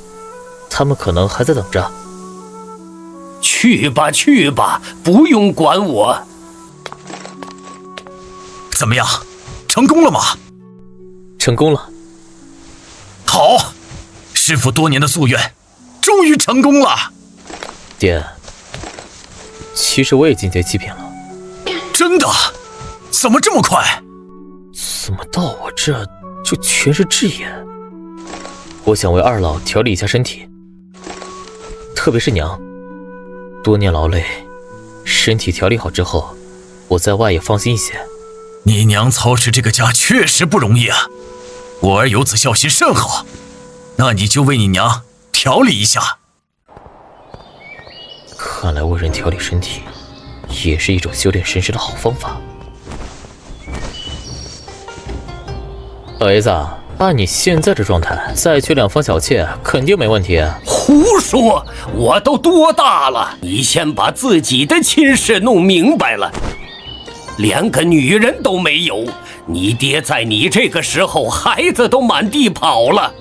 他们可能还在等着。去吧去吧，不用管我。怎么样，成功了吗？成功了。好，师父多年的夙愿终于成功了。爹，其实我也进阶7品了。真的？怎么这么快？怎么到我这就全是痣眼？我想为二老调理一下身体，特别是娘，多年劳累，身体调理好之后，我在外也放心一些。你娘操持这个家确实不容易啊，我儿有子孝心甚好，那你就为你娘调理一下。看来为人调理身体，也是一种修炼神识的好方法。老爷子，按你现在的状态，再娶2房小妾肯定没问题。胡说！我都多大了？你先把自己的亲事弄明白了。连个女人都没有，你爹在你这个时候，孩子都满地跑了。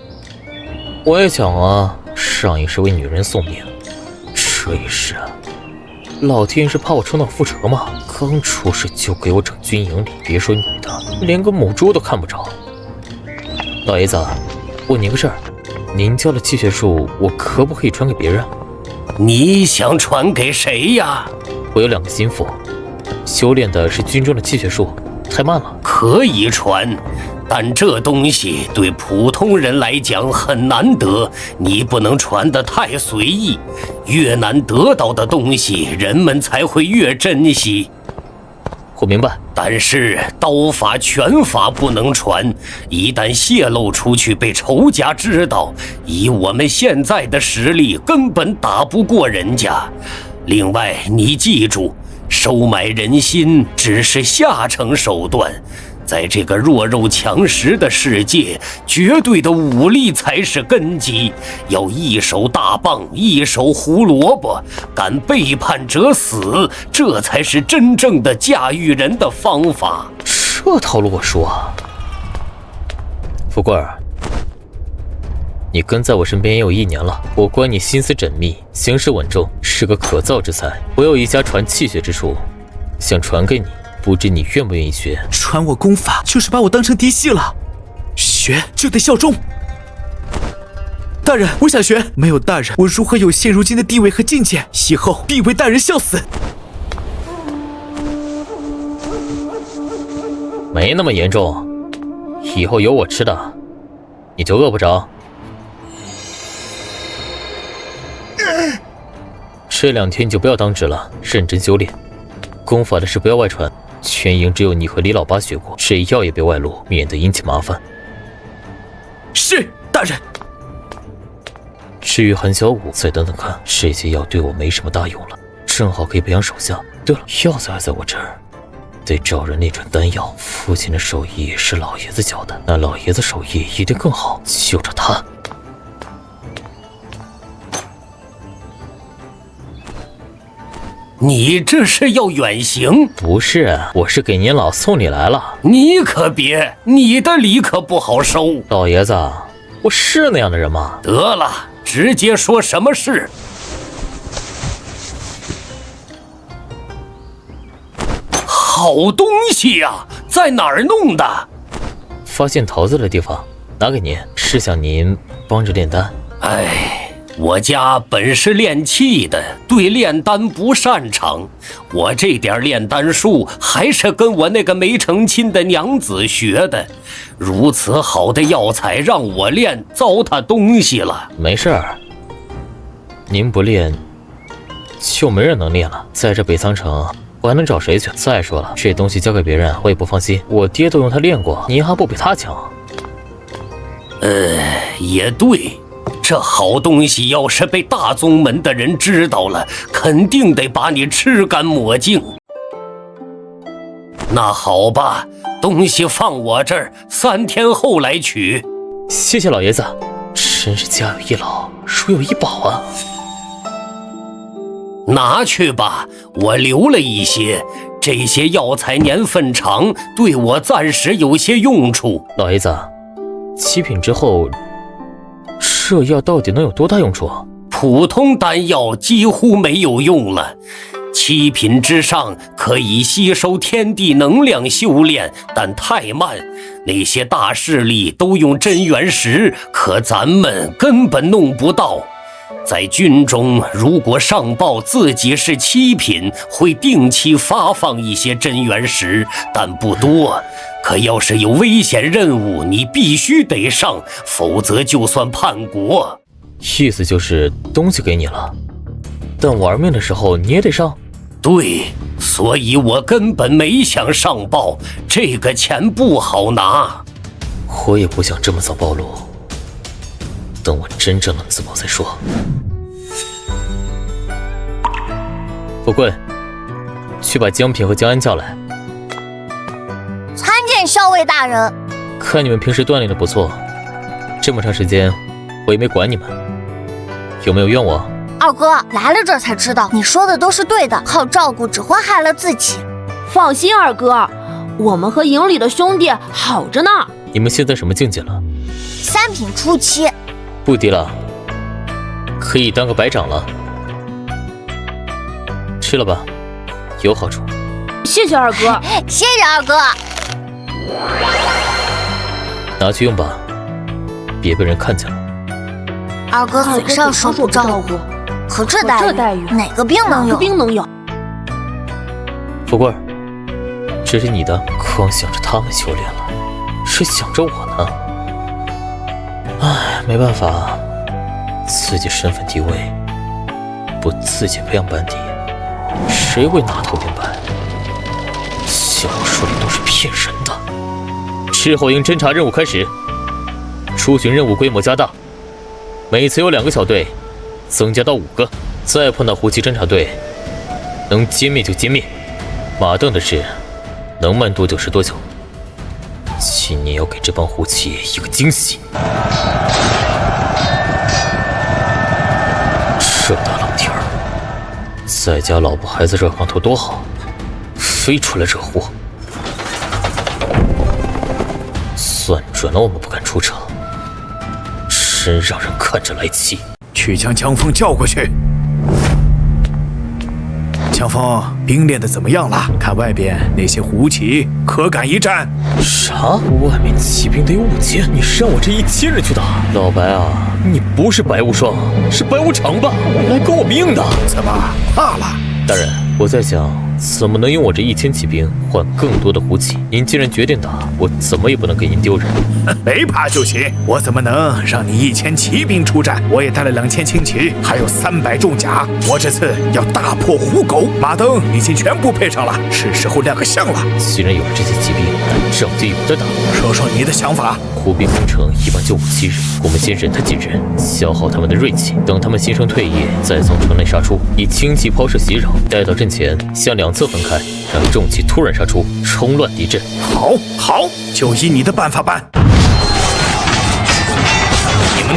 我也想啊，上一世为女人送命，这一世啊，老天是怕我重蹈覆辙吗？刚出世就给我整军营里，别说女的，连个母猪都看不着。老爷子，问您个事儿，您教的气血术，我可不可以传给别人？你想传给谁呀？我有2个心腹，修炼的是军中的气血术，太慢了。可以传，但这东西对普通人来讲很难得，你不能传得太随意。越难得到的东西，人们才会越珍惜。我明白，但是刀法、拳法不能传，一旦泄露出去被仇家知道，以我们现在的实力，根本打不过人家。另外，你记住，收买人心只是下乘手段，在这个弱肉强食的世界，绝对的武力才是根基。要一手大棒，一手胡萝卜，敢背叛者死，这才是真正的驾驭人的方法。这套路我说啊，富贵儿，你跟在我身边也有1年了，我观你心思缜密，行事稳重，是个可造之才。我有一家传气血之术，想传给你，不知你愿不愿意学？传我功法就是把我当成嫡系了，学就得效忠。大人，我想学。没有大人，我如何有现如今的地位和境界？以后必为大人效死。没那么严重，以后有我吃的，你就饿不着。这2天你就不要当值了，认真修炼。功法的事不要外传，全营只有你和李老八学过，谁要也别外露，免得引起麻烦。是，大人。至于韩小武，再等等看，这些药对我没什么大用了，正好可以培养手下。对了，药材还在我这儿，得找人炼成丹药。父亲的手艺是老爷子教的，那老爷子手艺一定更好，就着他。你这是要远行？不是，我是给您老送礼来了。你可别，你的礼可不好收。老爷子，我是那样的人吗？得了，直接说什么事。好东西呀，在哪儿弄的？发现桃子的地方，拿给您，是想您帮着炼丹。哎，我家本是炼气的，对炼丹不擅长。我这点炼丹术还是跟我那个没成亲的娘子学的。如此好的药材让我炼，糟蹋东西了。没事儿，您不练，就没人能练了。在这北苍城，我还能找谁去？再说了，这东西交给别人，我也不放心。我爹都用它练过，您还不比他强？也对。这好东西要是被大宗门的人知道了，肯定得把你吃干抹净。那好吧，东西放我这儿，3天后来取。谢谢老爷子，真是家有一老，如有一宝啊。拿去吧，我留了一些，这些药材年份长，对我暂时有些用处。老爷子，7品之后，这药到底能有多大用处？普通丹药几乎没有用了，7品之上可以吸收天地能量修炼，但太慢。那些大势力都用真元石，可咱们根本弄不到。在军中，如果上报自己是7品，会定期发放一些真元石，但不多。可要是有危险任务，你必须得上，否则就算叛国。意思就是东西给你了，但玩命的时候你也得上。对，所以我根本没想上报，这个钱不好拿。我也不想这么早暴露，等我真正能自保再说。富贵，去把江平和江安叫来。参见校尉大人。看你们平时锻炼的不错，这么长时间我也没管你们，有没有怨我？二哥来了这儿才知道，你说的都是对的，好照顾只会害了自己。放心，二哥，我们和营里的兄弟好着呢。你们现在什么境界了？3品初期。不低了，可以当个白长了。吃了吧，有好处。谢谢二哥。谢谢二哥。拿去用吧，别被人看见了。二哥嘴上说不照顾，可这待遇哪个兵能有？富贵，这是你的，光想着他们修炼了，谁想着我呢？唉，没办法，自己身份地位，不自己培养班底，谁会拿头明白？小说里都是骗人的。赤后营侦察任务开始，出巡任务规模加大，每次有2个小队，增加到5个。再碰到胡骑侦察队，能歼灭就歼灭。马邓的事能慢多久是多久。今年要给这帮胡骑一个惊喜。这大冷天儿，在家老婆孩子热炕头多好，非出来惹祸。算准了我们不敢出城，真让人看着来气。去将江峰叫过去。江峰，兵练得怎么样了？看外边那些胡骑，可敢一战？啥？外面骑兵得有5000，你让我这1000人去打？老白啊，你不是白无双，是白无常吧？来跟我命的？怎么怕了？大人，我在想，怎么能用我这1000骑兵换更多的胡骑？您既然决定打，我怎么也不能给您丢人。没怕就行，我怎么能让你1000骑兵出战？我也带了2000轻骑，还有300重甲。我这次要大破虎狗，马灯已经全部配上了，是时候亮个相了。既然有了这些骑兵，那仗就有的打。说说你的想法。胡兵攻城一般就5-7日，我们先忍他几日，消耗他们的锐气，等他们心生退意，再从城内杀出，以轻骑抛射袭扰，待到阵前向2侧分开，让重骑突然杀出，冲乱敌阵。好，就依你的办法办。你们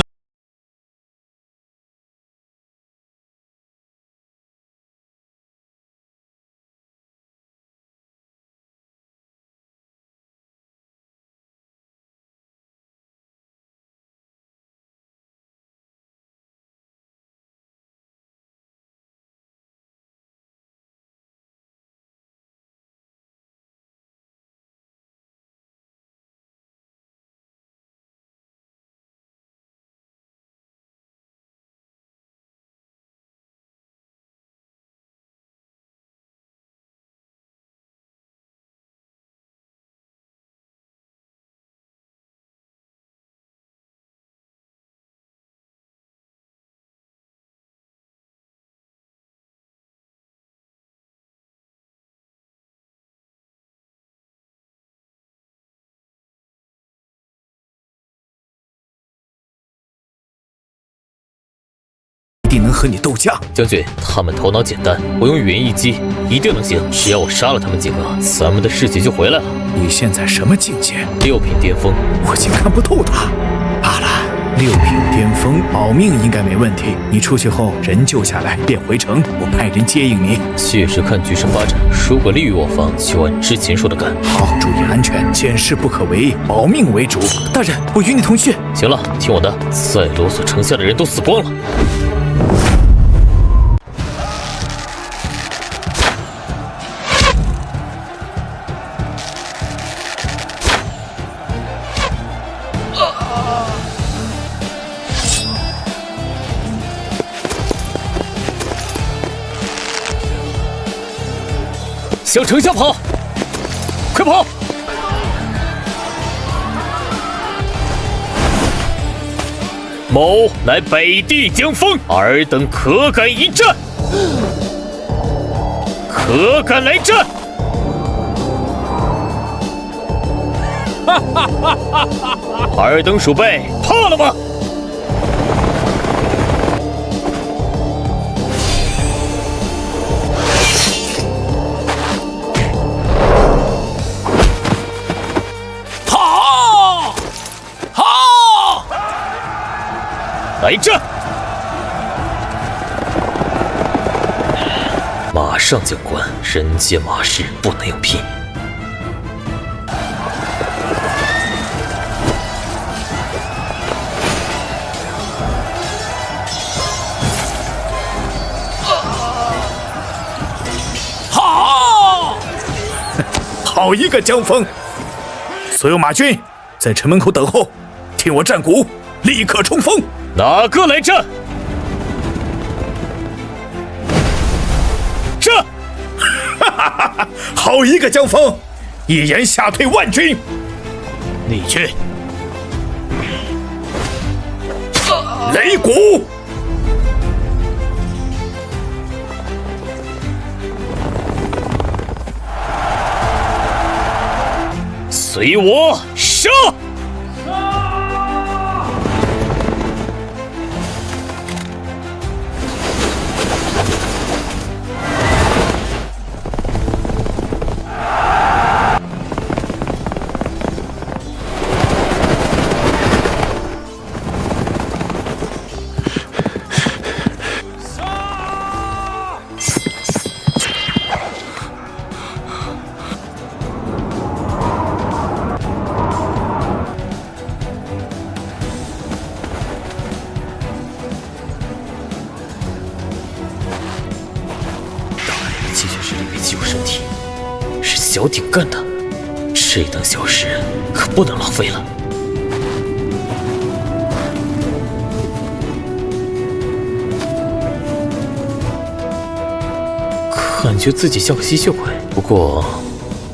一定能和你斗将。将军，他们头脑简单，我用语言一击一定能行。只要我杀了他们几个，咱们的士气就回来了。你现在什么境界？6品巅峰。我竟看不透他。罢了，6品巅峰，保命应该没问题。你出去后人救下来便回城，我派人接应你。届时看局势发展，如果利于我方，就按之前说的干。好，注意安全，见势不可为，保命为主。大人，我与你同去。行了，听我的，再啰嗦，城下的人都死光了。向城下跑，快跑！某乃北地江峰，尔等可敢一战？可敢来战？哈哈哈哈哈！尔等鼠辈怕了吗？来战！马上将官，人间马氏不能有屁。好，好一个江峰！所有马军在城门口等候，听我战鼓，立刻冲锋！哪个来战？战！哈哈哈哈！好一个江峰，一言吓退万军。立军，擂鼓！随我杀！鸡犬是里面既有身体，是小鼎干的，这等小事可不能浪费了。感觉自己像个吸血鬼，不过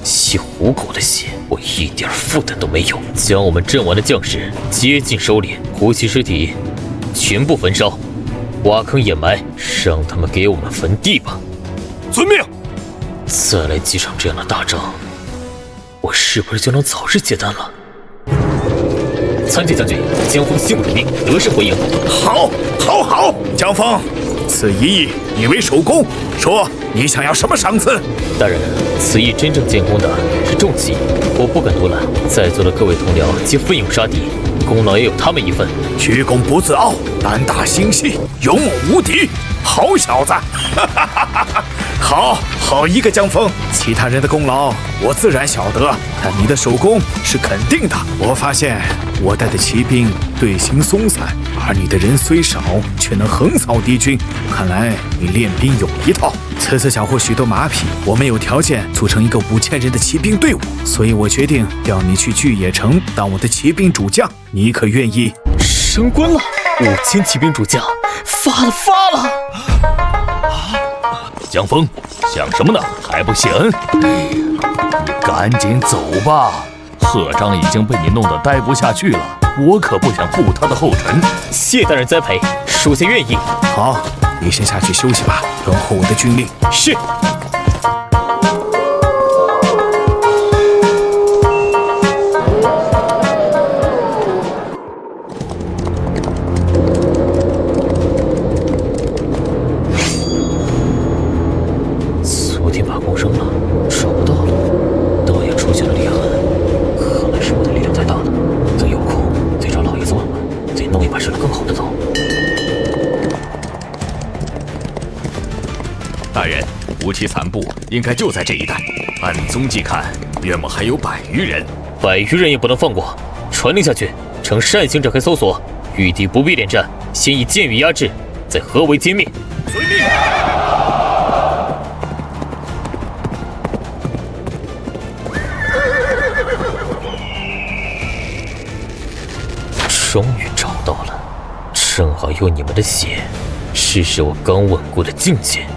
吸虎狗的血，我一点负担都没有。将我们阵亡的将士接近收敛，胡骑尸体全部焚烧，挖坑掩埋，让他们给我们坟地吧。遵命。再来几场这样的大仗，我是不是就能早日接单了？参见将军，江峰辛苦领兵，得胜回营。好，江峰，此一役你为首功，说你想要什么赏赐？大人，此役真正建功的是重骑，我不敢独揽，在座的各位同僚皆奋勇杀敌，功劳也有他们一份。居功不自傲，胆大心细，勇猛无敌，好小子！好一个江峰！其他人的功劳我自然晓得，但你的首功是肯定的。我发现我带的骑兵队形松散，而你的人虽少，却能横扫敌军。看来你练兵有一套。此次缴获许多马匹，我们有条件组成一个5000人的骑兵队伍，所以我决定调你去巨野城当我的骑兵主将。你可愿意？升官了，5000骑兵主将，发了！江峰，想什么呢？还不醒？你赶紧走吧，贺章已经被你弄得待不下去了，我可不想步他的后尘。谢大人栽培，属下愿意。好，你先下去休息吧，等候我的军令。是。大人，吴起残部应该就在这一带。按踪迹看，约莫还有100余人。100余人也不能放过，传令下去，乘善行展开搜索，遇敌不必恋战，先以箭雨压制，再合围歼灭。遵命。终于找到了，正好用你们的血试试我刚稳固的境界。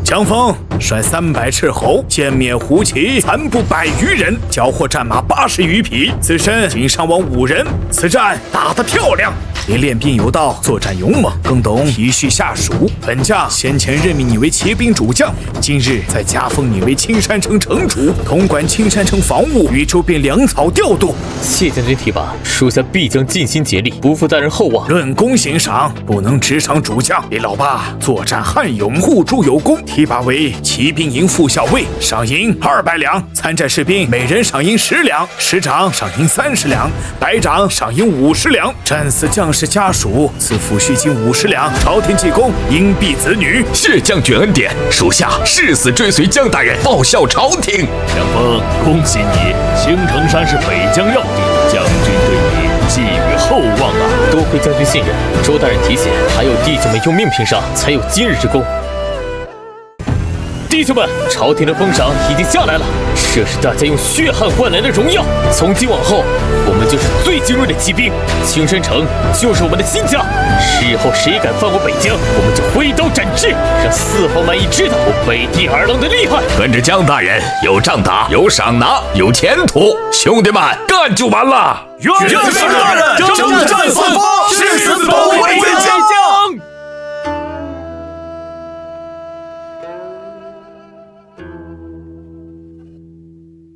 江峰率300赤猴歼灭胡骑残部100余人，缴获战马80余匹，自身仅伤亡5人。此战打得漂亮！你练兵有道，作战勇猛，更懂体恤下属。本将先前任命你为骑兵主将，今日再加封你为青山城城主，统管青山城防务与周边粮草调度。谢将军提拔，属下必将尽心竭力，不负大人厚望。论功行赏，不能直赏主将。李老八作战悍勇，护主有功，提拔为骑兵营副校尉，赏银200两，参战士兵每人赏银10两，师长赏银30两，白长赏银50两。战死将士是家属赐抚恤金50两，朝廷记功，荫庇子女。是将军恩典，属下誓死追随江大人，报效朝廷。江峰，恭喜你，青城山是北疆要地，将军对你寄予厚望啊！多亏将军信任，周大人提携，还有弟兄们用命拼上，才有今日之功。弟兄们，朝廷的封赏已经下来了，这是大家用血汗换来的荣耀。从今往后，我们就是最精锐的骑兵，青山城就是我们的新家。日后谁敢犯我北疆，我们就挥刀斩至，让四方蛮夷知道我北地二郎的厉害。跟着江大人，有仗打，有赏拿，有前途。兄弟们，干就完了！愿大人征战四方，誓死保卫边疆。